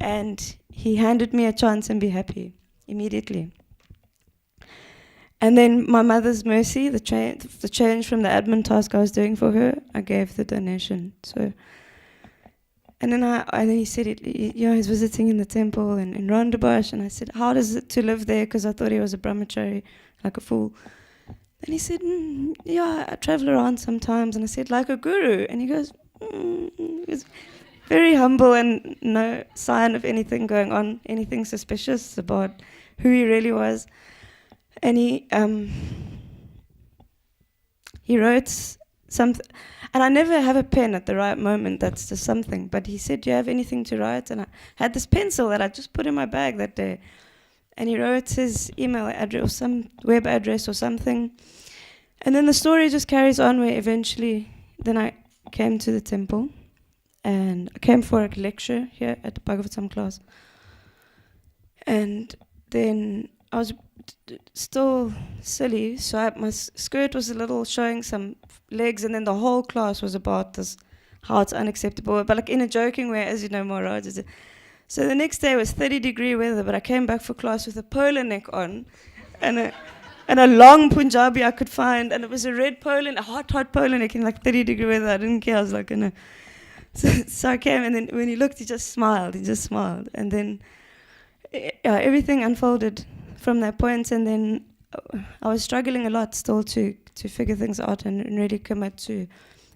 and he handed me a chant and be happy immediately. And then my mother's mercy, the change from the admin task I was doing for her, I gave the donation. So, and then he said, he's visiting in the temple in Rondebosch, and I said, how does it to live there? Because I thought he was a brahmachari, like a fool. And he said, I travel around sometimes. And I said, like a guru? And he goes, he was very humble, and no sign of anything going on, anything suspicious about who he really was. And he wrote something, and I never have a pen at the right moment, that's just something. But he said, do you have anything to write? And I had this pencil that I just put in my bag that day. And he wrote his email address or some web address or something. And then the story just carries on, where eventually then I came to the temple, and I came for a lecture here at the Bhagavatam class. And then I was still silly, so my skirt was a little showing some legs, and then the whole class was about this, how it's unacceptable, but like in a joking way, as you know, Maharaj. So the next day was 30-degree weather, but I came back for class with a polo neck on, and a long Punjabi I could find, and it was a red polo, a hot polo neck in like 30-degree weather. I didn't care. I was like, no. So I came, and then when he looked, he just smiled, and then everything unfolded from that point. And then I was struggling a lot still to figure things out and really commit to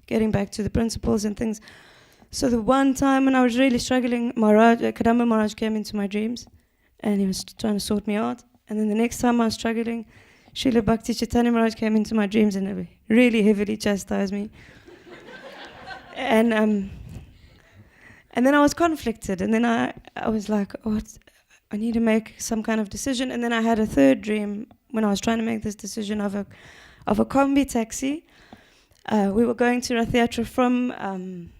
getting back to the principles and things. So the one time when I was really struggling, Kadamba Maharaj came into my dreams, and he was trying to sort me out. And then the next time I was struggling, Srila Bhakti Chaitanya Maharaj came into my dreams and really heavily chastised me. And then I was conflicted, and then I was like, I need to make some kind of decision. And then I had a third dream when I was trying to make this decision of a combi taxi, we were going to Rath Yatra from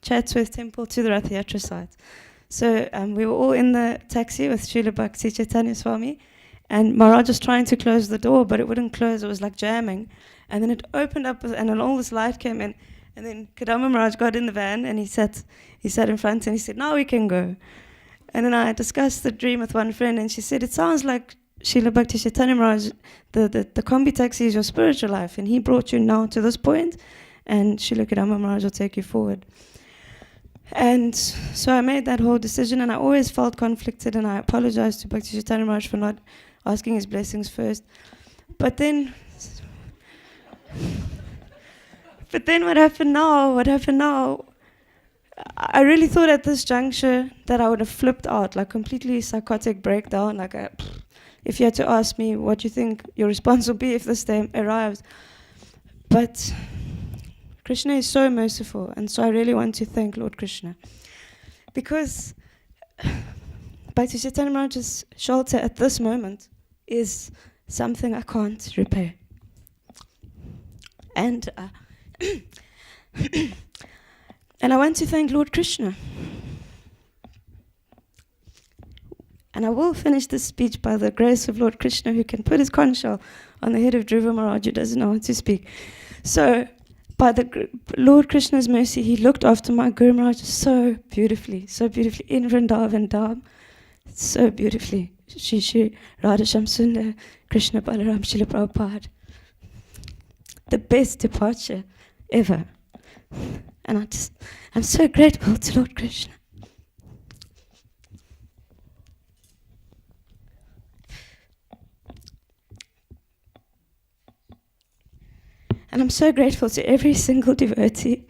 Chatsworth Temple to the Rath Yatra site. So we were all in the taxi with Srila Bhakti Chaitanya Swami, and Maharaj was trying to close the door, but it wouldn't close. It was like jamming. And then it opened up, and then all this light came in. And then Kadamba Maharaj got in the van, and he sat in front, and he said, "Now we can go." And then I discussed the dream with one friend, and she said, "It sounds like Srila Bhakti Chaitanya Maharaj, the combi taxi is your spiritual life, and he brought you now to this point, and Srila Kadamba Maharaj will take you forward." And so I made that whole decision, and I always felt conflicted, and I apologized to Bhakti Chaitanya Maharaj for not asking his blessings first. But then what happened now, I really thought at this juncture that I would have flipped out, like completely psychotic breakdown, like if you had to ask me what you think your response will be if this day arrives. But Krishna is so merciful, and so I really want to thank Lord Krishna. Because Bhakti Chaitanya Maharaj's shelter at this moment is something I can't repay. And and I want to thank Lord Krishna. And I will finish this speech by the grace of Lord Krishna, who can put his conch shell on the head of Dhruva Maharaj, who doesn't know how to speak. So, by the Lord Krishna's mercy, he looked after my Guru Maharaj so beautifully, in Vrindavan Dham, so beautifully. Shri Shri Radha Shamsundar, Krishna Balaram Srila Prabhupada. The best departure ever. And I'm so grateful to Lord Krishna. And I'm so grateful to every single devotee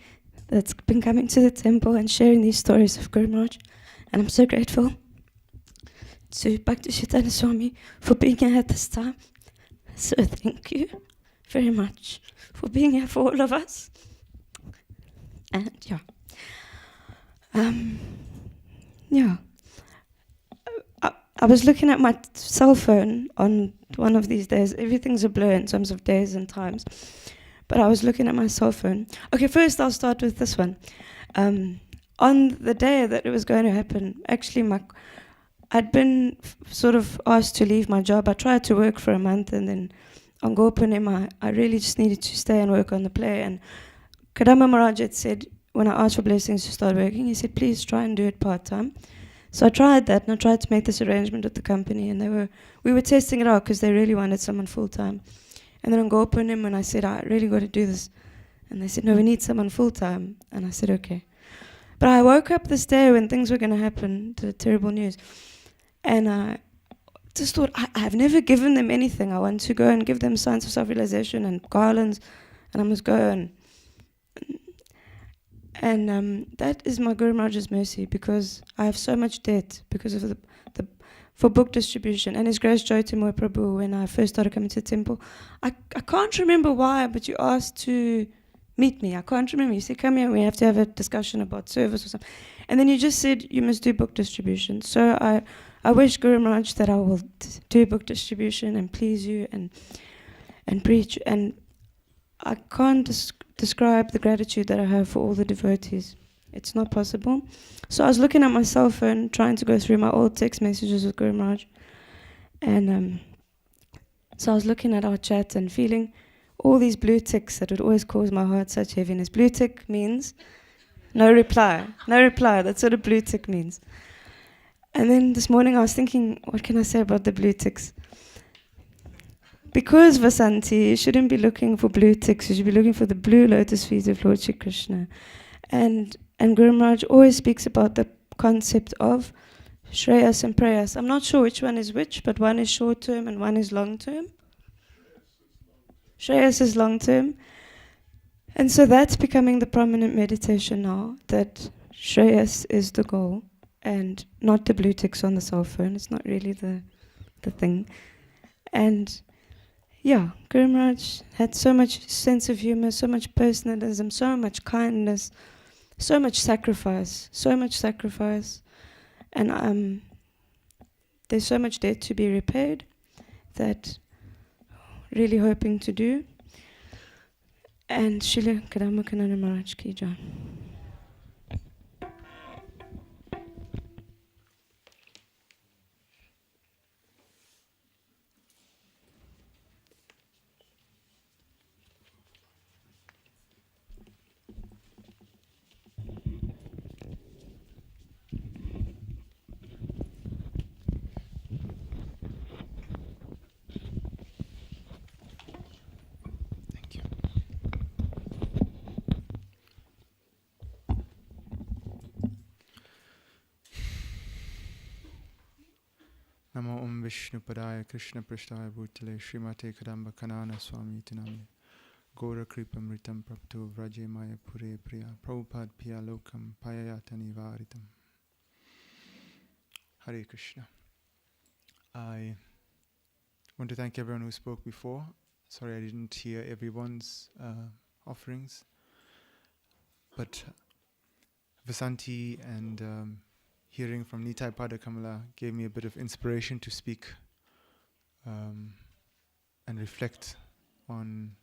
that's been coming to the temple and sharing these stories of Guru Maharaj. And I'm so grateful to Bhakti Chaitanya Swami for being here at this time. So thank you very much for being here for all of us. And I was looking at my cell phone on one of these days. Everything's a blur in terms of days and times. But I was looking at my cell phone. Okay, first I'll start with this one. On the day that it was going to happen, actually I'd been sort of asked to leave my job. I tried to work for a month, and then on Gopanim, I really just needed to stay and work on the play. And Kadamba Maharaj had said, when I asked for blessings to start working, he said, please try and do it part-time. So I tried that, and I tried to make this arrangement with the company, and we were testing it out because they really wanted someone full-time. And then on Gopanim, when I said, I really got to do this, and they said, no, we need someone full-time. And I said, okay. But I woke up this day when things were going to happen, the terrible news, and I just thought, I've never given them anything. I want to go and give them signs of self-realization and garlands, and I must go and that is my Guru Maharaj's mercy, because I have so much debt because of for book distribution. And His Grace Jyotirmoy Prabhu, when I first started coming to the temple, I can't remember why, but you asked to meet me. I can't remember. You said, come here, we have to have a discussion about service or something. And then you just said, you must do book distribution. So I wish Guru Maharaj that I will do book distribution and please you and preach. And I can't describe the gratitude that I have for all the devotees. It's not possible. So I was looking at my cell phone, trying to go through my old text messages with Guru Maharaj. And so I was looking at our chat and feeling all these blue ticks that would always cause my heart such heaviness. Blue tick means no reply. No reply. That's what a blue tick means. And then this morning I was thinking, what can I say about the blue ticks? Because Vasanti, you shouldn't be looking for blue ticks. You should be looking for the blue lotus feet of Lord Shri Krishna. And Guru Maharaj always speaks about the concept of Shreyas and Prayas. I'm not sure which one is which, but one is short term and one is long term. Shreyas is long term. And so that's becoming the prominent meditation now, that Shreyas is the goal and not the blue ticks on the cell phone. It's not really the thing. And yeah, Guru Maharaj had so much sense of humor, so much personalism, so much kindness, so much sacrifice. And there's so much debt to be repaired that really hoping to do. And Srila Kadamba Kanana Maharaj Ki Jai. Thank you. Namo Om Vishnu Padaya Krishna Prishtaya Bhutale Srimate Kadamba Kanana Swami Tinamne Gora Kripam Ritam Prapto Vraje Maya Pure Priya Prabhupada Piya Lokam Payayatani Varitam. Hare Krishna. I want to thank everyone who spoke before. Sorry I didn't hear everyone's offerings. But Vasanti and hearing from Nitai Pada Kamala gave me a bit of inspiration to speak and reflect on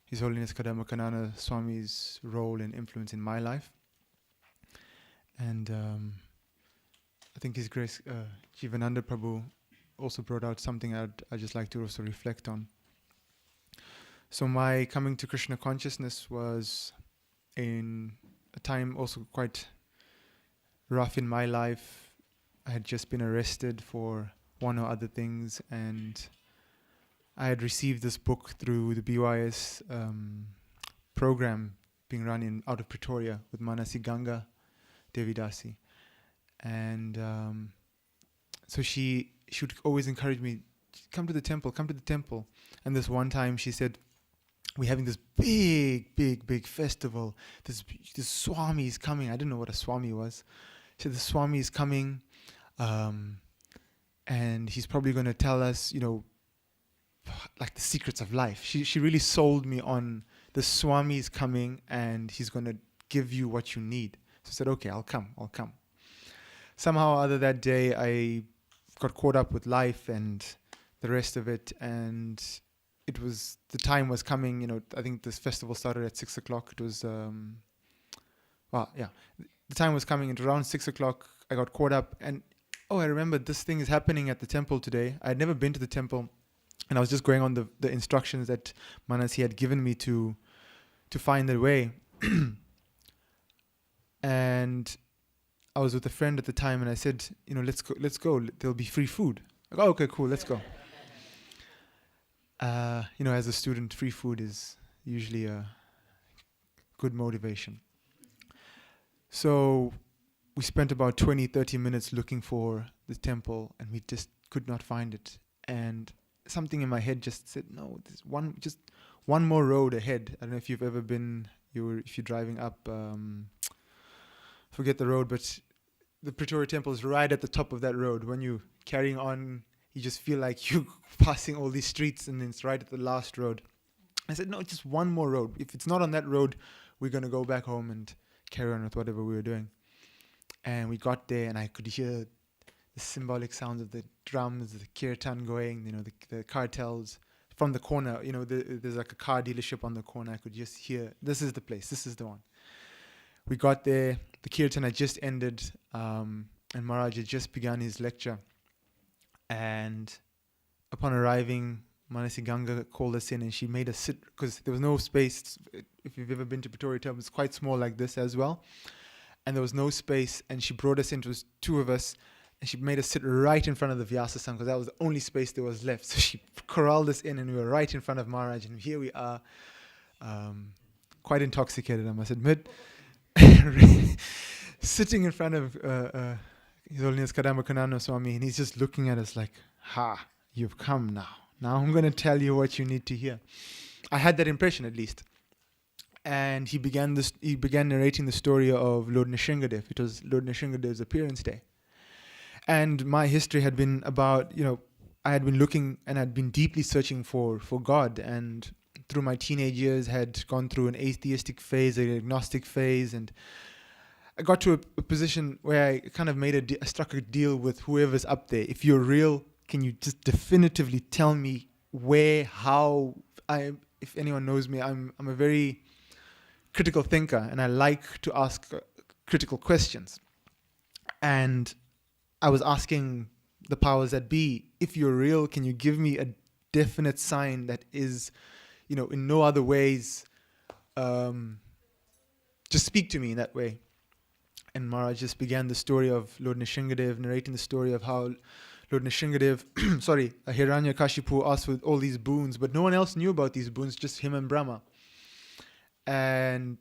His Holiness Kadamba Kanana Swami's role and influence in my life. And I think His Grace Jivananda Prabhu also brought out something I'd just like to also reflect on. So my coming to Krishna consciousness was in a time also quite rough in my life. I had just been arrested for one or other things, and I had received this book through the BCAIS program being run out of Pretoria with Manasi Ganga Devidasi. And so she would always encourage me, come to the temple. And this one time she said, we're having this big festival. This Swami is coming. I didn't know what a Swami was. She said, the Swami is coming, and he's probably going to tell us, like the secrets of life. She really sold me on the Swami is coming and he's going to give you what you need. So I said, okay, I'll come. Somehow or other that day, I got caught up with life and the rest of it, and the time was coming. I think this festival started at 6 o'clock. It was, the time was coming, and around 6 o'clock, I got caught up, and I remember this thing is happening at the temple today. I had never been to the temple, and I was just going on the instructions that Manasi had given me to find the way. And I was with a friend at the time, and I said, let's go. There'll be free food. I go, okay, cool, let's go. As a student, free food is usually a good motivation. So we spent about 20-30 minutes looking for the temple, and we just could not find it. And something in my head just said, no, there's one more road ahead. I don't know if you've ever been, if you're driving up, forget the road, but the Pretoria temple is right at the top of that road. When you're carrying on, you just feel like you're passing all these streets, and it's right at the last road. I said, no, just one more road. If it's not on that road, we're going to go back home and carry on with whatever we were doing. And we got there, and I could hear the symbolic sounds of the drums, the kirtan going, the cartels from the corner. There's like a car dealership on the corner. I could just hear, this is the place, this is the one. We got there, the kirtan had just ended, and Maharaj had just begun his lecture. And upon arriving, Manasi Ganga called us in, and she made us sit, because there was no space. If you've ever been to Pretoria Temple, it's quite small like this as well. And there was no space, and she brought us in, it was two of us, and she made us sit right in front of the Vyasa Sangha, because that was the only space there was left. So she corralled us in, and we were right in front of Maharaj, and here we are, quite intoxicated, I must admit, sitting in front of His Holiness Kadamba Kanana Swami, and he's just looking at us like, you've come now. Now I'm going to tell you what you need to hear. I had that impression, at least. And he began narrating the story of Lord Nrsingadev. It was Lord Nrsingadev's appearance day. And my history had been about, I had been looking and had been deeply searching for God. And through my teenage years had gone through an atheistic phase, an agnostic phase. And I got to a position where I kind of I struck a deal with whoever's up there. If you're real, can you just definitively tell me where, how if anyone knows me, I'm a very critical thinker, and I like to ask critical questions. And I was asking the powers that be, if you're real, can you give me a definite sign that is, in no other ways, just speak to me in that way. And Maharaj just began the story of Lord Nishingadev, narrating the story of how Lord Nishingadev, Hiranyakashipu asked for all these boons, but no one else knew about these boons, just him and Brahma. And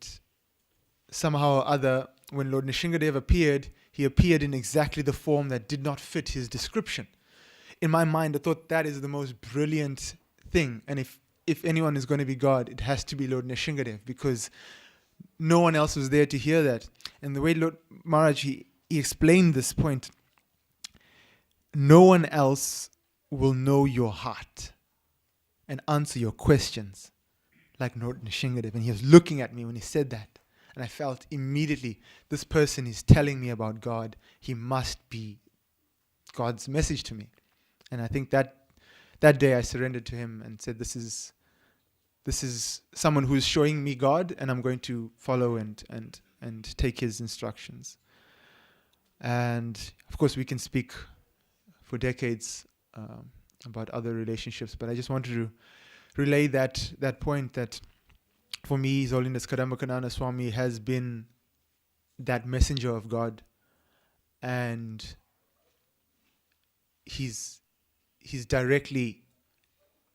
somehow or other, when Lord Nishingadev appeared, he appeared in exactly the form that did not fit his description. In my mind, I thought that is the most brilliant thing. And if anyone is going to be God, it has to be Lord Nishingadev, because no one else was there to hear that. And the way Lord Maharaj, he explained this point, no one else will know your heart and answer your questions like Lord Nishingadev. And he was looking at me when he said that. And I felt immediately, this person is telling me about God. He must be God's message to me. And I think that day I surrendered to him and said, this is someone who is showing me God, and I'm going to follow and take his instructions. And of course, we can speak for decades about other relationships, but I just wanted to relay that point that for me, His Holiness Kadamba Kanana Swami has been that messenger of God, and he's directly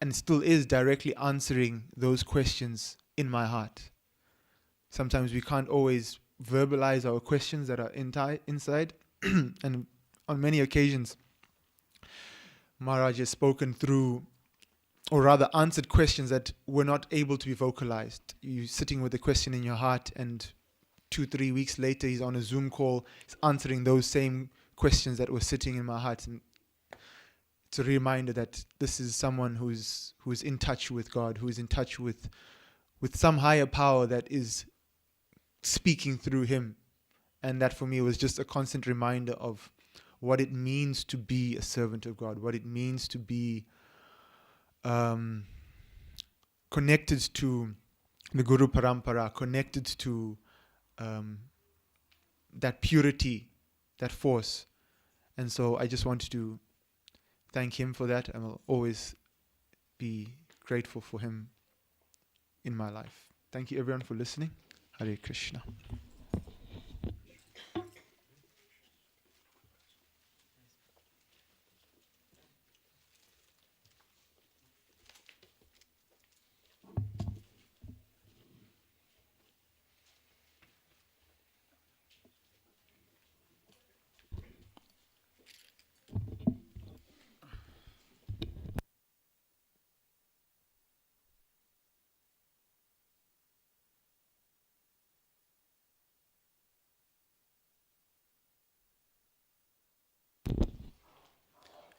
and still is directly answering those questions in my heart. Sometimes we can't always verbalize our questions that are inside, and on many occasions, Maharaj has spoken through, or rather answered questions that were not able to be vocalized. You're sitting with a question in your heart, and 2-3 weeks later, he's on a Zoom call, he's answering those same questions that were sitting in my heart. And it's a reminder that this is someone who's in touch with God, who is in touch with some higher power that is speaking through him. And that for me was just a constant reminder of what it means to be a servant of God, what it means to be connected to the Guru Parampara, connected to that purity, that force. And so I just wanted to thank him for that, and will always be grateful for him in my life. Thank you everyone for listening. Hare Krishna.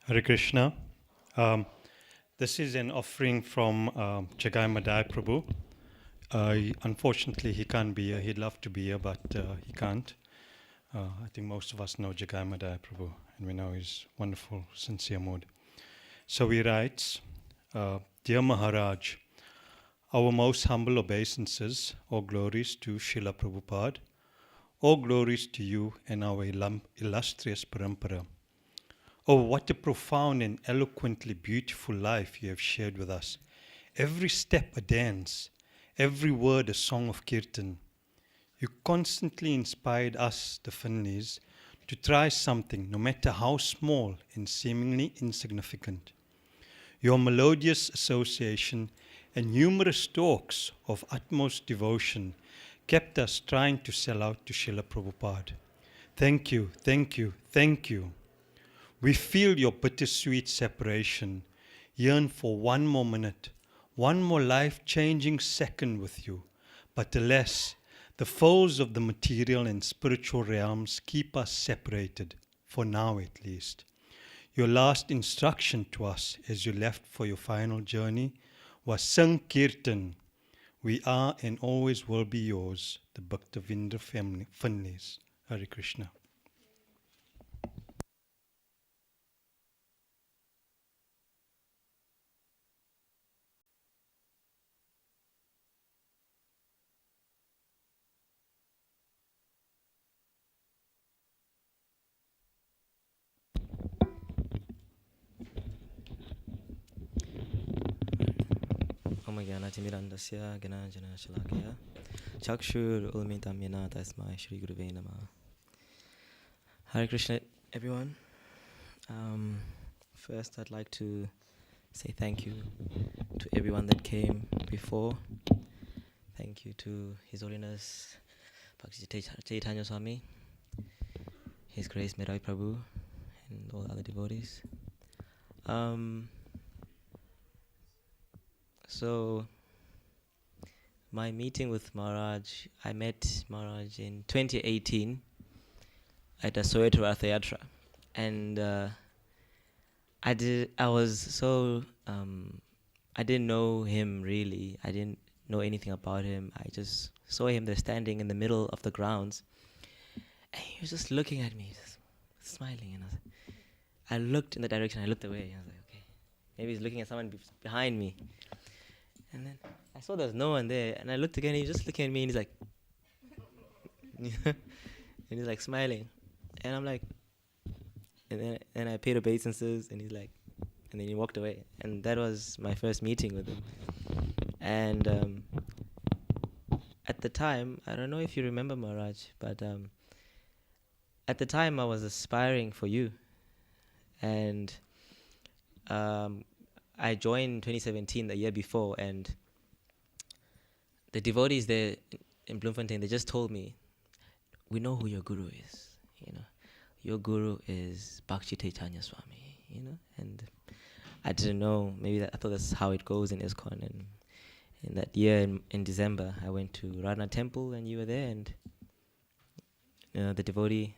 Hare Krishna. This is an offering from Jagai Madai Prabhu. Unfortunately, he can't be here. He'd love to be here, but he can't. I think most of us know Jagai Madai Prabhu, and we know his wonderful, sincere mood. So he writes, Dear Maharaj, our most humble obeisances, all glories to Srila Prabhupada, all glories to you and our illustrious parampara. Oh, what a profound and eloquently beautiful life you have shared with us. Every step a dance, every word a song of kirtan. You constantly inspired us, the Finleys, to try something, no matter how small and seemingly insignificant. Your melodious association and numerous talks of utmost devotion kept us trying to sell out to Srila Prabhupada. Thank you, thank you, thank you. We feel your bittersweet separation, yearn for one more minute, one more life-changing second with you. But alas, the foes of the material and spiritual realms keep us separated, for now at least. Your last instruction to us as you left for your final journey was Sankirtan. We are and always will be yours, the Bhaktavindra Finleys. Hare Krishna. Brahmagyanaatimirandasya Gananjana Shalakaya Chakshur Ulmitam Yena Tasmai Shri Guruve Namah. Hare Krishna, everyone. First, I'd like to say thank you to everyone that came before. Thank you to His Holiness Bhakti Chaitanya Swami, His Grace Medai Prabhu, and all other devotees. So, my meeting with Maharaj, I met Maharaj in 2018 at a Soweto Ratha Yatra, and I didn't know him really. I didn't know anything about him. I just saw him there standing in the middle of the grounds, and he was just looking at me, just smiling. And I looked in the direction. I looked away. I was like, okay, maybe he's looking at someone behind me. And then I saw there was no one there, and I looked again. He was just looking at me, and he's like, and he's like smiling, and I'm like, and then I paid obeisances, and he's like, and then he walked away, and that was my first meeting with him. And at the time, I don't know if you remember Maharaj, but at the time I was aspiring for you, and I joined in 2017, the year before, and the devotees there in Bloemfontein, they just told me, we know who your guru is, you know. Your guru is Bhakti Chaitanya Swami, you know. And I didn't know, maybe I thought that's how it goes in ISKCON. And in that year, in December, I went to Radha Temple, and you were there, and the devotee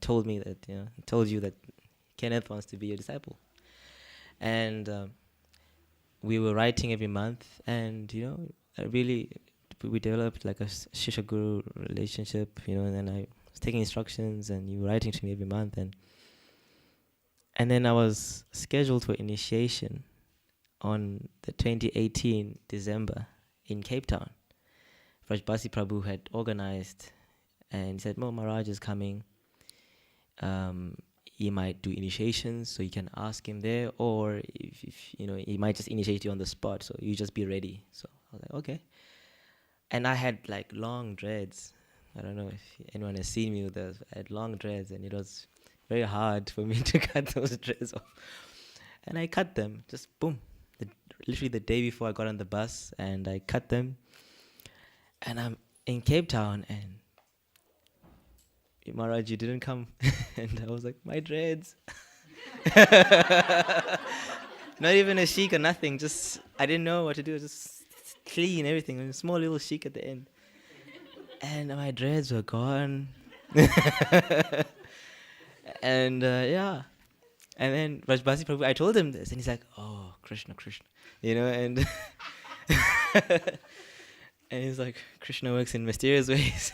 told me that, told you that Kenneth wants to be your disciple. And we were writing every month, and we developed like a Shishya Guru relationship, and then I was taking instructions, and you were writing to me every month, and then I was scheduled for initiation on the 2018 December in Cape Town. Vrajbasi Prabhu had organized, and he said, Maharaj is coming. He might do initiations, so you can ask him there, or if he might just initiate you on the spot, so you just be ready. So I was like, okay. And I had like long dreads. I don't know if anyone has seen me with those. I had long dreads, and it was very hard for me to cut those dreads off. And I cut them, just boom. Literally the day before I got on the bus, and I cut them. And I'm in Cape Town, and Maharaj, you didn't come. And I was like, my dreads. Not even a chic or nothing, just, I didn't know what to do, just clean everything, a small little chic at the end. And my dreads were gone. And and then Rajbasi Prabhu, I told him this, and he's like, oh, Krishna, and and he's like, Krishna works in mysterious ways.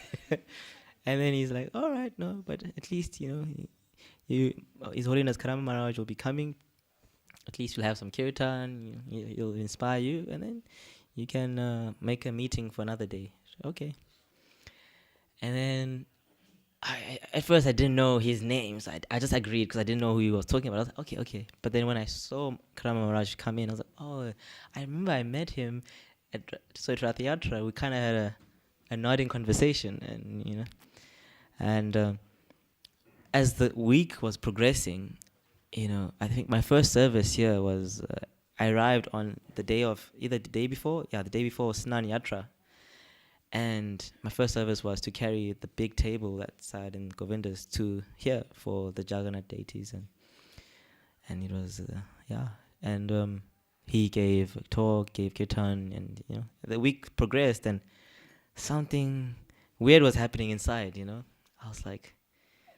And then he's like, all right, no, but at least, His Holiness Kadamba Maharaj will be coming. At least you'll have some kirtan, he'll inspire you, and then you can make a meeting for another day. Okay. And then at first I didn't know his name, so I just agreed because I didn't know who he was talking about. I was like, okay. But then when I saw Kadamba Maharaj come in, I was like, oh, I remember I met him at Soweto Ratha Yatra. We kind of had a nodding conversation, and as the week was progressing, I think my first service here was, I arrived on the day of, the day before Snan Yatra. And my first service was to carry the big table that side in Govinda's to here for the Jagannath deities. And it was, and he gave a talk, gave kirtan, and, the week progressed, and something weird was happening inside, I was like,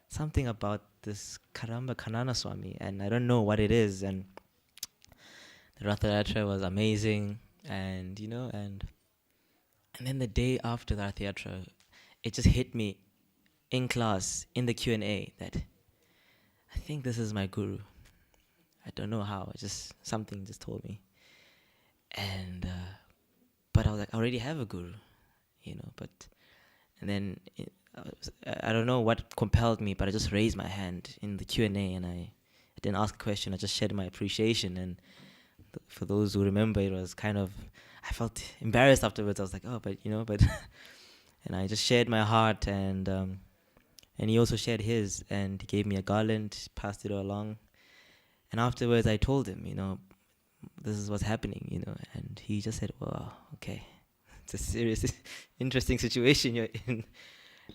something about this Kadamba Kanana Swami, and I don't know what it is. And the Ratha Yatra was amazing, and then the day after the Ratha Yatra, it just hit me in class, in the Q&A, that I think this is my guru. I don't know how, something just told me. And, but I was like, I already have a guru, and then I don't know what compelled me, but I just raised my hand in the Q&A, and I didn't ask a question. I just shared my appreciation, and for those who remember, it was kind of, I felt embarrassed afterwards. I was like, oh, but and I just shared my heart, and he also shared his, and he gave me a garland, passed it along. And afterwards, I told him, this is what's happening, and he just said, well, okay, it's a serious, interesting situation you're in.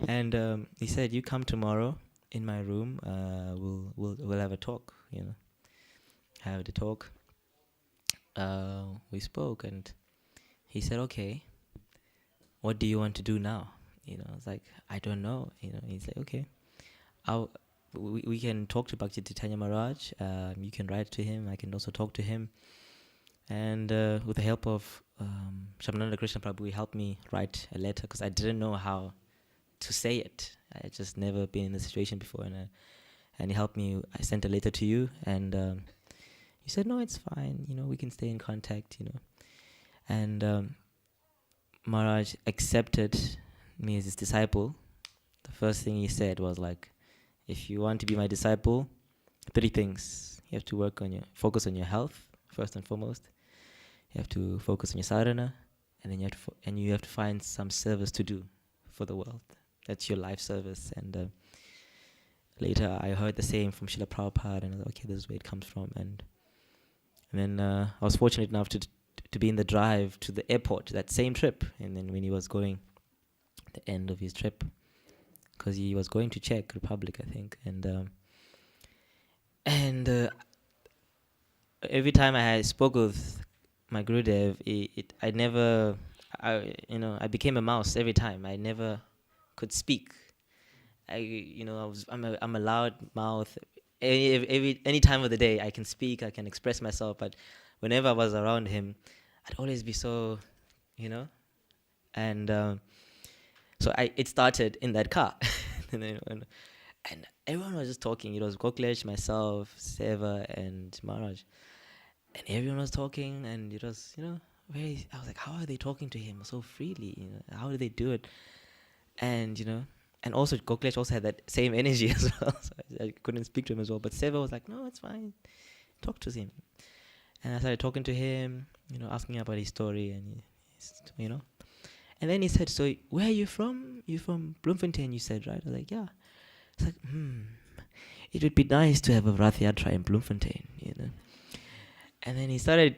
And he said, you come tomorrow in my room, we'll have a talk, have the talk. We spoke, and he said, okay, what do you want to do now? I was like, I don't know. He's like, okay, we can talk to Bhakti Titanya Maharaj. You can write to him. I can also talk to him. And with the help of Shamnanda Krishna Prabhu, he helped me write a letter because I didn't know how to say it. I had just never been in this situation before. And he helped me. I sent a letter to you, and he said, no, it's fine. We can stay in contact, And Maharaj accepted me as his disciple. The first thing he said was like, if you want to be my disciple, 3 things. You have to focus on your health, first and foremost. You have to focus on your sadhana, and then you have to find some service to do for the world. That's your life service. And later I heard the same from Srila Prabhupada, and I was like, okay, this is where it comes from. And then I was fortunate enough to be in the drive to the airport that same trip. And then when he was going, the end of his trip, because he was going to Czech Republic, I think. And every time I spoke with my Gurudev, I became a mouse every time. I never could speak. I'm a loud mouth. Any time of the day, I can speak, I can express myself, but whenever I was around him, I'd always be so, and so it started in that car, and everyone was just talking. It was Goklesh, myself, Seva, and Maharaj, and everyone was talking, and it was, I was like, how are they talking to him so freely? How do they do it? And and also Goklesh also had that same energy as well, so I couldn't speak to him as well. But Seva was like, no, it's fine, talk to him. And I started talking to him, asking about his story, and and then he said, so where are you from? You from Bloemfontein, you said, right? I was like, yeah. It's like, it would be nice to have a Rath Yatra in Bloemfontein, And then he said,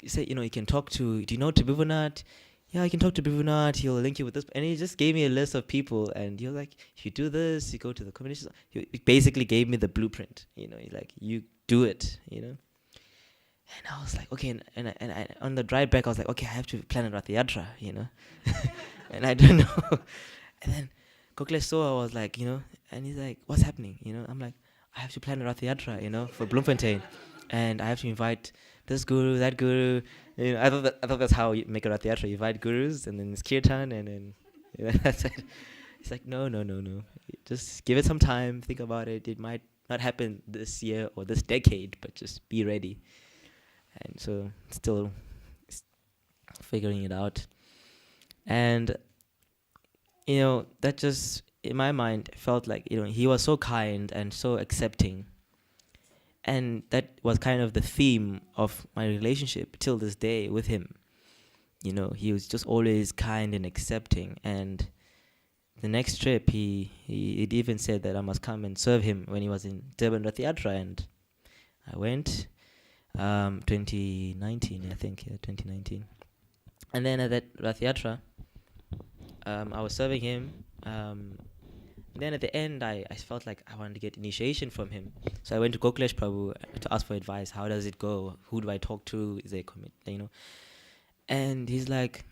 you can talk to, do you know Tribhuvannath? Yeah, I can talk to Tribhuvannath, he'll link you with this. And he just gave me a list of people, and he was like, if you do this, you go to the combination. He basically gave me the blueprint, he's like, you do it, And I was like, okay, and I, on the drive back, I was like, okay, I have to plan a Rath Yatra, And I don't know. And then Goklesh saw, I was like, and he's like, what's happening? I'm like, I have to plan a Rath Yatra, for Bloemfontein. And I have to invite this guru, that guru. I thought that's how you make a Rath Yatra. You invite gurus, and then it's kirtan, and then that's it. It's like, no. Just give it some time, think about it. It might not happen this year or this decade, but just be ready. And so still figuring it out. And, that just, in my mind, felt like, he was so kind and so accepting. And that was kind of the theme of my relationship till this day with him. He was just always kind and accepting. And the next trip, he even said that I must come and serve him when he was in Durban Rath Yatra. And I went, 2019, I think, 2019. And then at that Rath Yatra, I was serving him. And then at the end, I felt like I wanted to get initiation from him. So I went to Goklesh Prabhu to ask for advice. How does it go? Who do I talk to? Is there a commit? And he's like,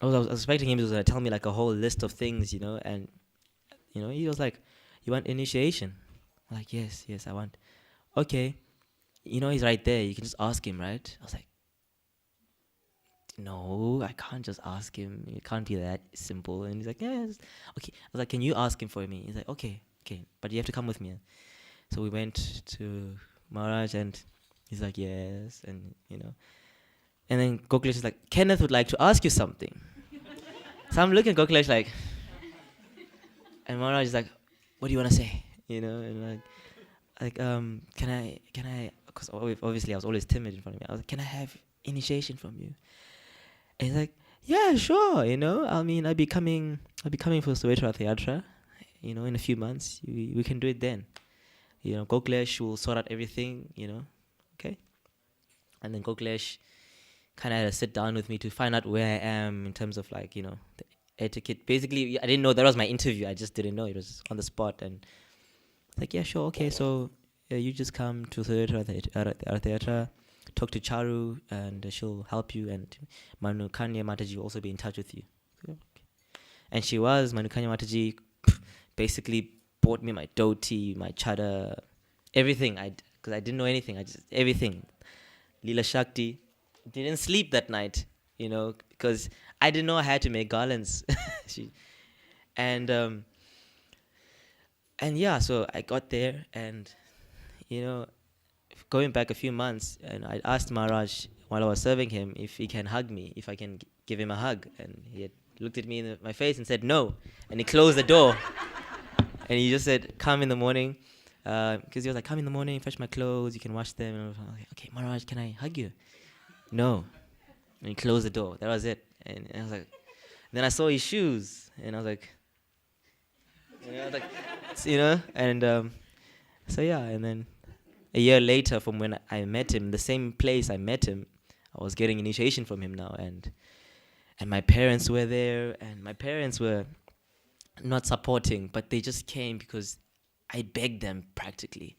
I was expecting him to tell me like a whole list of things, and, he was like, you want initiation? I'm like, yes, I want. Okay. He's right there. You can just ask him, right? I was like, no, I can't just ask him. It can't be that simple. And he's like, yes. Okay. I was like, can you ask him for me? He's like, okay, but you have to come with me. So we went to Maharaj, and he's like, yes, and and then Goklesh is like, Kenneth would like to ask you something. So I'm looking at Goklesh like, and Maharaj is like, what do you want to say? And like, can I because obviously I was always timid in front of me. I was like, "Can I have initiation from you?" And he's like, "Yeah, sure. You know, I mean, I'll be coming for Soweto Rath Yatra. You know, in a few months, we can do it then. You know, Goklesh will sort out everything. You know, okay." And then Goklesh kind of had to sit down with me to find out where I am in terms of like, you know, the etiquette. Basically, I didn't know that was my interview. I just didn't know. It was on the spot. And like, yeah, sure, okay. So you just come to the theatre, talk to Charu, and she'll help you. And Manukanya Mataji will also be in touch with you. Okay. And she was. Manukanya Mataji basically bought me my dhoti, my chadar, everything. Because I didn't know anything. Everything. Leela Shakti. Didn't sleep that night, you know, because I didn't know I had to make garlands. And yeah, so I got there, and you know, going back a few months, and I asked Maharaj while I was serving him if he can hug me, if I can give him a hug, and he had looked at me in my face and said no, and he closed the door, and he just said, "Come in the morning," because he was like, "Come in the morning, fetch my clothes, you can wash them." And I was like, "Okay, Maharaj, can I hug you?" No. And he closed the door. That was it. And I was like, then I saw his shoes, and I was like, you know, and so yeah, and then a year later from when I met him, the same place I met him, I was getting initiation from him now, and my parents were there, and my parents were not supporting, but they just came because I begged them practically,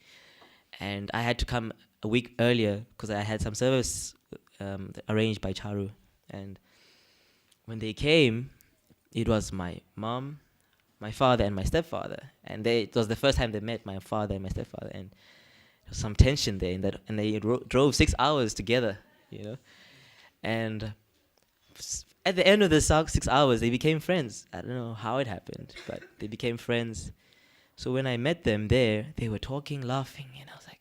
and I had to come a week earlier because I had some service arranged by Charu. And when they came, it was my mom, my father, and my stepfather. And it was the first time they met, my father and my stepfather. And there was some tension there, and they drove 6 hours together, you know. And at the end of the 6 hours, they became friends. I don't know how it happened, but they became friends. So when I met them there, they were talking, laughing, and I was like,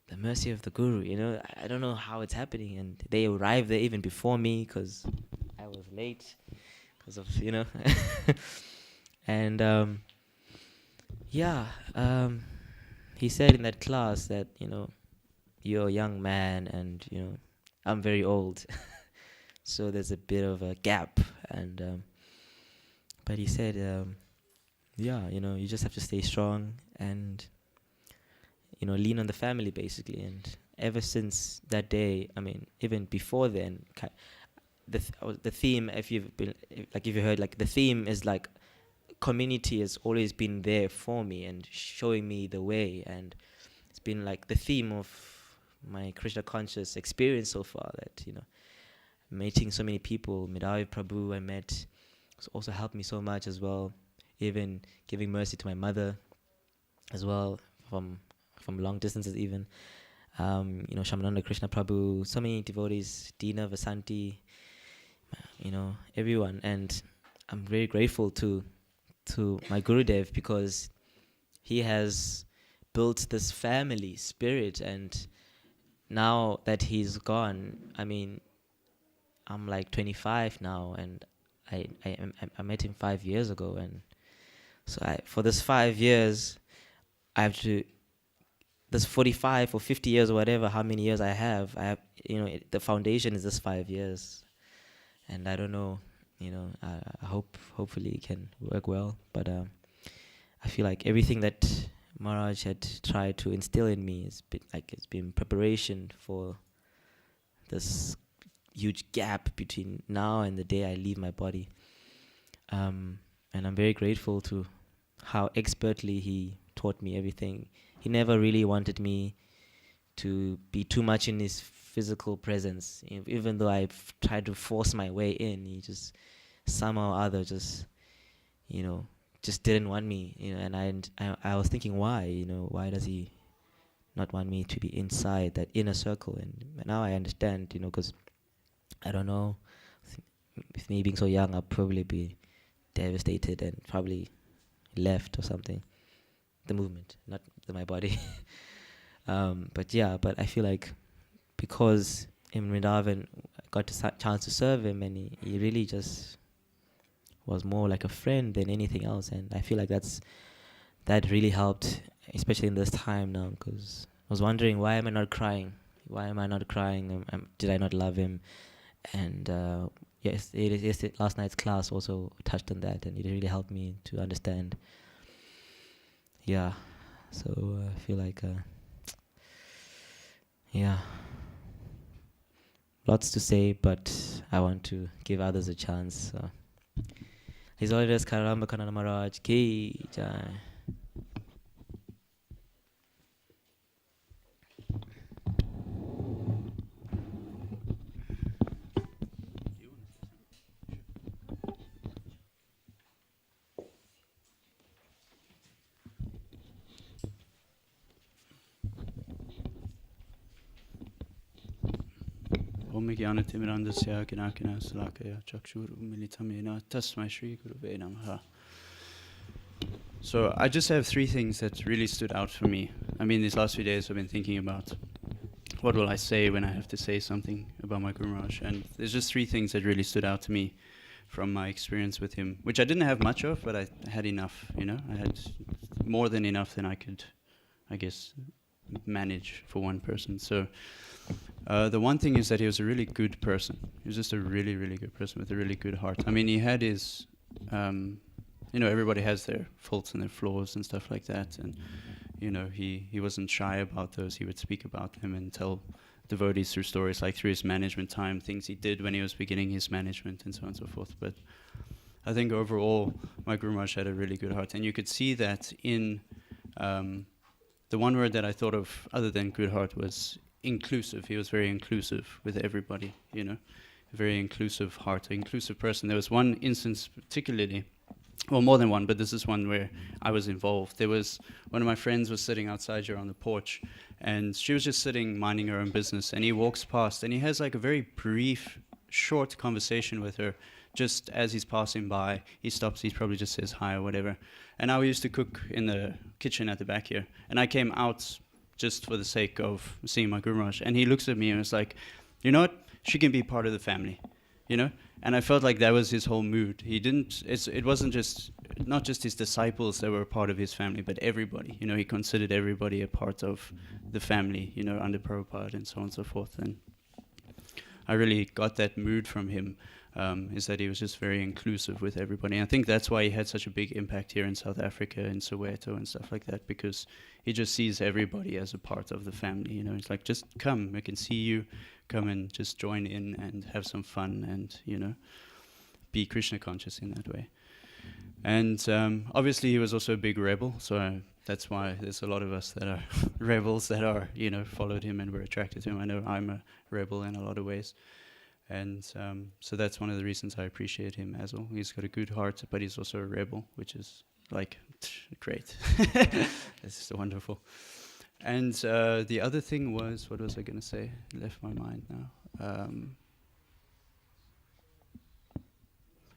the mercy of the Guru, you know. I don't know how it's happening, and they arrived there even before me because I was late because of, you know. And he said in that class that, you know, you're a young man and, you know, I'm very old. So there's a bit of a gap. And but he said, yeah, you know, you just have to stay strong and, you know, lean on the family basically. And ever since that day, I mean, even before then, the theme, if you've heard, like the theme is like community has always been there for me and showing me the way. And it's been like the theme of my Krishna conscious experience so far, that, you know, meeting so many people. Midhavi Prabhu I met also helped me so much as well. Even giving mercy to my mother as well from long distances even. You know, Shamananda Krishna Prabhu, so many devotees, Dina, Vasanti, you know, everyone. And I'm very grateful to my Gurudev because he has built this family spirit. And now that he's gone, I mean, I'm like 25 now, and I met him 5 years ago. And so for this 5 years, I have to, this 45 or 50 years or whatever, how many years I have, you know, the foundation is this 5 years. And I don't know, you know, I hopefully it can work well. But I feel like everything that Maharaj had tried to instill in me it's been preparation for this huge gap between now and the day I leave my body. And I'm very grateful to how expertly he taught me everything. He never really wanted me to be too much in his physical presence. Even though I've tried to force my way in, he just somehow or other just, you know, just didn't want me. You know, and I was thinking, why? You know, why does he not want me to be inside that inner circle? And now I understand, you know, because I don't know, with me being so young, I'll probably be devastated and probably left or something. The movement, not my body. But I feel like because in Vrindavan I got a chance to serve him, and he really just was more like a friend than anything else. And I feel like that really helped, especially in this time now, because was wondering, why am I not crying? Why am I not crying? Did I not love him? And last night's class also touched on that, and it really helped me to understand. Yeah, so I feel like, lots to say, but I want to give others a chance. So. His Holiness Kadamba Kanana Maharaj Ki Jai. Om Jnanatimirandasya Gnakina Salakaya Chakshur Militamena Tasmai Shri Gurave Namaha. So I just have three things that really stood out for me. I mean, these last few days I've been thinking about what will I say when I have to say something about my Guru Maharaj, and there's just three things that really stood out to me from my experience with him, which I didn't have much of, but I had enough, you know. I had more than enough than I could, I guess, manage for one person. So the one thing is that he was a really good person. He was just a really, really good person with a really good heart. I mean, he had his, you know, everybody has their faults and their flaws and stuff like that. And, you know, he wasn't shy about those. He would speak about them and tell devotees through stories, like through his management time, things he did when he was beginning his management and so on and so forth. But I think overall, my Guru Maharaj had a really good heart. And you could see that in the one word that I thought of other than good heart was inclusive. He was very inclusive with everybody, you know, a very inclusive heart, an inclusive person. There was one instance particularly, well, more than one, but this is one where I was involved. There was, one of my friends was sitting outside here on the porch, and she was just sitting minding her own business, and he walks past, and he has like a very brief, short conversation with her. Just as he's passing by, he stops, he probably just says hi or whatever. And now we used to cook in the kitchen at the back here, and I came out just for the sake of seeing my Guru Maharaj, and he looks at me and was like, you know what, she can be part of the family, you know? And I felt like that was his whole mood. He didn't, it wasn't just, not just his disciples that were a part of his family, but everybody, you know, he considered everybody a part of the family, you know, under Prabhupada and so on and so forth. And I really got that mood from him, is that he was just very inclusive with everybody. And I think that's why he had such a big impact here in South Africa, in Soweto and stuff like that, because he just sees everybody as a part of the family. You know, it's like, just come, I can see you, come and just join in and have some fun and, you know, be Krishna conscious in that way. And obviously he was also a big rebel, so that's why there's a lot of us that are rebels that are, you know, followed him and were attracted to him. I know I'm a rebel in a lot of ways. And so that's one of the reasons I appreciate him as well. He's got a good heart, but he's also a rebel, which is like great. It's just wonderful. And the other thing was, what was I going to say? It left my mind now.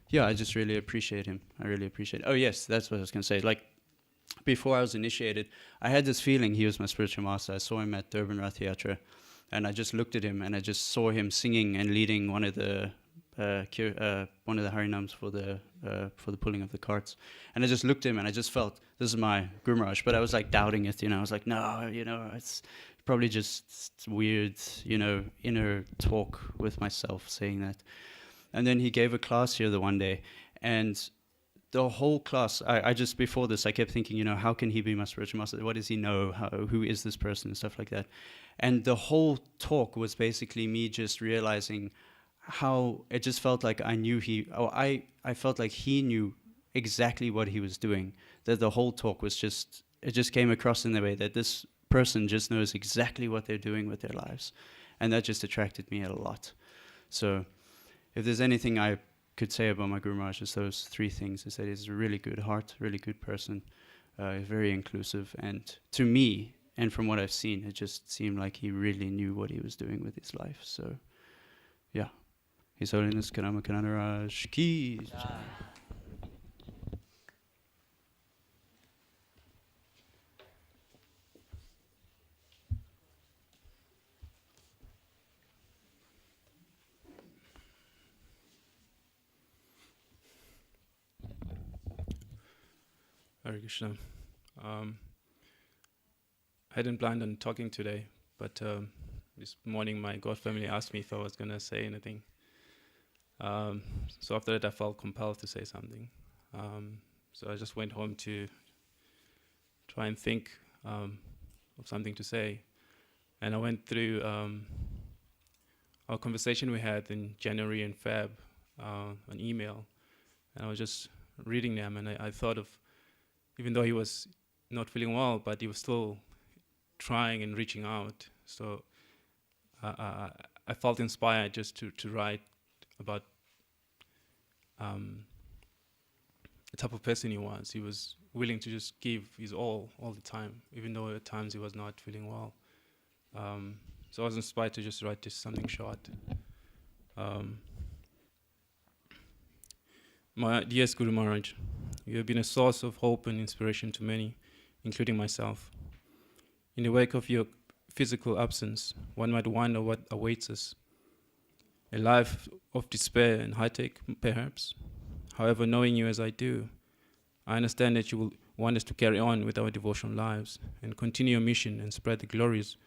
Yeah, I just really appreciate him. I really appreciate. Oh yes, that's what I was going to say. Like, before I was initiated, I had this feeling he was my spiritual master. I saw him at Durban Rath Yatra, and I just looked at him and I just saw him singing and leading one of the harinams for the pulling of the carts. And I just looked at him and I just felt, this is my Guru Maharaj. But I was like doubting it, you know. I was like, no, you know, it's probably just weird, you know, inner talk with myself saying that. And then he gave a class here the one day, and the whole class, I just, before this, I kept thinking, you know, how can he be my spiritual master? What does he know? Who is this person? And stuff like that. And the whole talk was basically me just realizing how it just felt like I knew I felt like he knew exactly what he was doing. That the whole talk was just, it just came across in the way that this person just knows exactly what they're doing with their lives. And that just attracted me a lot. So if there's anything I could say about my Guru Maharaj, is those three things. Is that he's a really good heart, really good person, very inclusive, and to me, and from what I've seen, it just seemed like he really knew what he was doing with his life. So, yeah. His Holiness Kanana Kanana Ki. Hare Krishna. hadn't planned on talking today, but this morning my God family asked me if I was going to say anything. So after that, I felt compelled to say something. So I just went home to try and think of something to say. And I went through our conversation we had in January and Feb on email. And I was just reading them, and I thought of, even though he was not feeling well, but he was still trying and reaching out. So I felt inspired just to write about the type of person he was. He was willing to just give his all the time, even though at times he was not feeling well. So I was inspired to just write just something short. My dear Guru Maharaj, you have been a source of hope and inspiration to many, including myself. In the wake of your physical absence, one might wonder what awaits us. A life of despair and heartache, perhaps. However, knowing you as I do, I understand that you will want us to carry on with our devotional lives and continue your mission and spread the glories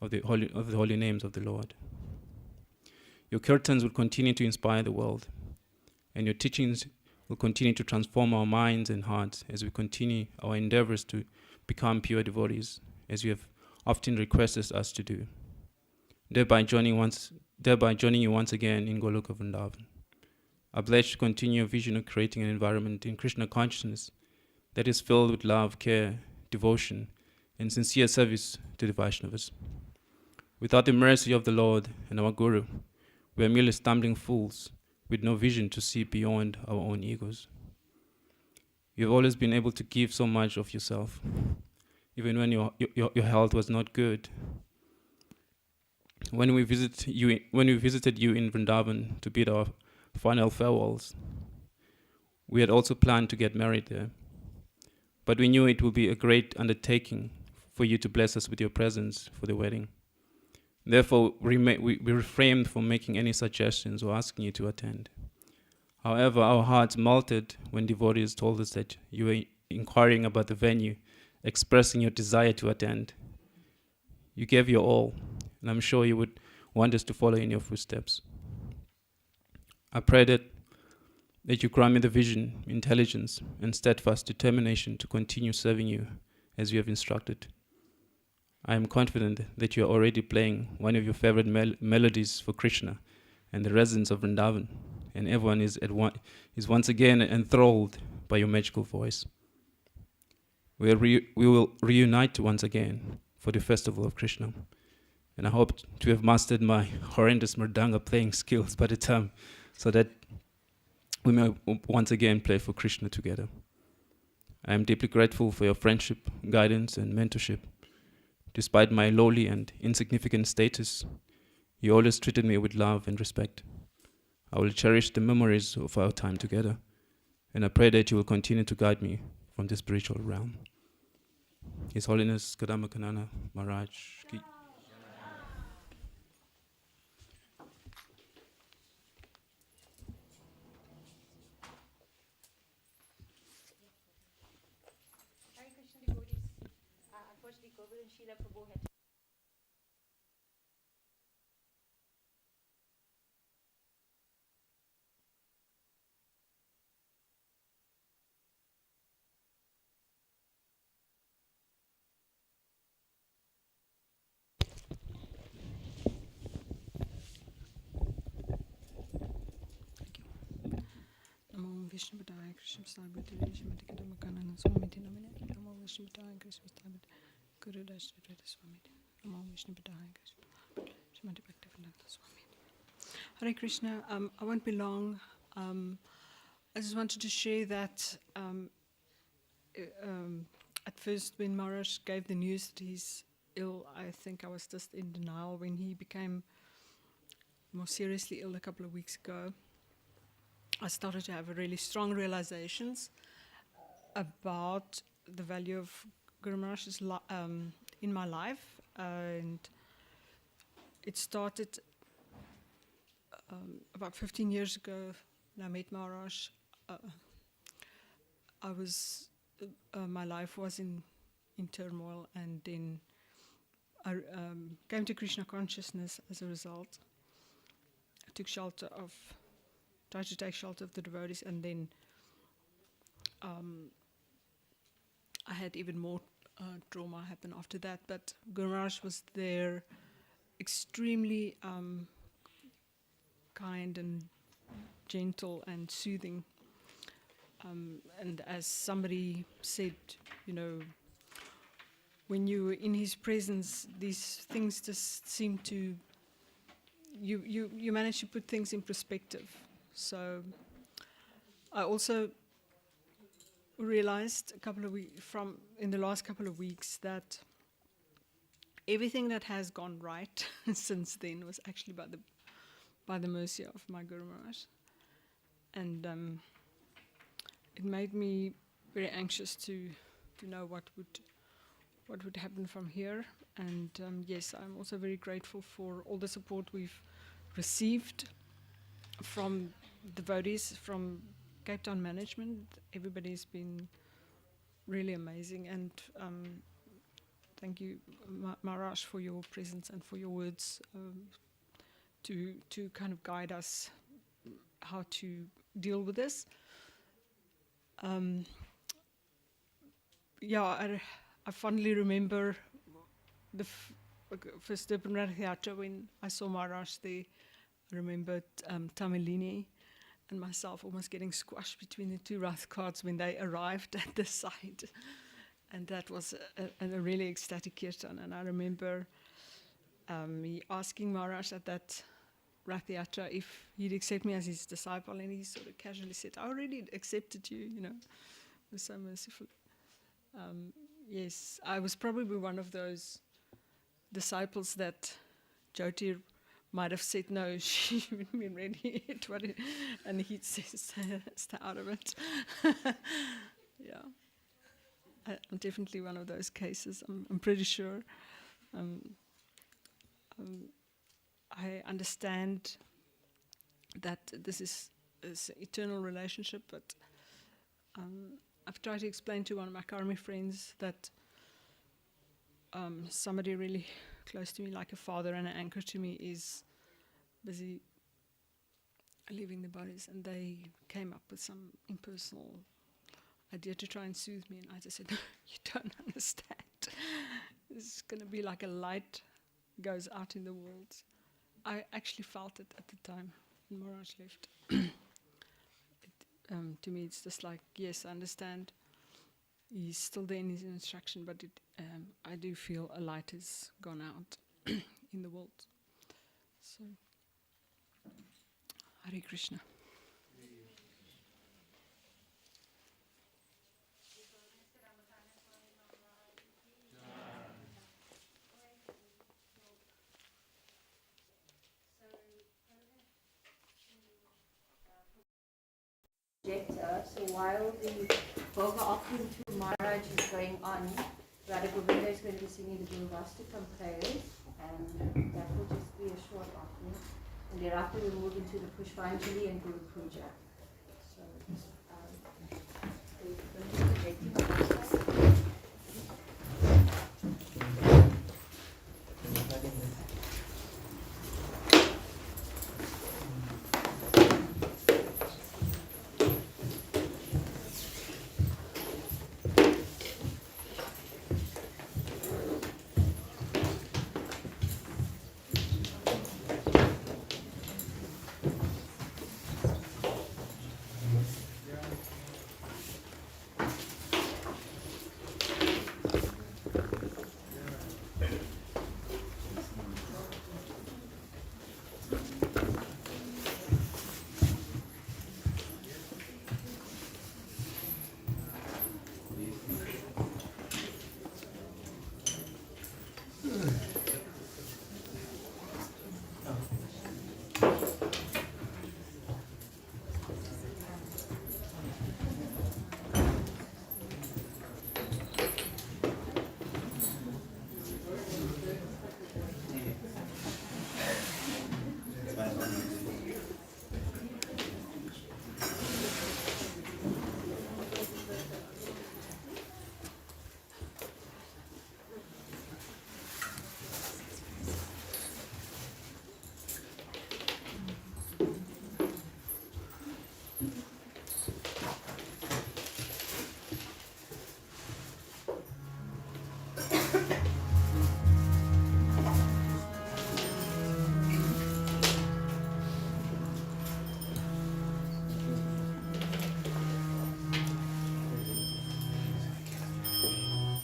of the holy names of the Lord. Your kirtans will continue to inspire the world, and your teachings will continue to transform our minds and hearts as we continue our endeavors to become pure devotees, as you have often requested us to do, thereby joining you once again in Goloka Vrindavan. I pledge to continue a vision of creating an environment in Krishna consciousness that is filled with love, care, devotion, and sincere service to the Vaishnavas. Without the mercy of the Lord and our Guru, we are merely stumbling fools with no vision to see beyond our own egos. You have always been able to give so much of yourself, even when your health was not good. When we visited you in Vrindavan to bid our final farewells, we had also planned to get married there. But we knew it would be a great undertaking for you to bless us with your presence for the wedding. Therefore, we refrained from making any suggestions or asking you to attend. However, our hearts melted when devotees told us that you were inquiring about the venue, expressing your desire to attend. You gave your all, and I'm sure you would want us to follow in your footsteps. I pray that you grant me the vision, intelligence, and steadfast determination to continue serving you as you have instructed. I am confident that you are already playing one of your favorite melodies for Krishna and the residents of Vrindavan, and everyone is once again enthralled by your magical voice. We will reunite once again for the festival of Krishna, and I hope to have mastered my horrendous mridanga playing skills by the time, so that we may once again play for Krishna together. I am deeply grateful for your friendship, guidance, and mentorship. Despite my lowly and insignificant status, you always treated me with love and respect. I will cherish the memories of our time together, and I pray that you will continue to guide me from the spiritual realm. His Holiness Kadamba Kanana Maharaj Ki. Namo Vishnu Padaya Krishna Sabhati Shrimati Kadamba Kanana Swami Namine Namo Vishnu Padaya Krishna Sabhati Guru Dashtara Swami Namo Vishnu Padaya Krishna Shrimati Bhaktivedanta Swami. Hare Krishna. I won't be long. I just wanted to share that at first when Maharaj gave the news that he's ill, I think I was just in denial. When he became more seriously ill a couple of weeks ago, I started to have really strong realizations about the value of Guru Maharaj's in my life, and it started about 15 years ago when I met Maharaj. My life was in turmoil, and then I came to Krishna consciousness as a result. I took shelter of, tried to take shelter of the devotees, and then I had even more trauma happen after that. But Guru Maharaj was there, extremely kind and gentle and soothing. And as somebody said, you know, when you're in his presence, these things just seem to, you manage to put things in perspective. So I also realized in the last couple of weeks that everything that has gone right since then was actually by the mercy of my Guru Maharaj. And it made me very anxious to know what would happen from here. And yes, I'm also very grateful for all the support we've received from devotees, from Cape Town management. Everybody's been really amazing, and thank you, Maharaj, for your presence and for your words to kind of guide us how to deal with this. I fondly remember the first Durban Rath Yatra when I saw Maharaj there. I remembered Tamilini and myself almost getting squashed between the two Rath carts when they arrived at the site. And that was a really ecstatic kirtan. And I remember me asking Maharaj at that Rath Yatra if he'd accept me as his disciple, and he sort of casually said, I already accepted you, you know. It was so merciful. Yes, I was probably one of those disciples that Jyoti might have said, no, she wouldn't be ready yet. And he'd say, stay out of it. Yeah. I'm definitely one of those cases, I'm pretty sure. I understand that this is an eternal relationship, but I've tried to explain to one of my Karmi friends that somebody really close to me, like a father and an anchor to me, is busy leaving the bodies, and they came up with some impersonal idea to try and soothe me, and I just said, no, you don't understand. This is going to be like a light goes out in the world. I actually felt it at the time when Maharaj left. To me, it's just like, yes, I understand. He's still there in his instruction, but I do feel a light has gone out in the world. So, Hare Krishna. So while the Bhoga offering to Maharaj is going on, Radha Govinda is going to be singing the Guru Vastikam prayers, and that will just be a short offering. And thereafter we'll move into the Pushpanjali and Guru Puja. So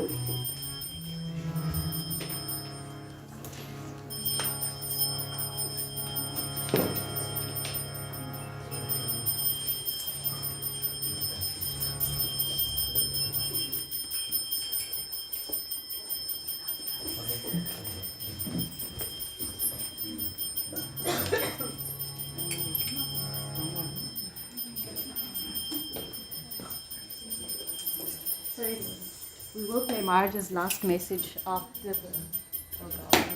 So we will play Maharaj's last message after the program.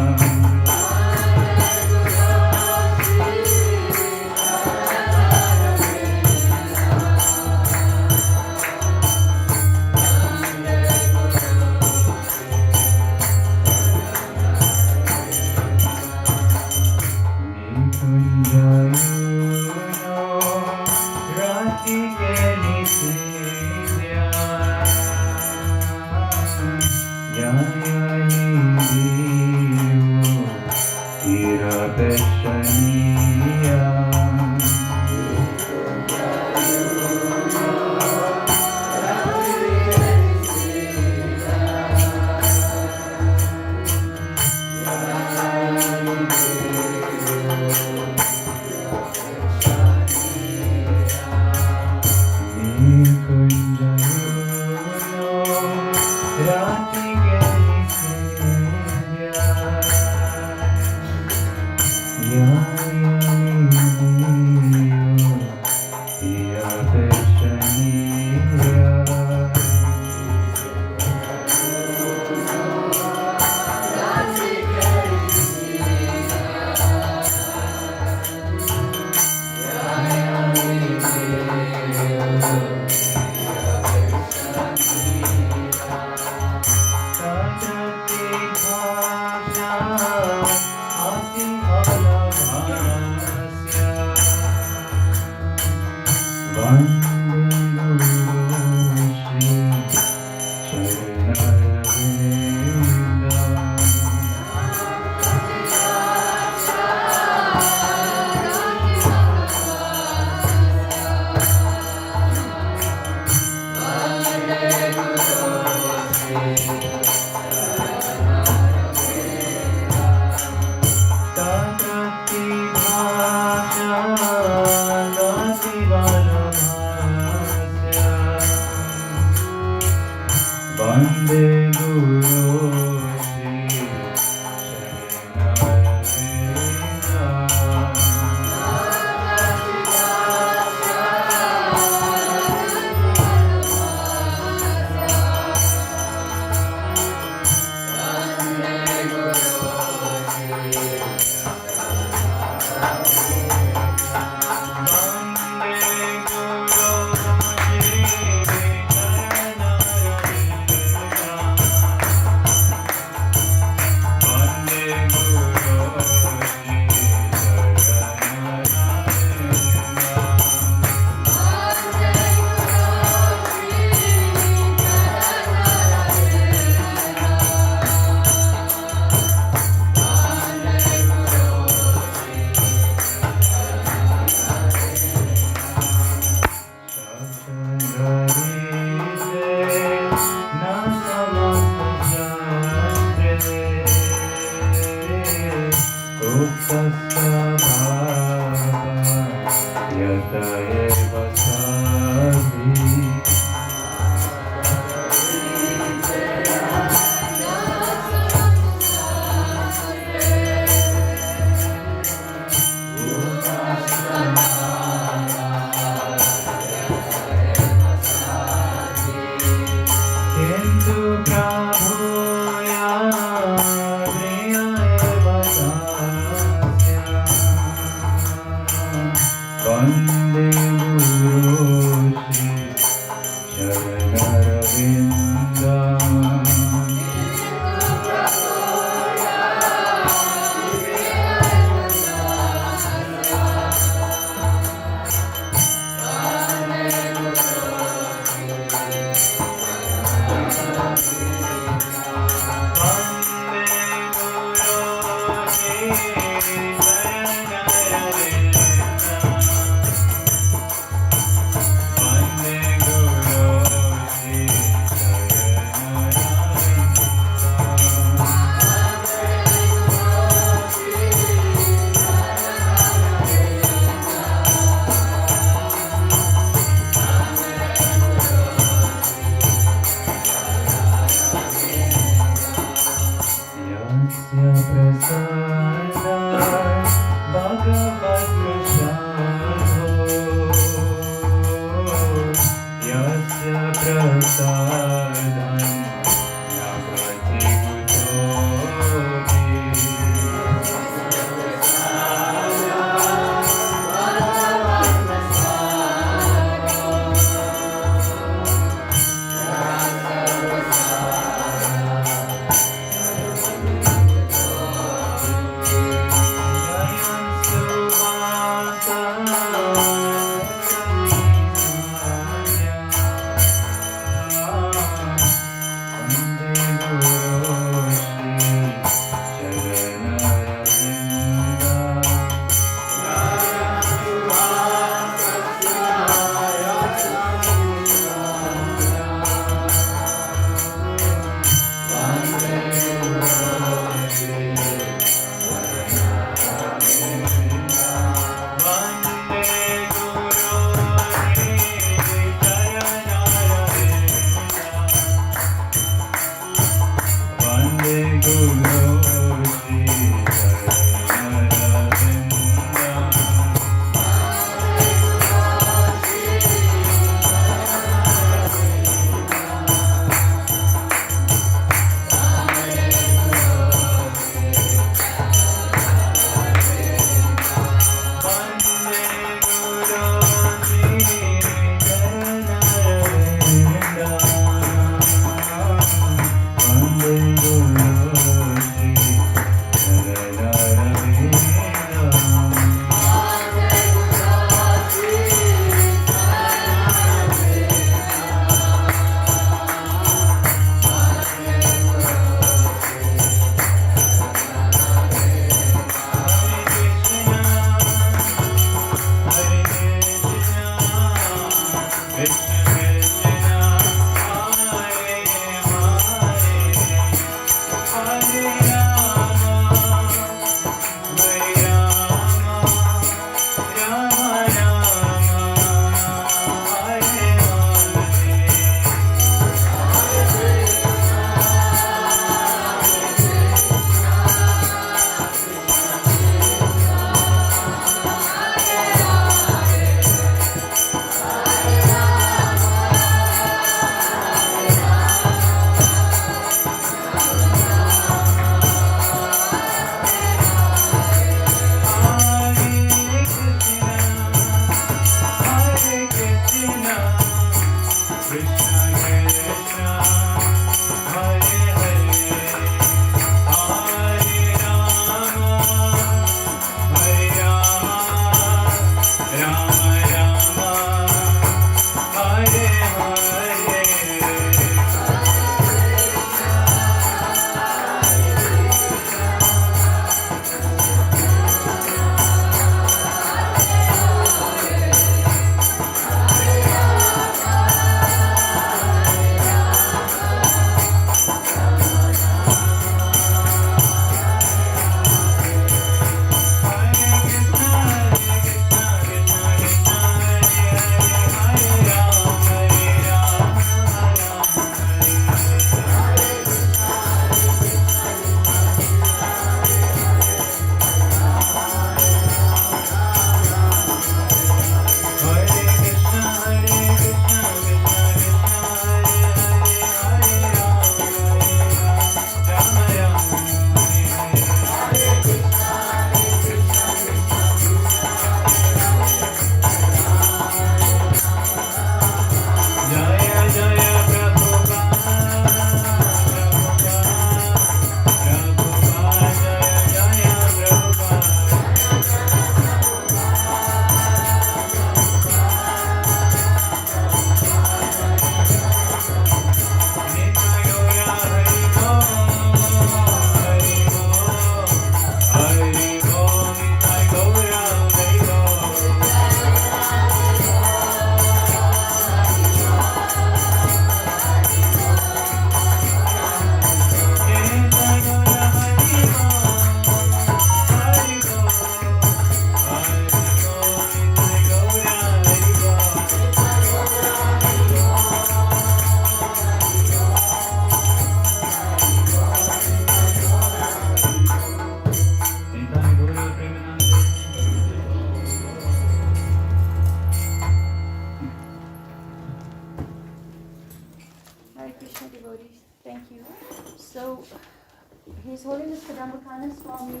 Kanana Swami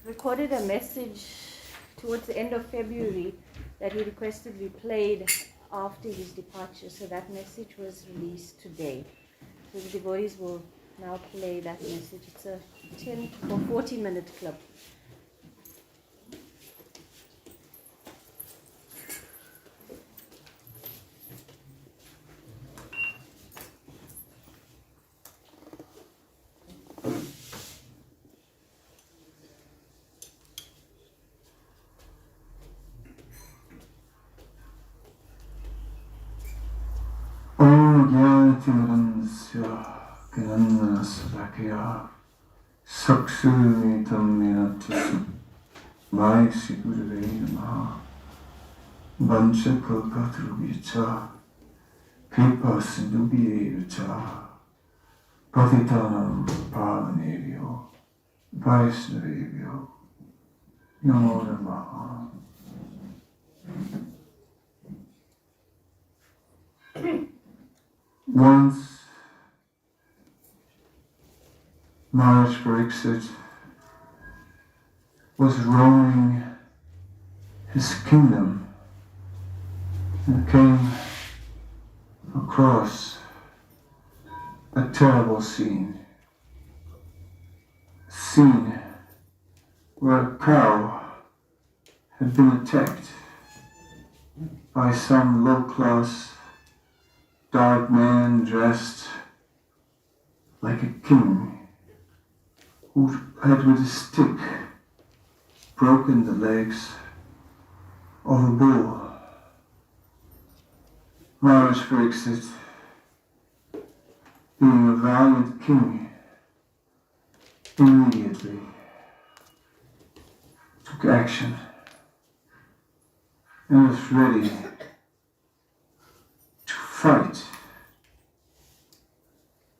recorded a message towards the end of February that he requested we played after his departure. So that message was released today. So the devotees will now play that message. It's a 10 or 14-minute clip. Kanana Sadakya Saksumi Tamminatu Mai Sigurve Namaha Bancha Kalpatrubhyacha Kripa Sindubhyevacha Patitanam Pavanevyo Vaisnavevyo Namo Namaha. Once Maharaj Pariksit was roaming his kingdom and came across a terrible scene. A scene where a cow had been attacked by some low-class dark man dressed like a king, who had with a stick broken the legs of a bull. Maharaj Pariksit, being a valiant king, immediately took action and was ready to fight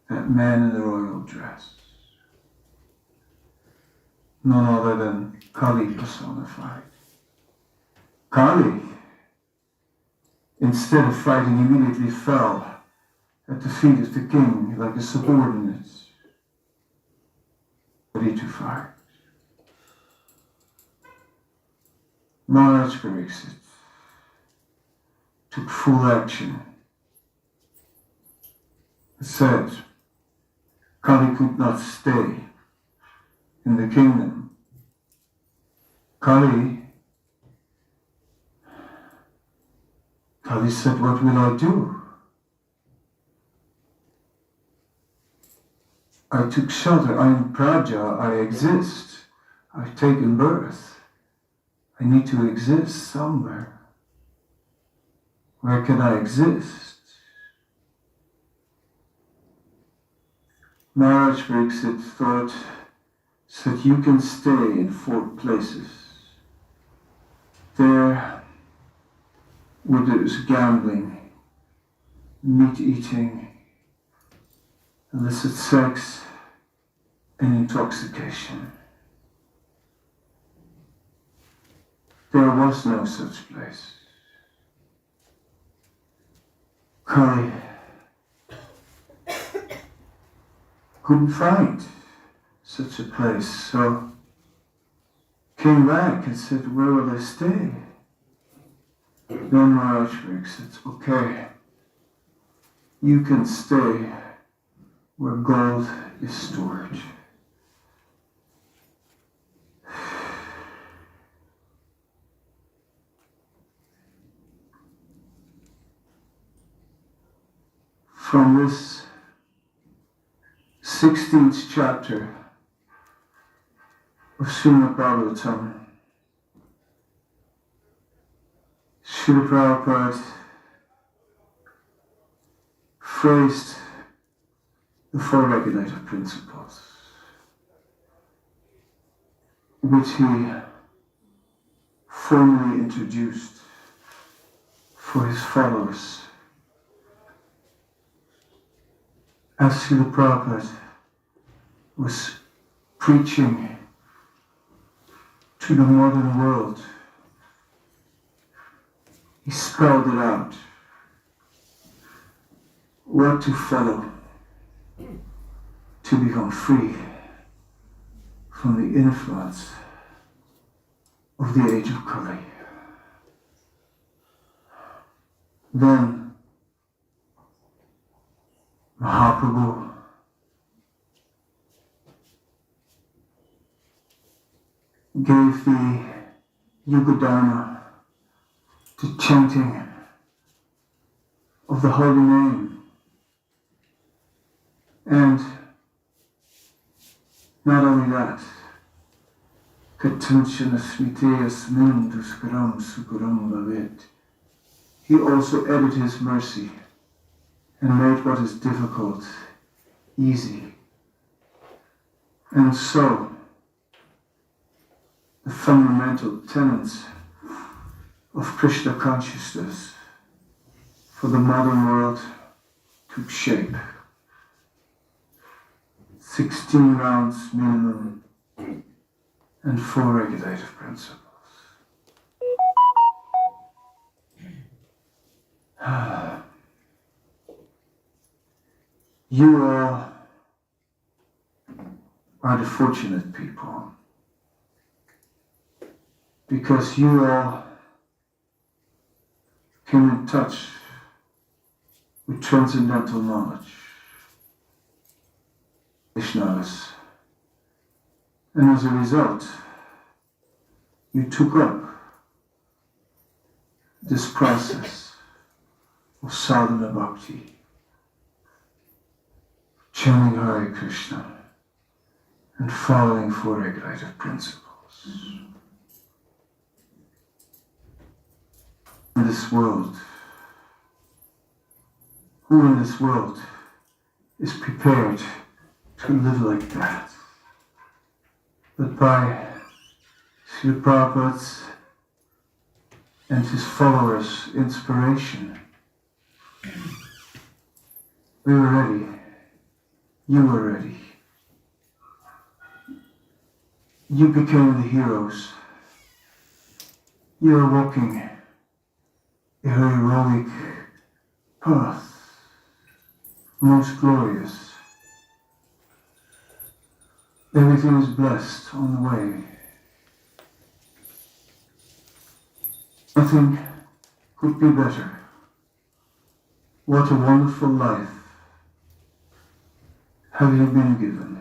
that man in the royal dress. None other than Kali personified. Kali, instead of fighting, immediately fell at the feet of the king like a subordinate, ready to fight. Maharaj Pariksit took full action. Said Kali could not stay in the kingdom. Kali said, what will I do? I took shelter, I am Praja, I exist, I've taken birth. I need to exist somewhere. Where can I exist? Maharaj Pariksit said you can stay in 4 places. There where there is gambling, meat eating, illicit sex, and intoxication. There was no such place. Kali couldn't find such a place, so came back and said, where will I stay? Then Maharaj said, okay, you can stay where gold is stored. From this 16th chapter of Srimad Bhagavatam, Srila Prabhupada phrased the 4 regulative principles, which he formally introduced for his followers. As Srila Prabhupada was preaching to the modern world, he spelled it out, what to follow to become free from the influence of the age of Kali. Then Mahaprabhu gave the Yugadharma to chanting of the holy name. And not only that, Katunchana Smiteya Smin Duskaram Sukuram Bhavet. He also added his mercy and made what is difficult easy. And so, the fundamental tenets of Krishna consciousness for the modern world took shape. 16 rounds minimum and 4 regulative principles. You all are the fortunate people, because you all came in touch with transcendental knowledge, Vaishnavas, and as a result, you took up this process of sadhana bhakti, chanting Hare Krishna and following 4 regulative principles. In this world, who in this world is prepared to live like that? But by Srila Prabhupada's and his followers' inspiration, we were ready. You were ready. You became the heroes. You are walking a heroic path, most glorious. Everything is blessed on the way. Nothing could be better. What a wonderful life have you been given.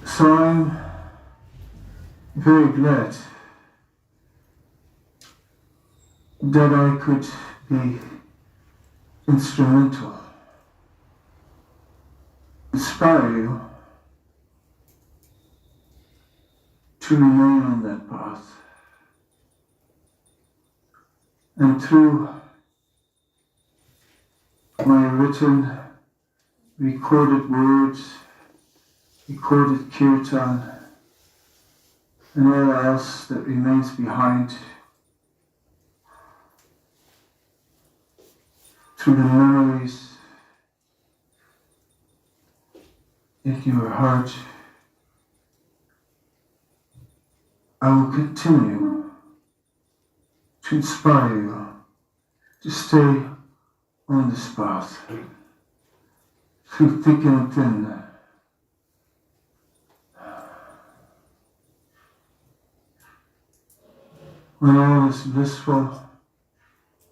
So I'm very glad that I could be instrumental, inspire you to remain on that path. And through my written, recorded words, recorded kirtan, and all else that remains behind, through the memories in your heart, I will continue to inspire you to stay on this path, through thick and thin. When all is blissful,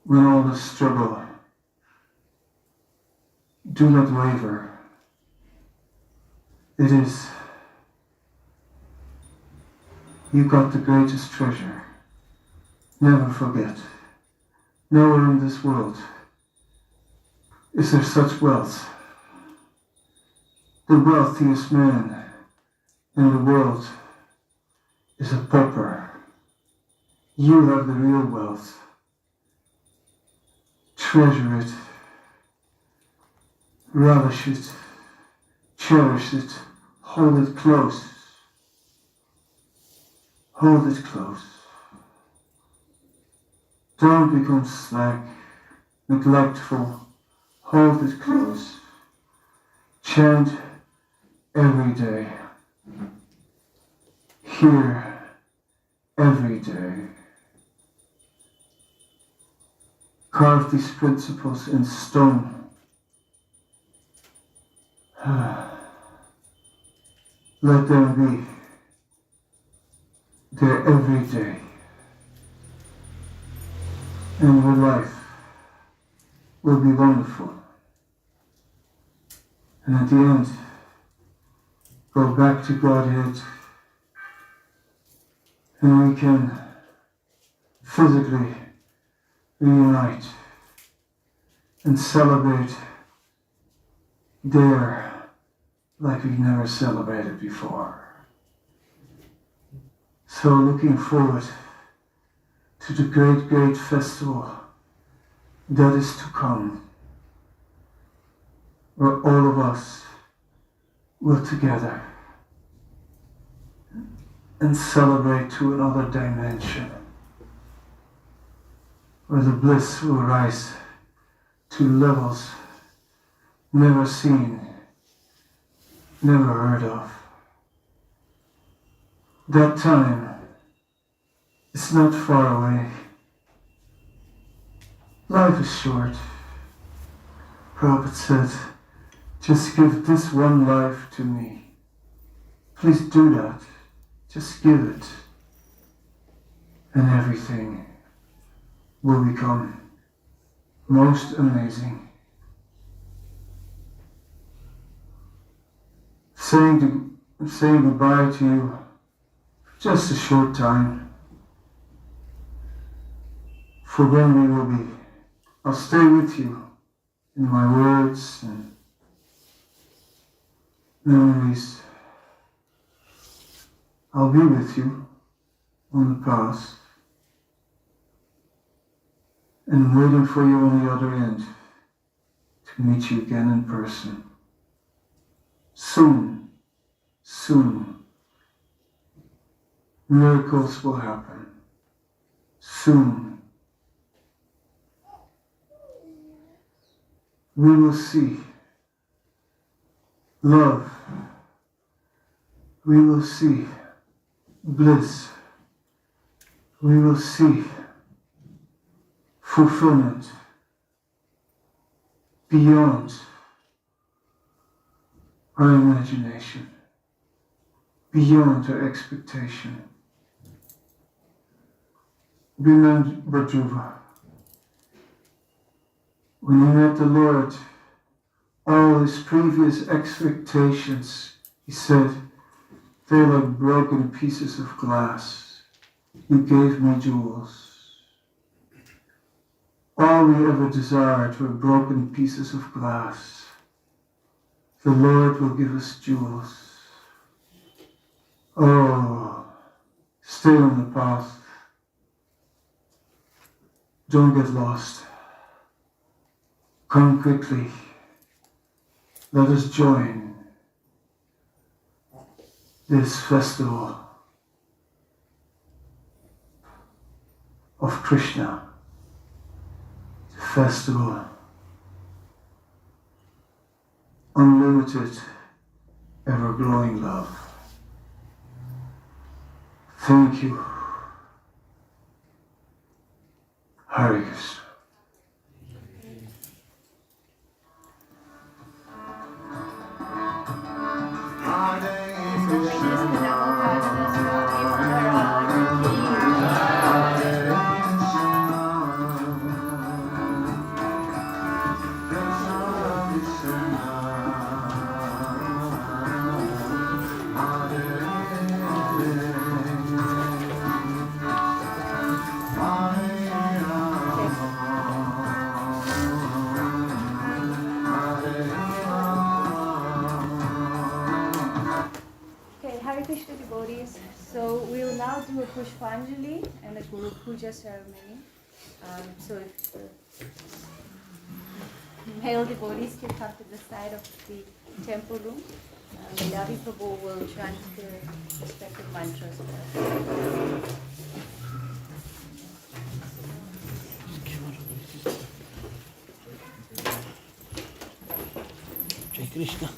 when all is struggle, do not waver. It is, you got the greatest treasure. Never forget. Nowhere in this world is there such wealth. The wealthiest man in the world is a pauper. You have the real wealth. Treasure it. Relish it. Cherish it. Hold it close. Hold it close. Don't become slack, neglectful. Hold it close. Chant every day. Hear every day. Carve these principles in stone. Let them be there every day, and your life will be wonderful. And at the end, go back to Godhead, and we can physically reunite and celebrate there like we've never celebrated before. So looking forward to the great, great festival that is to come, where all of us will together and celebrate to another dimension, where the bliss will rise to levels never seen, never heard of. That time is not far away. Life is short. Prophet said, just give this one life to me. Please do that. Just give it. And everything will become most amazing. Saying goodbye to you for just a short time. For when we will be, I'll stay with you in my words and memories. I'll be with you on the path, and I'm waiting for you on the other end to meet you again in person. Soon, soon, miracles will happen. Soon, we will see love. We will see bliss. We will see fulfillment beyond our imagination, beyond our expectation. Remember, Dhruva, when he met the Lord, all his previous expectations, he said, they're like broken pieces of glass. You gave me jewels. All we ever desired were broken pieces of glass. The Lord will give us jewels. Oh, stay on the path. Don't get lost. Come quickly. Let us join this festival of Krishna, the festival, unlimited, ever-glowing love. Thank you. Hare Krishna. So we will now do a Pushpanjali and a Guru Puja ceremony. So if the male devotees can come to the side of the temple room, Vilavi Prabhu will chant the respective mantras. Jai Krishna.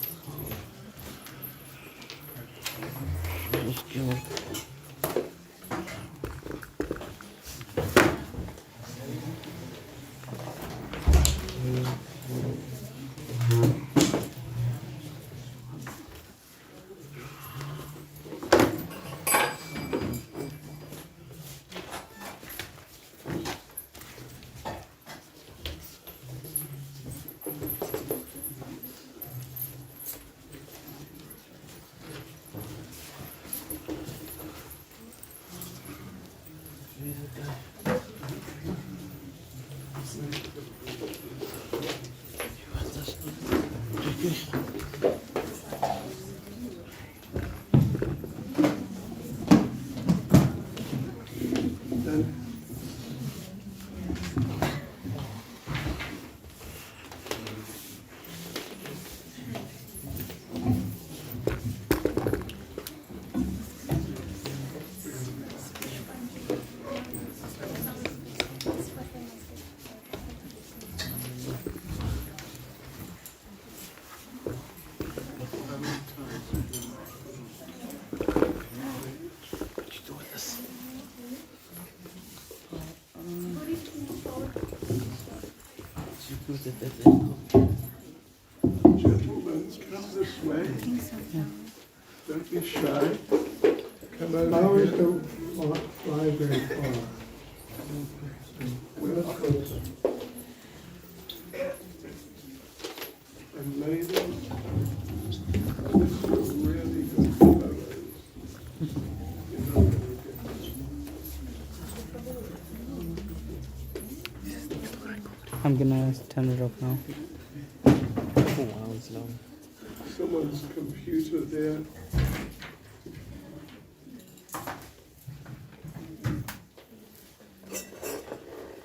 Gentlemen, come this way. Don't be shy. Come over Flowers here. don't fly very far. And ladies, this is really good photos. I'm gonna turn it off now. Someone's computer there.